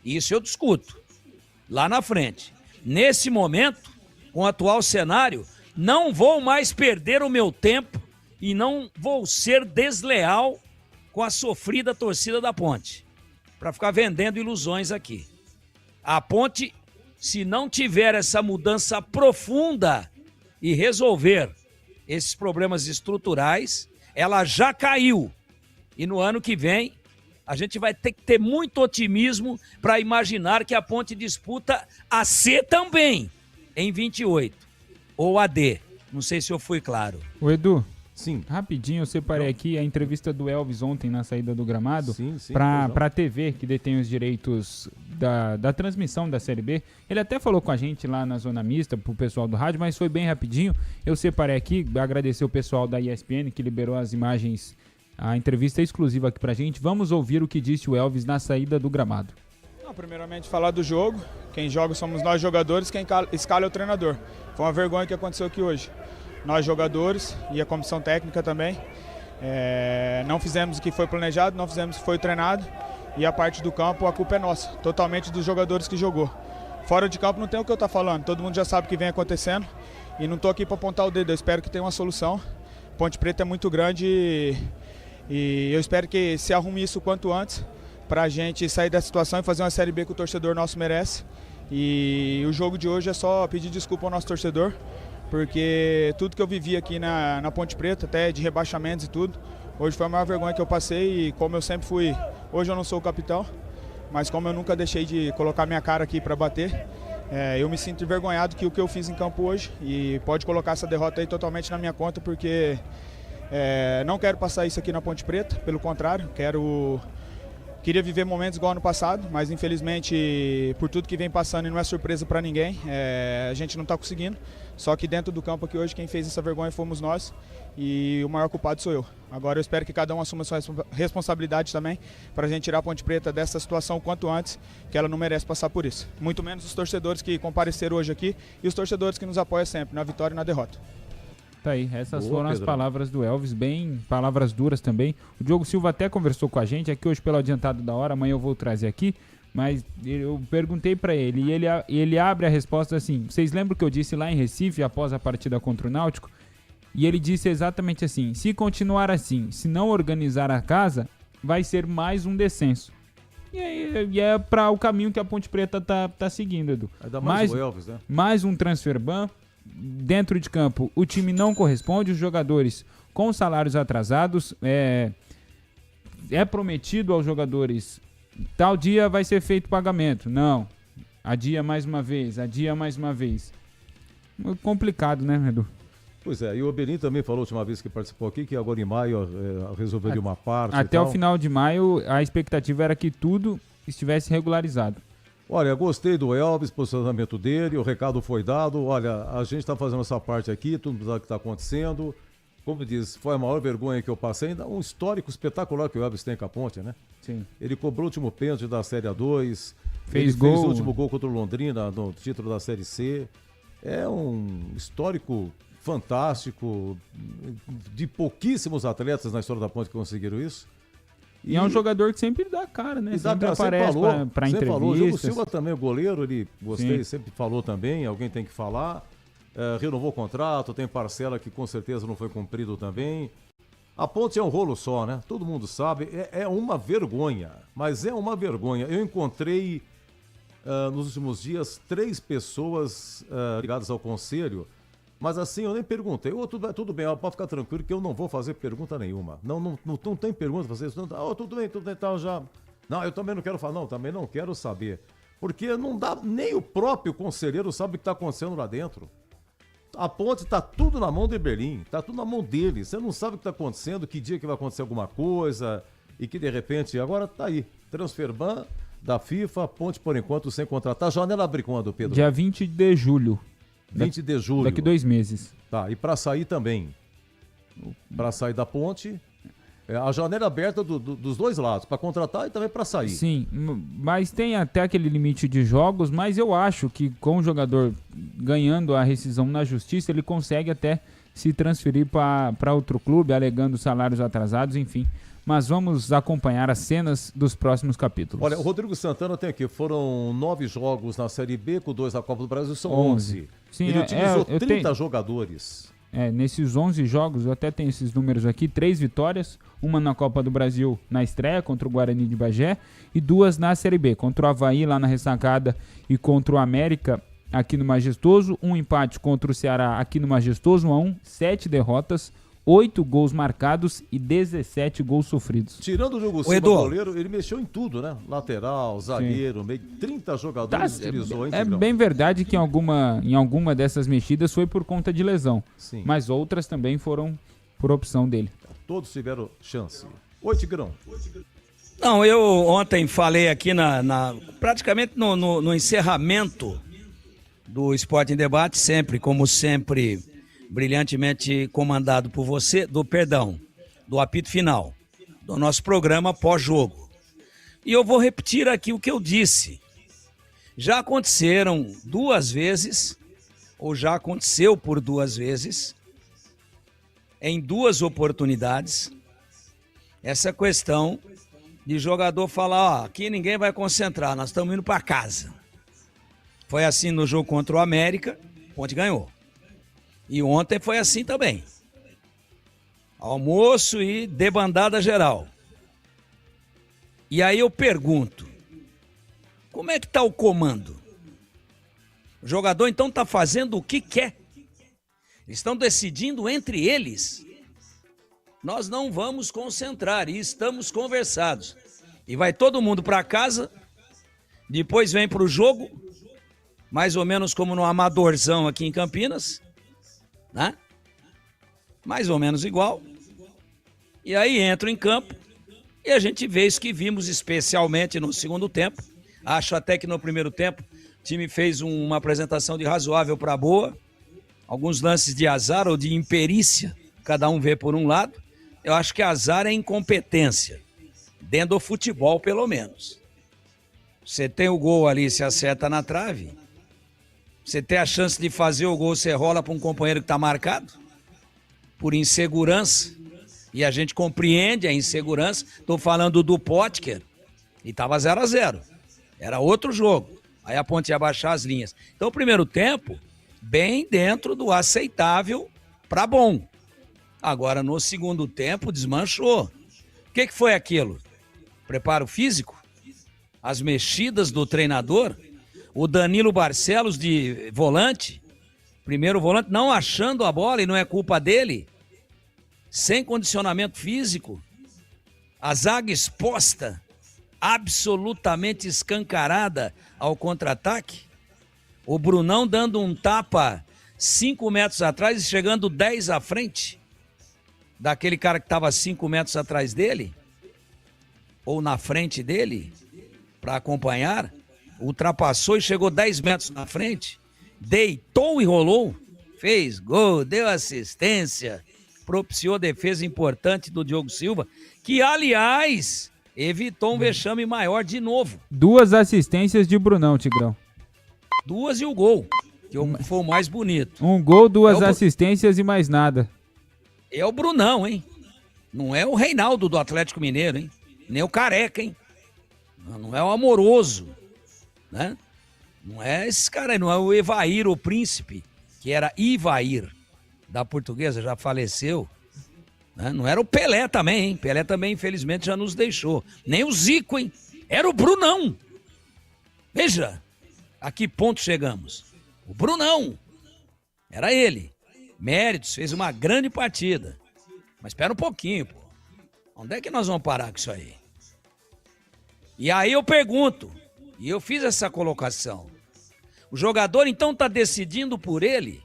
Isso eu discuto lá na frente. Nesse momento, com o atual cenário, não vou mais perder o meu tempo e não vou ser desleal com a sofrida torcida da Ponte, para ficar vendendo ilusões aqui. A Ponte, se não tiver essa mudança profunda e resolver esses problemas estruturais, ela já caiu. E no ano que vem, a gente vai ter que ter muito otimismo para imaginar que a Ponte disputa a C também, em 28, ou a D. Não sei se eu fui claro. O Edu, sim, rapidinho, eu separei aqui a entrevista do Elvis ontem na saída do gramado sim, para a TV, que detém os direitos da transmissão da Série B. Ele até falou com a gente lá na Zona Mista, pro pessoal do rádio, mas foi bem rapidinho. Eu separei aqui, agradecer o pessoal da ESPN que liberou as imagens, a entrevista exclusiva aqui pra gente. Vamos ouvir o que disse o Elvis na saída do gramado. Primeiramente, falar do jogo. Quem joga somos nós jogadores, quem escala é o treinador. Foi uma vergonha que aconteceu aqui hoje. Nós jogadores e a comissão técnica também, não fizemos o que foi planejado, não fizemos o que foi treinado, e a parte do campo, a culpa é nossa, totalmente dos jogadores que jogou. Fora de campo não tem o que eu estou falando, todo mundo já sabe o que vem acontecendo e não estou aqui para apontar o dedo, eu espero que tenha uma solução. Ponte Preta é muito grande e eu espero que se arrume isso o quanto antes, para a gente sair da situação e fazer uma Série B que o torcedor nosso merece. E o jogo de hoje é só pedir desculpa ao nosso torcedor, porque tudo que eu vivi aqui na Ponte Preta, até de rebaixamentos e tudo, hoje foi a maior vergonha que eu passei e como eu sempre fui, hoje eu não sou o capitão, mas como eu nunca deixei de colocar minha cara aqui para bater, eu me sinto envergonhado que o que eu fiz em campo hoje, e pode colocar essa derrota aí totalmente na minha conta, porque não quero passar isso aqui na Ponte Preta, pelo contrário, queria viver momentos igual ano passado, mas infelizmente por tudo que vem passando e não é surpresa para ninguém, a gente não está conseguindo. Só que dentro do campo aqui hoje quem fez essa vergonha fomos nós e o maior culpado sou eu. Agora eu espero que cada um assuma sua responsabilidade também para a gente tirar a Ponte Preta dessa situação o quanto antes, que ela não merece passar por isso. Muito menos os torcedores que compareceram hoje aqui e os torcedores que nos apoiam sempre, na vitória e na derrota. Tá aí, essas foram as palavras do Elvis, bem palavras duras também. O Diogo Silva até conversou com a gente, aqui hoje pelo adiantado da hora, amanhã eu vou trazer aqui, mas eu perguntei pra ele e ele abre a resposta assim, vocês lembram que eu disse lá em Recife, após a partida contra o Náutico? E ele disse exatamente assim, se continuar assim, se não organizar a casa, vai ser mais um descenso. E é para o caminho que a Ponte Preta tá seguindo, Edu. Mais o Elvis, né? Mais um transfer ban. Dentro de campo, o time não corresponde, os jogadores com salários atrasados, é prometido aos jogadores, tal dia vai ser feito pagamento. Não, adia mais uma vez. Complicado, né, Edu? Pois é, e o Obelim também falou a última vez que participou aqui que agora em maio resolveria uma parte. Até o final de maio, a expectativa era que tudo estivesse regularizado. Olha, gostei do Elvis, posicionamento dele, o recado foi dado. Olha, a gente está fazendo essa parte aqui, tudo sabe o que está acontecendo. Como diz, foi a maior vergonha que eu passei. Ainda um histórico espetacular que o Elvis tem com a Ponte, né? Sim. Ele cobrou o último pênalti da Série A2. Fez o último gol contra o Londrina no título da Série C. É um histórico fantástico, de pouquíssimos atletas na história da Ponte que conseguiram isso. E é um jogador que sempre dá cara, né? Sempre aparece para entrevistas. Falou. O Diogo Silva também, o goleiro, ele gostei, sempre falou também, alguém tem que falar. Renovou o contrato, tem parcela que com certeza não foi cumprido também. A Ponte é um rolo só, né? Todo mundo sabe, é uma vergonha, mas é uma vergonha. Eu encontrei nos últimos dias 3 pessoas ligadas ao conselho. Mas assim, eu nem perguntei. Tudo bem, pode ficar tranquilo que eu não vou fazer pergunta nenhuma. Não tem pergunta pra vocês. Tudo bem, tal, já. Não, eu também não quero falar, também não quero saber. Porque não dá, nem o próprio conselheiro sabe o que está acontecendo lá dentro. A Ponte tá tudo na mão de Berlim, tá tudo na mão dele. Você não sabe o que está acontecendo, que dia que vai acontecer alguma coisa, e que de repente, agora tá aí, transfer ban da FIFA, Ponte por enquanto sem contratar. A janela abre quando, Pedro? Dia 20 de julho. 20 de julho. Daqui 2 meses. Tá, e para sair também. Para sair da Ponte, a janela aberta dos dois lados, para contratar e também para sair. Sim, mas tem até aquele limite de jogos, mas eu acho que com o jogador ganhando a rescisão na justiça, ele consegue até se transferir para outro clube, alegando salários atrasados, enfim. Mas vamos acompanhar as cenas dos próximos capítulos. Olha, o Rodrigo Santana tem aqui, foram 9 jogos na Série B, com 2 na Copa do Brasil, são 11. Sim, ele utilizou 30 jogadores. Nesses 11 jogos, eu até tenho esses números aqui, 3 vitórias, uma na Copa do Brasil na estreia contra o Guarani de Bagé e 2 na Série B, contra o Avaí lá na ressacada e contra o América aqui no Majestoso, um empate contra o Ceará aqui no Majestoso, 1-1, 7 derrotas, 8 gols marcados e 17 gols sofridos. Tirando o Diogo Silva, goleiro, ele mexeu em tudo, né? Lateral, zagueiro, meio 30 jogadores utilizou. É bem verdade que em alguma dessas mexidas foi por conta de lesão. Sim. Mas outras também foram por opção dele. Todos tiveram chance. Oi, Tigrão. Não, eu ontem falei aqui praticamente no encerramento do Esporte em Debate, como sempre, brilhantemente comandado por você, do apito final, do nosso programa pós-jogo. E eu vou repetir aqui o que eu disse. Já aconteceram 2 vezes, ou já aconteceu por 2 vezes, em 2 oportunidades, essa questão de jogador falar, aqui ninguém vai concentrar, nós estamos indo para casa. Foi assim no jogo contra o América, Ponte ganhou. E ontem foi assim também. Almoço e debandada geral. E aí eu pergunto, como é que está o comando? O jogador então está fazendo o que quer. Estão decidindo entre eles. Nós não vamos concentrar e estamos conversados. E vai todo mundo para casa Depois vem para o jogo, mais ou menos como no Amadorzão aqui em Campinas, né? Mais ou menos igual. E aí entra em campo e a gente vê isso que vimos especialmente no segundo tempo. Acho até que no primeiro tempo o time fez uma apresentação de razoável para boa. Alguns lances de azar ou de imperícia, cada um vê por um lado. Eu acho que azar é incompetência, dentro do futebol pelo menos. Você tem o gol ali, se acerta na trave. Você tem a chance de fazer o gol, você rola para um companheiro que está marcado, por insegurança, e a gente compreende a insegurança. Estou falando do Potker, e estava 0-0. Era outro jogo. Aí a Ponte ia baixar as linhas. Então o primeiro tempo, bem dentro do aceitável para bom. Agora no segundo tempo desmanchou. O que foi aquilo? Preparo físico? As mexidas do treinador? O Danilo Barcelos de volante? Primeiro volante, não achando a bola e não é culpa dele? Sem condicionamento físico? A zaga exposta, absolutamente escancarada ao contra-ataque? O Brunão dando um tapa 5 metros atrás e chegando 10 à frente daquele cara que estava 5 metros atrás dele, ou na frente dele, para acompanhar, ultrapassou e chegou 10 metros na frente, deitou e rolou, fez gol, deu assistência, propiciou defesa importante do Diogo Silva, que, aliás, evitou um vexame maior de novo. 2 assistências de Brunão, Tigrão. 2 e o gol, que foi o mais bonito. 1 gol, 2 assistências e mais nada. É o Brunão, hein? Não é o Reinaldo do Atlético Mineiro, hein? Nem o Careca, hein? Não é o Amoroso, né? Não é esse cara aí, não é o Evair, o Príncipe, que era Ivair, da Portuguesa, já faleceu. Né? Não era o Pelé também, hein? Pelé também, infelizmente, já nos deixou. Nem o Zico, hein? Era o Brunão. Veja, a que ponto chegamos. O Brunão. Era ele. Méritos, fez uma grande partida. Mas espera um pouquinho, pô. Onde é que nós vamos parar com isso aí? E aí eu pergunto, e eu fiz essa colocação, o jogador então está decidindo por ele?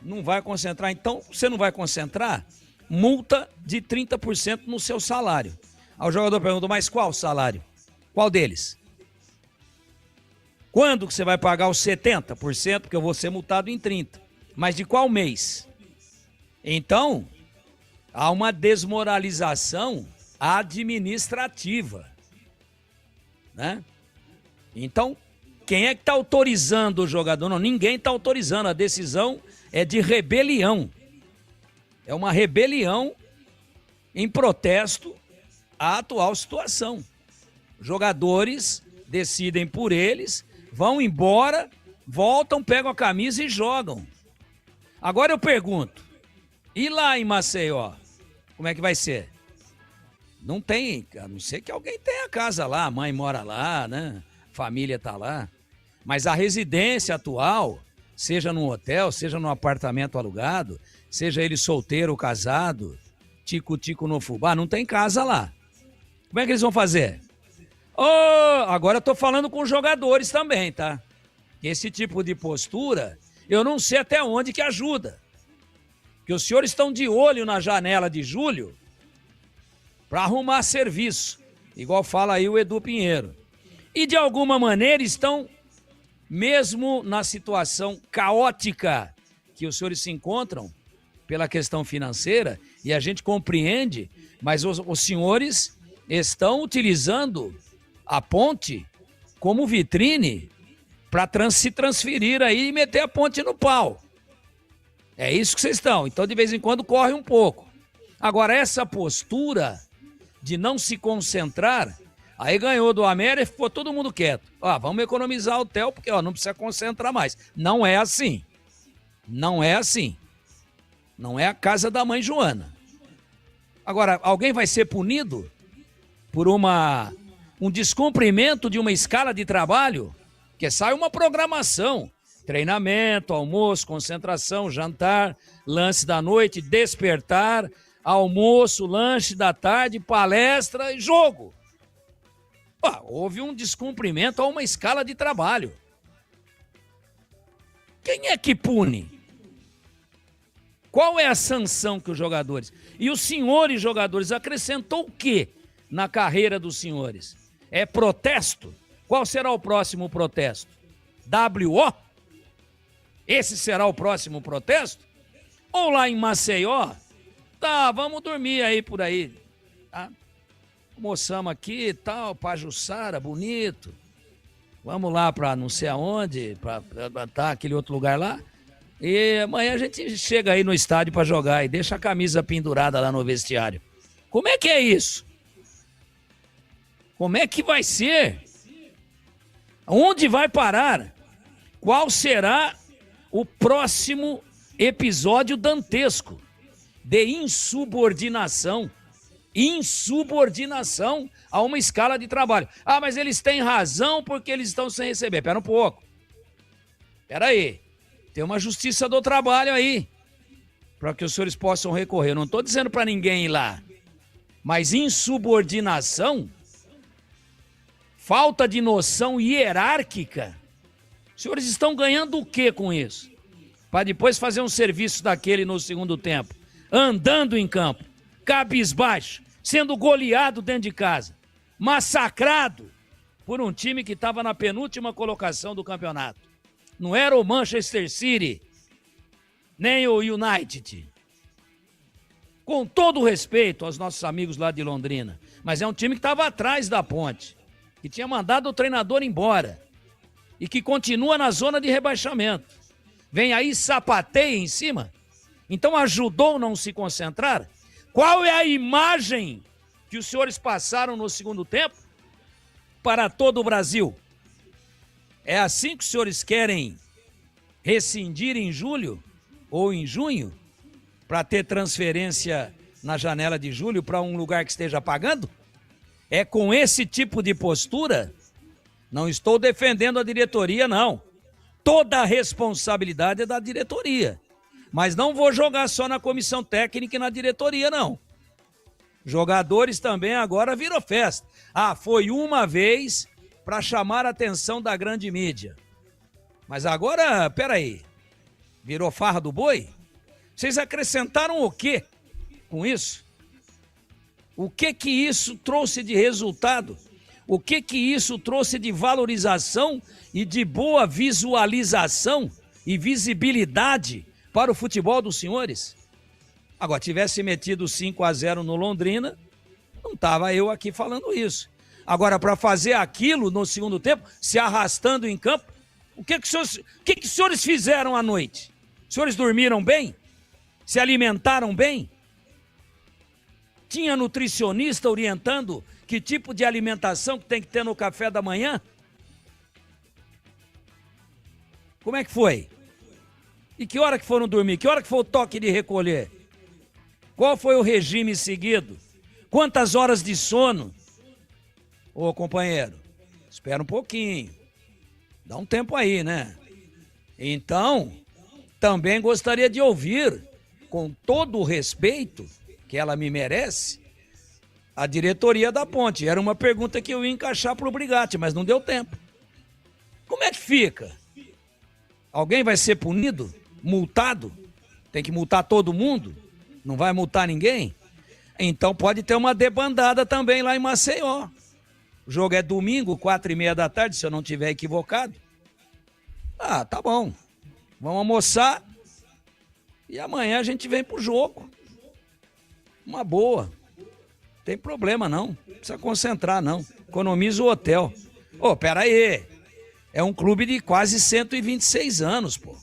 Não vai concentrar. Então, você não vai concentrar? Multa de 30% no seu salário. Aí o jogador pergunta, mas qual salário? Qual deles? Quando que você vai pagar os 70%? Porque eu vou ser multado em 30%. Mas de qual mês? Então, há uma desmoralização administrativa, né? Então, quem é que está autorizando o jogador? Não, ninguém está autorizando. A decisão é de rebelião. É uma rebelião em protesto à atual situação. Jogadores decidem por eles, vão embora, voltam, pegam a camisa e jogam. Agora eu pergunto, e lá em Maceió, como é que vai ser? Não tem, a não ser que alguém tenha casa lá, a mãe mora lá, né? Família tá lá. Mas a residência atual, seja num hotel, seja num apartamento alugado, seja ele solteiro ou casado, tico-tico no fubá, não tem casa lá. Como é que eles vão fazer? Agora eu tô falando com os jogadores também, tá? Esse tipo de postura, eu não sei até onde que ajuda. Que os senhores estão de olho na janela de julho para arrumar serviço, igual fala aí o Edu Pinheiro. E de alguma maneira estão, mesmo na situação caótica que os senhores se encontram pela questão financeira, e a gente compreende, mas os senhores estão utilizando a Ponte como vitrine para se transferir aí e meter a Ponte no pau. É isso que vocês estão. Então, de vez em quando, corre um pouco. Agora, essa postura de não se concentrar, aí ganhou do América e ficou todo mundo quieto. Vamos economizar o hotel, porque não precisa concentrar mais. Não é assim. Não é assim. Não é a casa da mãe Joana. Agora, alguém vai ser punido por um descumprimento de uma escala de trabalho? Porque sai uma programação. Treinamento, almoço, concentração, jantar, lance da noite, despertar, almoço, lanche da tarde, palestra e jogo. Houve um descumprimento a uma escala de trabalho. Quem é que pune? Qual é a sanção que os jogadores... E os senhores jogadores acrescentou o quê na carreira dos senhores? É protesto? Qual será o próximo protesto? WO? Esse será o próximo protesto? Ou lá em Maceió? Tá, vamos dormir aí por aí. Tá? Almoçamos aqui e tal, Pajuçara, bonito. Vamos lá para não sei aonde, para aquele outro lugar lá. E amanhã a gente chega aí no estádio para jogar e deixa a camisa pendurada lá no vestiário. Como é que é isso? Como é que vai ser? Onde vai parar? Qual será o próximo episódio dantesco de insubordinação? Insubordinação a uma escala de trabalho. Ah, mas eles têm razão porque eles estão sem receber. Pera um pouco. Pera aí. Tem uma justiça do trabalho aí, para que os senhores possam recorrer. Eu não estou dizendo para ninguém ir lá, mas insubordinação, falta de noção hierárquica. Os senhores estão ganhando o que com isso? Para depois fazer um serviço daquele no segundo tempo, andando em campo, cabisbaixo, sendo goleado dentro de casa, massacrado por um time que estava na penúltima colocação do campeonato. Não era o Manchester City, nem o United. Com todo o respeito aos nossos amigos lá de Londrina, mas é um time que estava atrás da Ponte, que tinha mandado o treinador embora e que continua na zona de rebaixamento. Vem aí, sapateia em cima. Então ajudou a não se concentrar? Qual é a imagem que os senhores passaram no segundo tempo para todo o Brasil? É assim que os senhores querem rescindir em julho ou em junho para ter transferência na janela de julho para um lugar que esteja pagando? É com esse tipo de postura? Não estou defendendo a diretoria, não. Toda a responsabilidade é da diretoria. Mas não vou jogar só na comissão técnica e na diretoria, não. Jogadores também agora viram festa. Ah, foi uma vez para chamar a atenção da grande mídia. Mas agora, peraí, virou farra do boi? Vocês acrescentaram o quê com isso? O que isso trouxe de resultado? O que isso trouxe de valorização e de boa visualização e visibilidade para o futebol dos senhores? Agora, tivesse metido 5-0 no Londrina, não estava eu aqui falando isso. Agora, para fazer aquilo no segundo tempo, se arrastando em campo, o que os senhores fizeram à noite? Os senhores dormiram bem? Se alimentaram bem? Tinha nutricionista orientando que tipo de alimentação que tem que ter no café da manhã? Como é que foi? E que hora que foram dormir? Que hora que foi o toque de recolher? Qual foi o regime seguido? Quantas horas de sono? Ô, companheiro, espera um pouquinho. Dá um tempo aí, né? Então, também gostaria de ouvir, com todo o respeito que ela me merece, a diretoria da Ponte. Era uma pergunta que eu ia encaixar para o Brigatti, mas não deu tempo. Como é que fica? Alguém vai ser punido? Multado? Tem que multar todo mundo? Não vai multar ninguém? Então pode ter uma debandada também lá em Maceió. O jogo é domingo, 4h30 da tarde, se eu não estiver equivocado. Ah, tá bom. Vamos almoçar e amanhã a gente vem pro jogo. Uma boa. Não tem problema não. Não precisa concentrar não. Economiza o hotel. Ô, pera aí. É um clube de quase 126 anos, pô.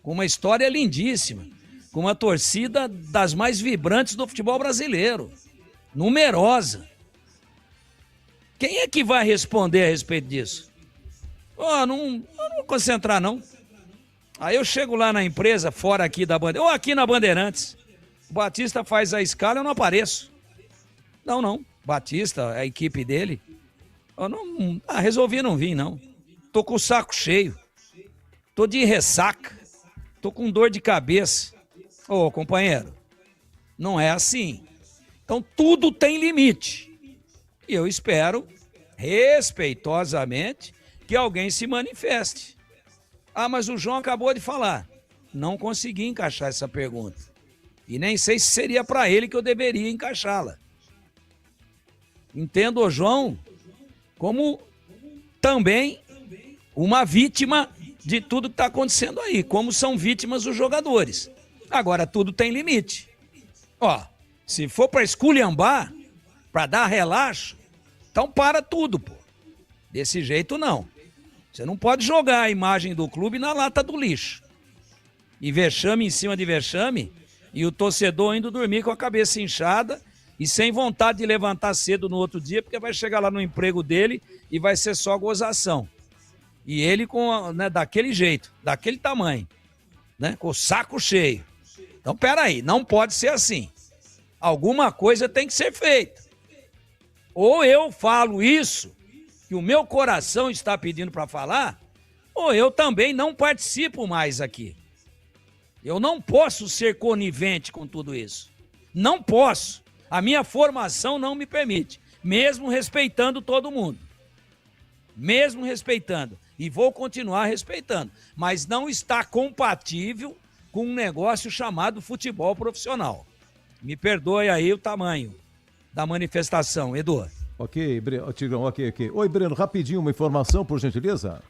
Com uma história lindíssima. Com uma torcida das mais vibrantes do futebol brasileiro. Numerosa. Quem é que vai responder a respeito disso? Não vou concentrar, não. Aí eu chego lá na empresa, fora aqui da Bandeirantes, ou aqui na Bandeirantes. O Batista faz a escala, eu não apareço. Não. Batista, a equipe dele. Resolvi não vir, não. Tô com o saco cheio. Tô de ressaca. Tô com dor de cabeça. Ô, companheiro, não é assim. Então tudo tem limite. E eu espero respeitosamente, que alguém se manifeste. Ah, mas o João acabou de falar. Não consegui encaixar essa pergunta. E nem sei se seria para ele que eu deveria encaixá-la. Entendo o João como também uma vítima de tudo que está acontecendo aí, como são vítimas os jogadores. Agora, tudo tem limite. Ó, se for para esculhambar, para dar relaxo, então para tudo, pô. Desse jeito, não. Você não pode jogar a imagem do clube na lata do lixo. E vexame em cima de vexame, e o torcedor indo dormir com a cabeça inchada e sem vontade de levantar cedo no outro dia, porque vai chegar lá no emprego dele e vai ser só gozação. E ele daquele jeito, daquele tamanho, né, com o saco cheio. Então, peraí, não pode ser assim. Alguma coisa tem que ser feita. Ou eu falo isso, que o meu coração está pedindo para falar, ou eu também não participo mais aqui. Eu não posso ser conivente com tudo isso. Não posso. A minha formação não me permite, mesmo respeitando todo mundo. Mesmo respeitando. E vou continuar respeitando. Mas não está compatível com um negócio chamado futebol profissional. Me perdoe aí o tamanho da manifestação, Edu. Ok, Tigrão, ok. Oi, Breno, rapidinho, uma informação, por gentileza.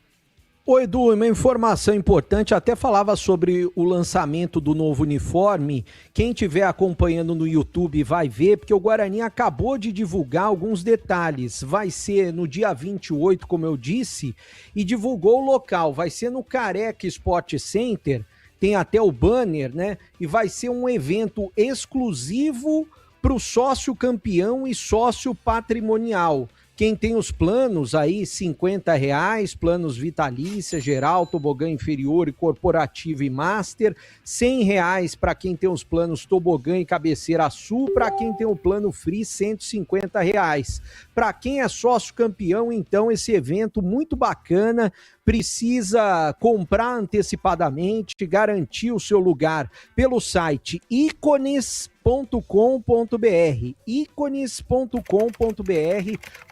Oi, Edu, uma informação importante, até falava sobre o lançamento do novo uniforme. Quem estiver acompanhando no YouTube vai ver, porque o Guarani acabou de divulgar alguns detalhes. Vai ser no dia 28, como eu disse, e divulgou o local. Vai ser no Careca Sport Center, tem até o banner, né? E vai ser um evento exclusivo para o sócio campeão e sócio patrimonial. Quem tem os planos aí, R$50, planos vitalícia, geral, tobogã inferior e corporativo e master, R$100 para quem tem os planos tobogã e cabeceira sul, para quem tem o plano free, R$150. Para quem é sócio campeão, então, esse evento muito bacana, precisa comprar antecipadamente, garantir o seu lugar pelo site icones.com.br,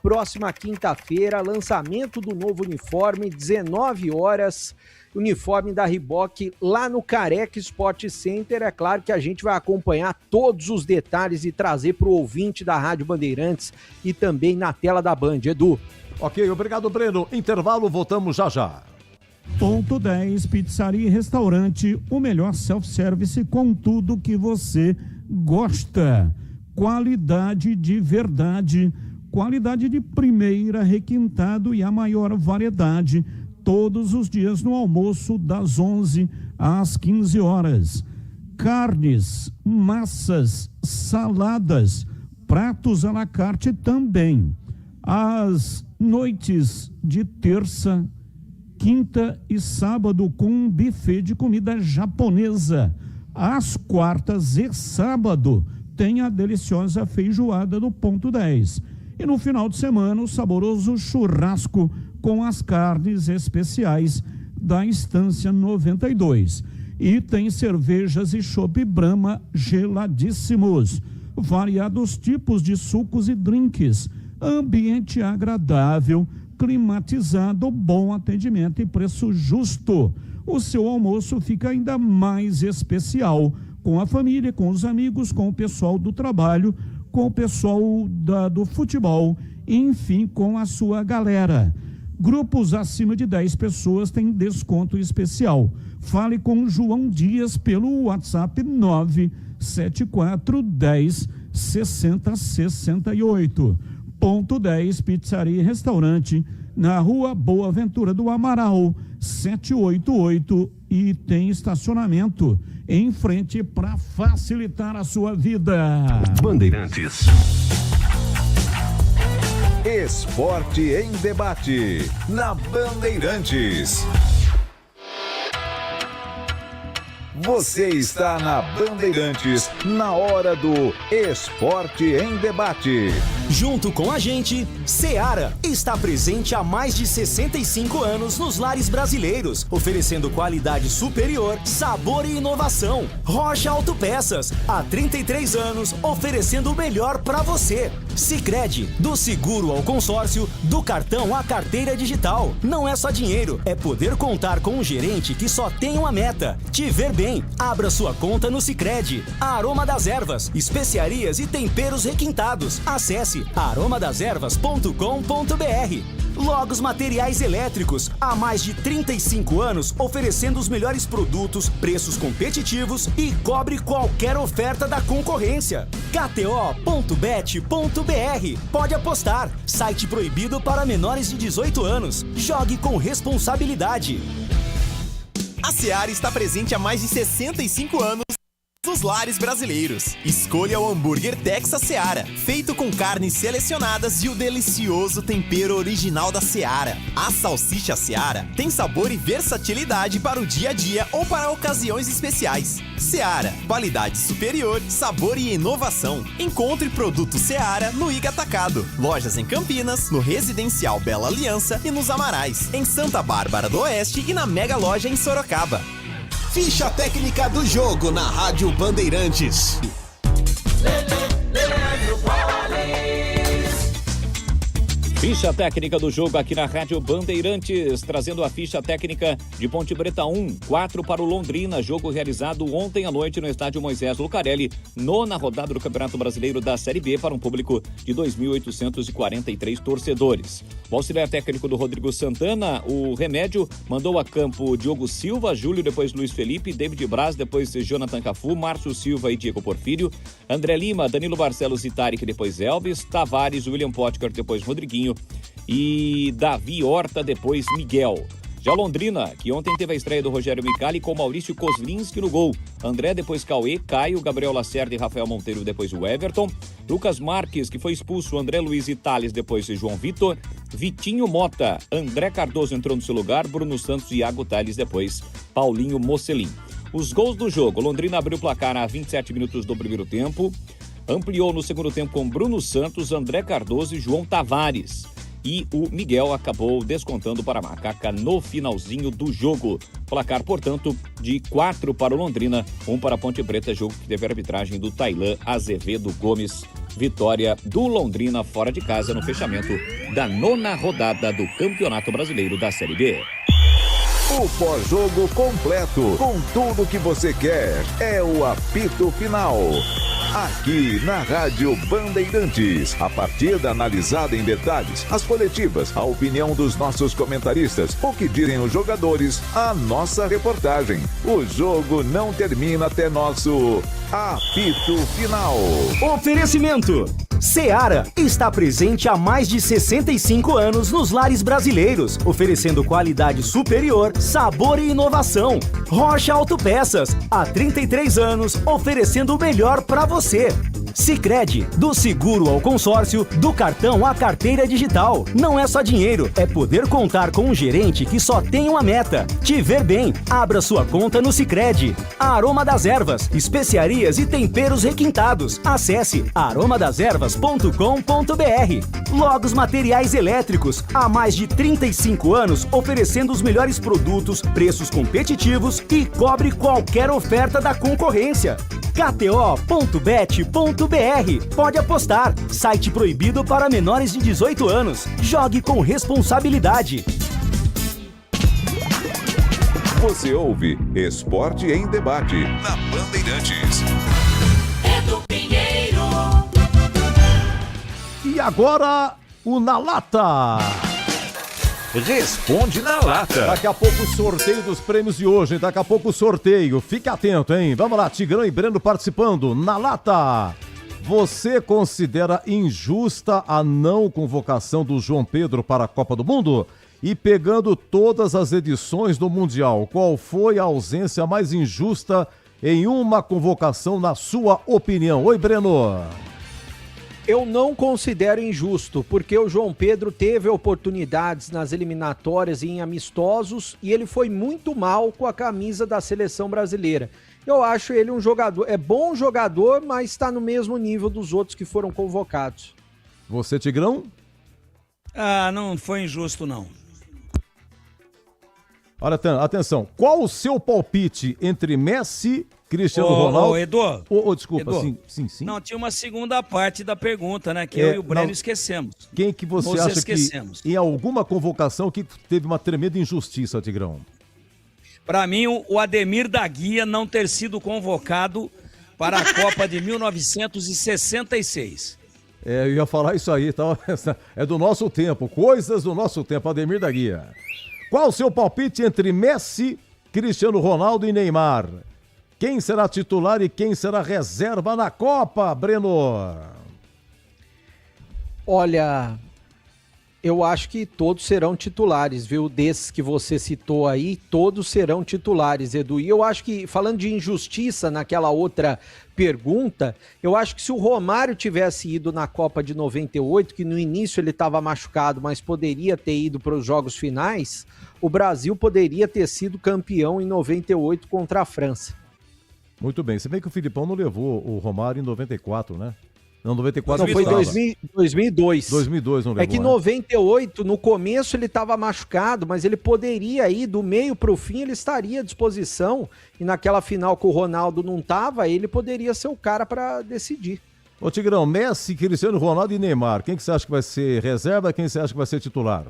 próxima quinta-feira, lançamento do novo uniforme, 19 horas, uniforme da Reebok lá no Careca Sport Center. É claro que a gente vai acompanhar todos os detalhes e trazer para o ouvinte da Rádio Bandeirantes e também na tela da Band, Edu. Ok, obrigado, Breno. Intervalo, voltamos já já. Ponto 10, pizzaria e restaurante, o melhor self-service com tudo que você gosta. Qualidade de verdade, qualidade de primeira, requintado e a maior variedade. Todos os dias no almoço, das 11 às 15 horas. Carnes, massas, saladas, pratos à la carte também. Às noites de terça, quinta e sábado com um buffet de comida japonesa. Às quartas e sábado tem a deliciosa feijoada do Ponto 10. E no final de semana o saboroso churrasco com as carnes especiais da Estância 92. E tem cervejas e chopp Brahma geladíssimos. Variados tipos de sucos e drinks. Ambiente agradável, climatizado, bom atendimento e preço justo. O seu almoço fica ainda mais especial, com a família, com os amigos, com o pessoal do trabalho, com o pessoal do futebol, enfim, com a sua galera. Grupos acima de 10 pessoas têm desconto especial. Fale com o João Dias pelo WhatsApp 97410 6068. Ponto 10, pizzaria e restaurante, na Rua Boa Ventura do Amaral, 788, e tem estacionamento em frente para facilitar a sua vida. Bandeirantes. Esporte em debate, na Bandeirantes. Você está na Bandeirantes, na hora do Esporte em Debate. Junto com a gente, Seara está presente há mais de 65 anos nos lares brasileiros, oferecendo qualidade superior, sabor e inovação. Rocha Autopeças, há 33 anos, oferecendo o melhor para você. Sicredi, do seguro ao consórcio, do cartão à carteira digital. Não é só dinheiro, é poder contar com um gerente que só tem uma meta: te ver bem. Abra sua conta no Sicredi. Aroma das Ervas, especiarias e temperos requintados. Acesse aromadaservas.com.br. Logos Materiais Elétricos, há mais de 35 anos oferecendo os melhores produtos, preços competitivos e cobre qualquer oferta da concorrência. KTO.bet.br. Pode apostar. Site proibido para menores de 18 anos. Jogue com responsabilidade. A Seara está presente há mais de 65 anos nos lares brasileiros. Escolha o hambúrguer Texas Seara, feito com carnes selecionadas e o delicioso tempero original da Seara. A salsicha Seara tem sabor e versatilidade para o dia a dia ou para ocasiões especiais. Seara, qualidade superior, sabor e inovação. Encontre produto Seara no Iga Atacado. Lojas em Campinas, no Residencial Bela Aliança e nos Amarais, em Santa Bárbara do Oeste e na Mega Loja em Sorocaba. Ficha técnica do jogo na Rádio Bandeirantes. Ficha técnica do jogo aqui na Rádio Bandeirantes, trazendo a ficha técnica de Ponte Preta 1, 4 para o Londrina, jogo realizado ontem à noite no estádio Moisés Lucarelli, nona rodada do Campeonato Brasileiro da Série B para um público de 2.843 torcedores. O auxiliar técnico do Rodrigo Santana, o Remédio, mandou a campo Diogo Silva, Júlio, depois Luiz Felipe, David Braz, depois Jonathan Cafu, Márcio Silva e Diego Porfírio, André Lima, Danilo Barcelos e Tarek, depois Elvis, Tavares, William Potker, depois Rodriguinho e Davi Horta, depois Miguel. Já Londrina, que ontem teve a estreia do Rogério Micali com Maurício Kozlinski no gol. André, depois Cauê, Caio, Gabriel Lacerda e Rafael Monteiro, depois o Everton. Lucas Marques, que foi expulso, André Luiz e Thales, depois João Vitor. Vitinho Mota, André Cardoso entrou no seu lugar, Bruno Santos e Iago Tales, depois Paulinho Mocelin. Os gols do jogo: Londrina abriu o placar a 27 minutos do primeiro tempo. Ampliou no segundo tempo com Bruno Santos, André Cardoso e João Tavares. E o Miguel acabou descontando para a Macaca no finalzinho do jogo. Placar, portanto, de 4 para o Londrina, 1 para a Ponte Preta, jogo que teve a arbitragem do Tailan Azevedo Gomes. Vitória do Londrina fora de casa no fechamento da nona rodada do Campeonato Brasileiro da Série B. O pós-jogo completo, com tudo que você quer, é o apito final. Aqui na Rádio Bandeirantes, a partida analisada em detalhes, as coletivas, a opinião dos nossos comentaristas, o que dizem os jogadores, a nossa reportagem. O jogo não termina até nosso apito final. Oferecimento: Seara está presente há mais de 65 anos nos lares brasileiros, oferecendo qualidade superior, sabor e inovação. Rocha Autopeças, há 33 anos, oferecendo o melhor para você. Sicredi, do seguro ao consórcio, do cartão à carteira digital. Não é só dinheiro, é poder contar com um gerente que só tem uma meta: te ver bem. Abra sua conta no Sicredi. Aroma das Ervas, especiarias e temperos requintados. Acesse aromadaservas.com.br. Logos Materiais Elétricos, há mais de 35 anos oferecendo os melhores produtos, preços competitivos e cobre qualquer oferta da concorrência. KTO.bet.br. Pode apostar. Site proibido para menores de 18 anos. Jogue com responsabilidade. Você ouve Esporte em Debate na Bandeirantes. Edu Pinheiro. E agora, o Na Lata. Responde na Lata. Daqui a pouco o sorteio dos prêmios de hoje, hein? Daqui a pouco o sorteio. Fique atento, hein? Vamos lá, Tigrão e Breno participando. Na Lata. Você considera injusta a não convocação do João Pedro para a Copa do Mundo? E pegando todas as edições do Mundial, qual foi a ausência mais injusta em uma convocação, na sua opinião? Oi, Breno. Eu não considero injusto, porque o João Pedro teve oportunidades nas eliminatórias e em amistosos e ele foi muito mal com a camisa da seleção brasileira. Eu acho ele um jogador, é bom jogador, mas está no mesmo nível dos outros que foram convocados. Você, Tigrão? Não foi injusto, não. Olha, atenção. Qual o seu palpite entre Messi, Cristiano Ronaldo... Edu. Desculpa, Edu, sim. Não, tinha uma segunda parte da pergunta, né? Que eu e o Breno esquecemos. Quem que você acha que em alguma convocação que teve uma tremenda injustiça, Tigrão? Para mim, o Ademir da Guia não ter sido convocado para a Copa de 1966. Eu ia falar isso aí, tá? É do nosso tempo, coisas do nosso tempo, Ademir da Guia. Qual o seu palpite entre Messi, Cristiano Ronaldo e Neymar? Quem será titular e quem será reserva na Copa, Breno? Olha, eu acho que todos serão titulares, viu? Desses que você citou aí, todos serão titulares, Edu. E eu acho que, falando de injustiça naquela outra pergunta, eu acho que se o Romário tivesse ido na Copa de 98, que no início ele estava machucado, mas poderia ter ido para os jogos finais, o Brasil poderia ter sido campeão em 98 contra a França. Muito bem, se bem que o Filipão não levou o Romário em 94, né? Não, 94 não, foi 2002. 2002 não levou. É que 98, no começo ele estava machucado, mas ele poderia ir do meio para o fim, ele estaria à disposição. E naquela final que o Ronaldo não estava, ele poderia ser o cara para decidir. Ô Tigrão, Messi, Cristiano Ronaldo e Neymar, quem que você acha que vai ser reserva, quem você acha que vai ser titular?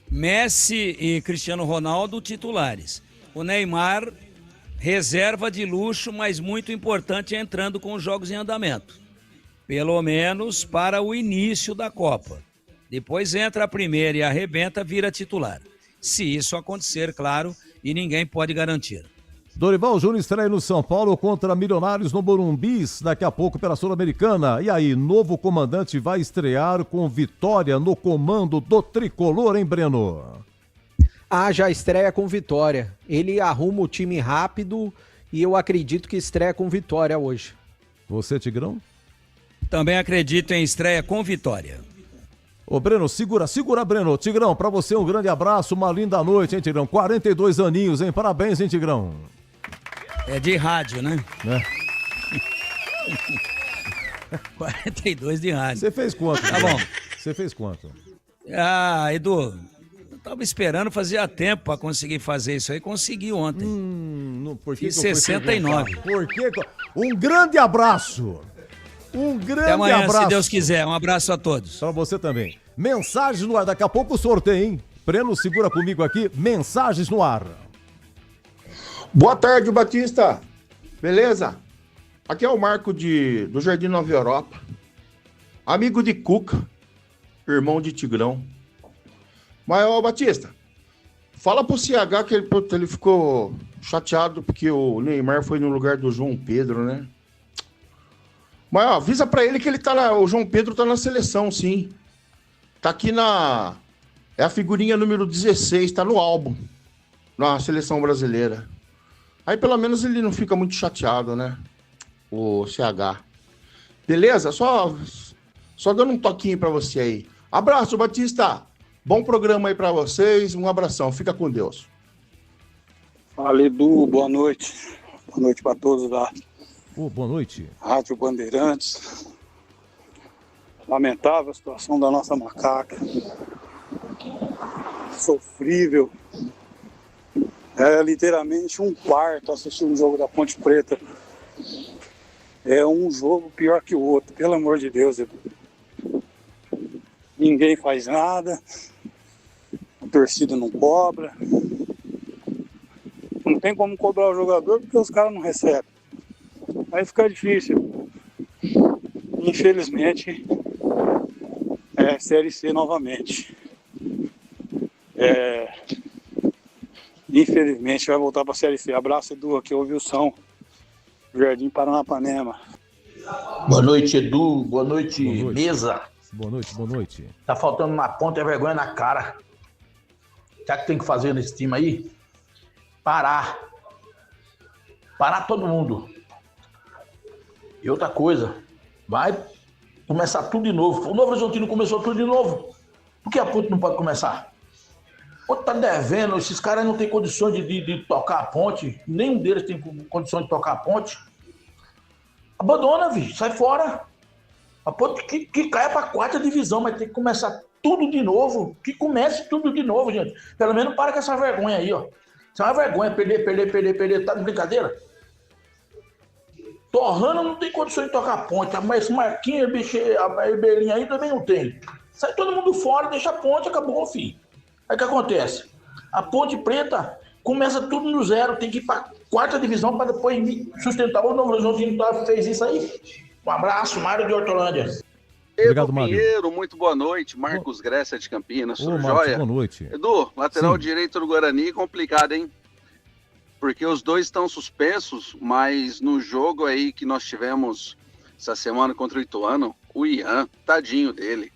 Messi e Cristiano Ronaldo titulares. O Neymar, reserva de luxo, mas muito importante entrando com os jogos em andamento. Pelo menos para o início da Copa. Depois entra a primeira e arrebenta, vira titular. Se isso acontecer, claro, e ninguém pode garantir. Dorival Júnior estreia no São Paulo contra Milionários no Morumbis, daqui a pouco pela Sul-Americana. E aí, novo comandante vai estrear com vitória no comando do Tricolor, hein, Breno? Já estreia com vitória. Ele arruma o time rápido e eu acredito que estreia com vitória hoje. Você, Tigrão? Também acredito em estreia com vitória. Ô, Breno, segura, Breno. Tigrão, pra você um grande abraço, uma linda noite, hein, Tigrão? 42 aninhos, hein? Parabéns, hein, Tigrão? É de rádio, né? 42 de rádio. Você fez quanto? Tá bom. Você fez quanto? Edu, eu tava esperando, fazia tempo pra conseguir fazer isso aí. Consegui ontem. Fiz 69. Por que? Um grande abraço. Um grande Até amanhã, abraço. se Deus quiser. Um abraço a todos. Pra você também. Mensagens no ar. Daqui a pouco o sorteio, hein? Breno, segura comigo aqui. Mensagens no ar. Boa tarde, Batista. Beleza? Aqui é o Marco do Jardim Nova Europa. Amigo de Cuca. Irmão de Tigrão. Mas, ó, Batista, fala pro CH que ele ficou chateado porque o Neymar foi no lugar do João Pedro, né? Mas, ó, avisa pra ele que ele tá lá, o João Pedro tá na seleção, sim. Tá aqui é a figurinha número 16, tá no álbum. Na seleção brasileira. Aí, pelo menos, ele não fica muito chateado, né? O CH. Beleza? Só dando um toquinho pra você aí. Abraço, Batista. Bom programa aí pra vocês. Um abração. Fica com Deus. Fala, Edu. Boa noite. Boa noite pra todos lá. Boa noite. Rádio Bandeirantes. Lamentável a situação da nossa macaca. Sofrível. É literalmente um quarto assistir um jogo da Ponte Preta. É um jogo pior que o outro, pelo amor de Deus, Edu. Ninguém faz nada. A torcida não cobra. Não tem como cobrar o jogador porque os caras não recebem. Aí fica difícil. Infelizmente, é Série C novamente. Infelizmente vai voltar para a Série C. Abraço, Edu, aqui é o Wilson, Jardim Paranapanema. Boa noite, Edu. Boa noite, mesa. Boa noite. Tá faltando na ponta, é vergonha na cara. Sabe o que tem que fazer nesse time aí? Parar todo mundo. E outra coisa, vai começar tudo de novo. O Novo Horizontino começou tudo de novo. Por que a ponte não pode começar? A ponte tá devendo, esses caras não têm condições de tocar a ponte. Nenhum deles tem condições de tocar a ponte. Abandona, sai fora. A ponto que caia pra 4ª divisão, mas tem que começar tudo de novo. Que comece tudo de novo, gente. Pelo menos para com essa vergonha aí, ó. Isso é uma vergonha, perder. Tá de brincadeira? Torrano não tem condições de tocar ponte, mas esse Marquinhos, a Ibelinha aí também não tem. Sai todo mundo fora, deixa a ponte, acabou, filho. Aí o que acontece? A Ponte Preta começa tudo no zero, tem que ir pra 4ª divisão para depois sustentar. O Novo Horizontino fez isso aí. Um abraço, Mário de Hortolândia. Obrigado, Mário. Pinheiro, muito boa noite. Marcos Grécia de Campinas, tudo Marcos, jóia? boa noite. Edu, lateral Sim. direito do Guarani, complicado, hein? Porque os dois estão suspensos, mas no jogo aí que nós tivemos essa semana contra o Ituano, o Ian, tadinho dele.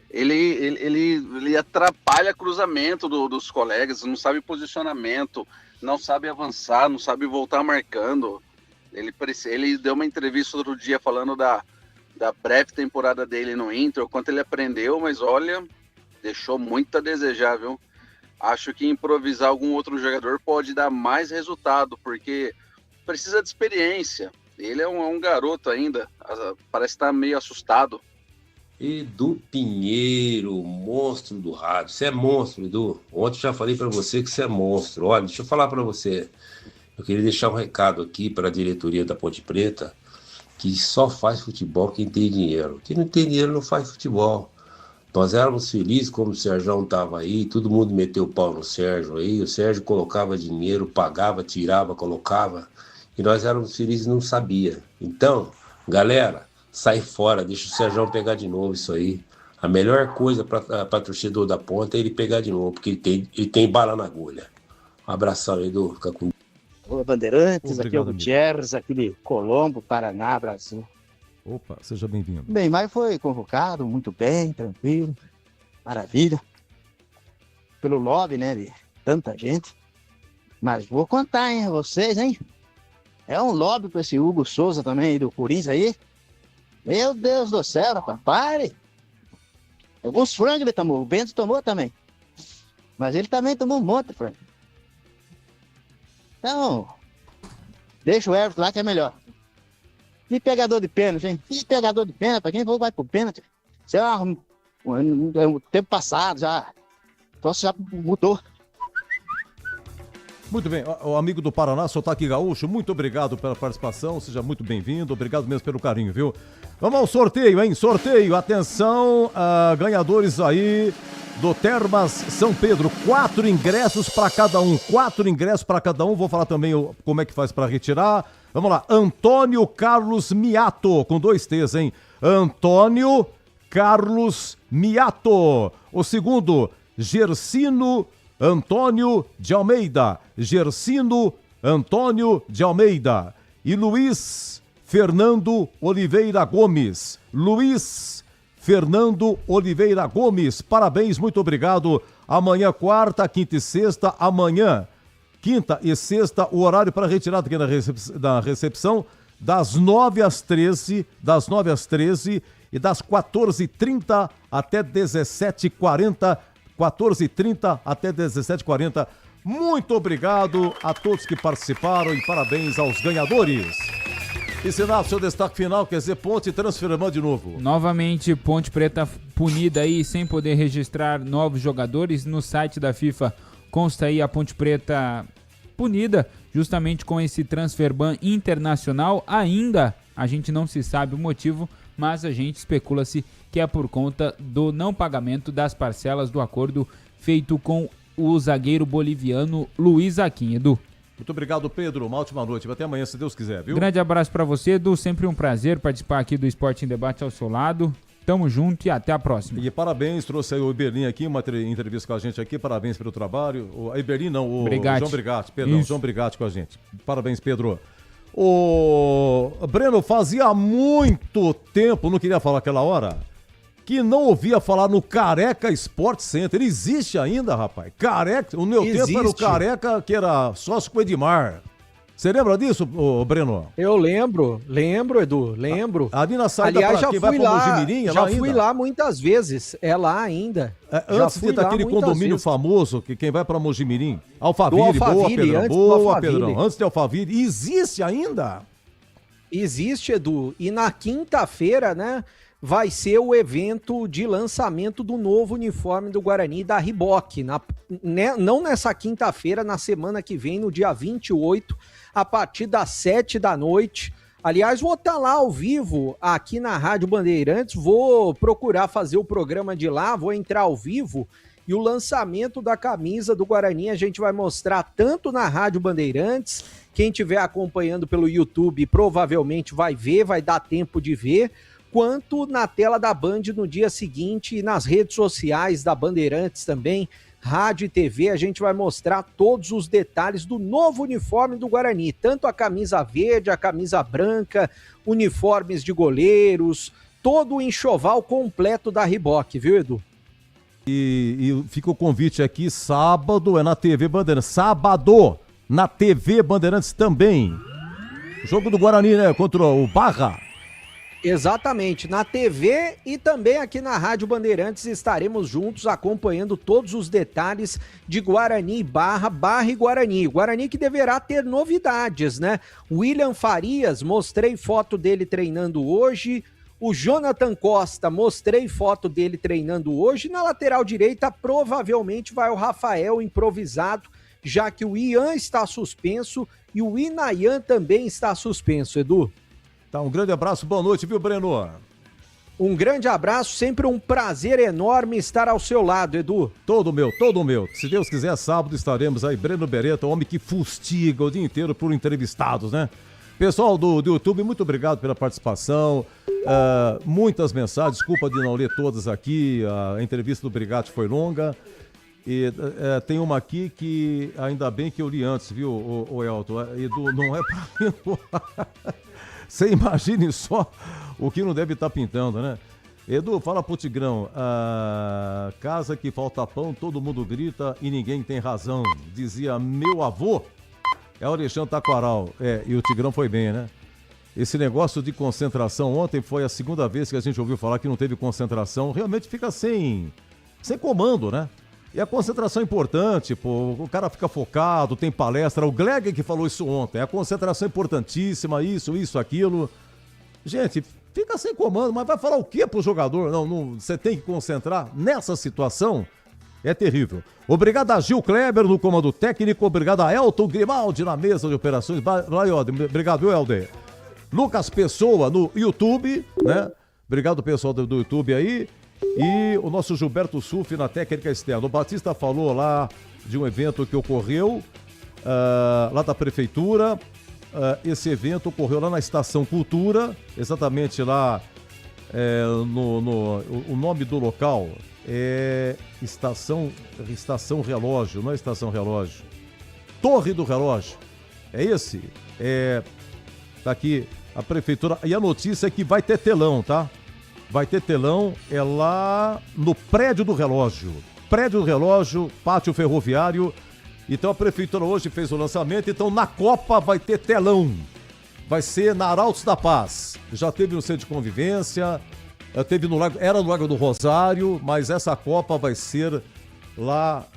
Ele atrapalha cruzamento dos colegas, não sabe posicionamento, não sabe avançar, não sabe voltar marcando. Ele deu uma entrevista outro dia falando da breve temporada dele no Inter, o quanto ele aprendeu, mas olha, deixou muito a desejar, viu? Acho que improvisar algum outro jogador pode dar mais resultado, porque precisa de experiência. Ele é um garoto ainda, parece estar meio assustado. Edu Pinheiro, monstro do rádio. Você é monstro, Edu. Ontem já falei para você que você é monstro. Olha, deixa eu falar para você. Eu queria deixar um recado aqui para a diretoria da Ponte Preta, que só faz futebol quem tem dinheiro. Quem não tem dinheiro não faz futebol. Nós éramos felizes como o Sérgio estava aí, todo mundo meteu o pau no Sérgio aí, o Sérgio colocava dinheiro, pagava, tirava, colocava, e nós éramos felizes e não sabia. Então, galera, sai fora, deixa o Sérgio pegar de novo isso aí. A melhor coisa para torcedor da Ponta é ele pegar de novo, porque ele tem bala na agulha. Um abração, Edu, fica com... Olá, Bandeirantes, Obrigado, aqui é o Gutierrez, aqui de Colombo, Paraná, Brasil. Opa, seja bem-vindo. Bem, mas foi convocado, muito bem, tranquilo, maravilha. Pelo lobby, né, de tanta gente. Mas vou contar, hein, vocês, hein. É um lobby com esse Hugo Souza também, do Corinthians aí. Meu Deus do céu, rapaz, pare. Alguns frangos ele tomou, o Bento tomou também. Mas ele também tomou um monte de frango. Então, deixa o Everton lá que é melhor. E pegador de pênalti, hein? E pegador de pênalti, pra quem vai pro pênalti? Isso é um tempo passado já. Então já mudou. Muito bem, o amigo do Paraná, Sotaque Gaúcho, muito obrigado pela participação, seja muito bem-vindo, obrigado mesmo pelo carinho, viu? Vamos ao sorteio, hein? Sorteio, atenção, ganhadores aí do Termas São Pedro, 4 ingressos para cada um, 4 ingressos para cada um, vou falar também como é que faz para retirar. Vamos lá, Antônio Carlos Miato, com 2 T's, hein? Antônio Carlos Miato. O segundo, Gersino Antônio de Almeida. Gersino Antônio de Almeida. E Luiz Fernando Oliveira Gomes. Luiz Fernando Oliveira Gomes. Parabéns, muito obrigado. Amanhã, quarta, quinta e sexta. Amanhã, quinta e sexta, o horário para retirada aqui na recepção, das 9 às 13, e das 14h30 até 17h40, 14h30 até 17h40. Muito obrigado a todos que participaram e parabéns aos ganhadores. E Sinal, seu destaque final, quer dizer, Ponte transferimento de novo. Novamente, Ponte Preta punida aí, sem poder registrar novos jogadores. No site da FIFA consta aí a Ponte Preta punida justamente com esse transfer ban internacional. Ainda a gente não se sabe o motivo, mas a gente especula-se que é por conta do não pagamento das parcelas do acordo feito com o zagueiro boliviano Luiz Aquim. Edu. Muito obrigado, Pedro. Uma ótima noite. Até amanhã, se Deus quiser, viu? Grande abraço pra você, Edu. Sempre um prazer participar aqui do Esporte em Debate ao seu lado. Tamo junto e até a próxima. E parabéns, trouxe aí o Iberlin aqui, uma entrevista com a gente aqui. Parabéns pelo trabalho. O Iberlin não, o Brigatti. João Brigatti, perdão. Isso. João Brigatti com a gente. Parabéns, Pedro. O Breno, fazia muito tempo, não queria falar aquela hora, que não ouvia falar no Careca Sport Center. Ele existe ainda, rapaz. Careca, o meu tempo era o Careca, que era sócio com o Edmar. Você lembra disso, Breno? Eu lembro, Edu, lembro. Ali na saída, aliás, pra quem vai pra Mojimirim, já fui lá muitas vezes, é lá ainda. Antes de daquele condomínio famoso, que quem vai pra Mojimirim, Alphaville, boa, Pedrão, boa, Pedrão, antes de Alphaville, existe ainda? Existe, Edu, e na quinta-feira, né, vai ser o evento de lançamento do novo uniforme do Guarani da Reebok. Não nessa quinta-feira, na semana que vem, no dia 28, a partir das 7 da noite. Aliás, vou estar lá ao vivo, aqui na Rádio Bandeirantes, vou procurar fazer o programa de lá, vou entrar ao vivo, e o lançamento da camisa do Guarani a gente vai mostrar tanto na Rádio Bandeirantes, quem estiver acompanhando pelo YouTube provavelmente vai ver, vai dar tempo de ver, quanto na tela da Band no dia seguinte e nas redes sociais da Bandeirantes também, rádio e TV, a gente vai mostrar todos os detalhes do novo uniforme do Guarani, tanto a camisa verde, a camisa branca, uniformes de goleiros, todo o enxoval completo da Reebok, viu, Edu? E fica o convite aqui, sábado é na TV Bandeirantes, sábado na TV Bandeirantes também, jogo do Guarani, né, contra o Barra. Exatamente, na TV e também aqui na Rádio Bandeirantes estaremos juntos acompanhando todos os detalhes de Guarani Barra e Guarani. Guarani que deverá ter novidades, né? William Farias, mostrei foto dele treinando hoje. O Jonathan Costa, mostrei foto dele treinando hoje. Na lateral direita, provavelmente vai o Rafael improvisado, já que o Ian está suspenso e o Inayan também está suspenso, Edu. Tá, um grande abraço, boa noite, viu, Breno? Um grande abraço, sempre um prazer enorme estar ao seu lado, Edu. Todo meu. Se Deus quiser, sábado estaremos aí. Breno Beretta, homem que fustiga o dia inteiro por entrevistados, né? Pessoal do YouTube, muito obrigado pela participação. Muitas mensagens, desculpa de não ler todas aqui, a entrevista do Brigatti foi longa. E tem uma aqui que ainda bem que eu li antes, viu, o Elton? Edu, não é pra mim. Você imagine só o que não deve estar pintando, né? Edu, fala pro Tigrão, casa que falta pão, todo mundo grita e ninguém tem razão, dizia meu avô. É o Alexandre Taquaral, e o Tigrão foi bem, né? Esse negócio de concentração, ontem foi a segunda vez que a gente ouviu falar que não teve concentração, realmente fica sem comando, né? E a concentração é importante, pô, o cara fica focado, tem palestra, o Glegg que falou isso ontem, a concentração é importantíssima, isso, aquilo. Gente, fica sem comando, mas vai falar o quê pro jogador? Não, você tem que concentrar nessa situação, é terrível. Obrigado a Gil Kleber no comando técnico, obrigado a Elton Grimaldi na mesa de operações, obrigado, Helder. Lucas Pessoa no YouTube, né? Obrigado, pessoal do YouTube aí. E o nosso Gilberto Suf na técnica externa. O Batista falou lá de um evento que ocorreu lá da prefeitura. Esse evento ocorreu lá na Estação Cultura, exatamente lá o nome do local é Estação Relógio, não é Estação Relógio. Torre do Relógio. É esse? Tá aqui a prefeitura. E a notícia é que vai ter telão, tá? Vai ter telão, é lá no Prédio do Relógio. Prédio do Relógio, Pátio Ferroviário. Então a prefeitura hoje fez o lançamento, então na Copa vai ter telão. Vai ser na Arautos da Paz. Já teve no Centro de Convivência, teve no Lago do Rosário, mas essa Copa vai ser lá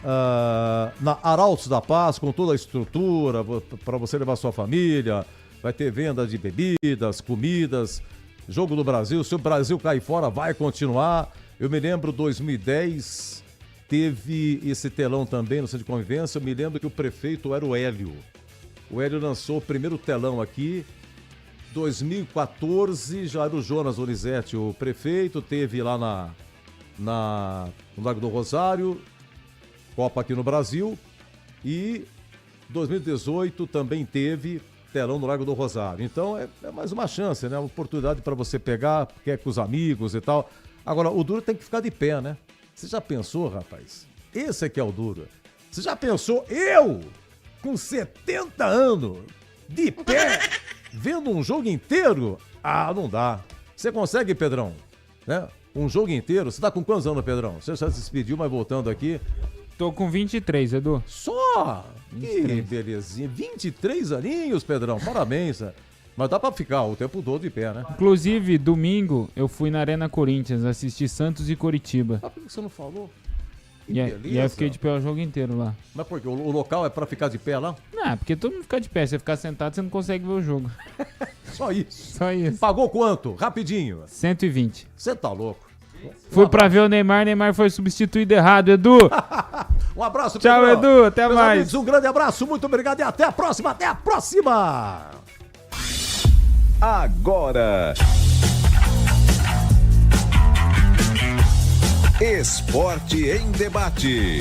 na Arautos da Paz, com toda a estrutura, para você levar sua família. Vai ter venda de bebidas, comidas. Jogo do Brasil, se o Brasil cair fora, vai continuar. Eu me lembro, 2010, teve esse telão também no Centro de Convivência. Eu me lembro que o prefeito era o Hélio. O Hélio lançou o primeiro telão aqui. 2014, já era o Jonas Donizete, o prefeito. Teve lá no Lago do Rosário, Copa aqui no Brasil. E 2018 também teve telão no Lago do Rosário. Então é mais uma chance, né? Uma oportunidade para você pegar, quer com os amigos e tal. Agora, o duro tem que ficar de pé, né? Você já pensou, rapaz? Esse é que é o duro. Você já pensou, eu, com 70 anos, de pé, vendo um jogo inteiro? Ah, não dá. Você consegue, Pedrão? Né? Um jogo inteiro? Você tá com quantos anos, Pedrão? Você já se despediu, mas voltando aqui. Tô com 23, Edu. Só? 23. Que belezinha. 23 aninhos, Pedrão. Parabéns. Mas dá pra ficar o tempo todo de pé, né? Inclusive, domingo, eu fui na Arena Corinthians assistir Santos e Coritiba. Ah, por que você não falou? E aí eu fiquei de pé o jogo inteiro lá. Mas por quê? O local é pra ficar de pé lá? Não, porque todo mundo fica de pé. Se você ficar sentado, você não consegue ver o jogo. Só isso. Só isso. Pagou quanto? Rapidinho. 120. Você tá louco. Fui pra ver o Neymar foi substituído errado, Edu. Um abraço, Tchau, Pedro. Edu, até Meus mais. Amigos, um grande abraço, muito obrigado e até a próxima, Agora, Esporte em Debate.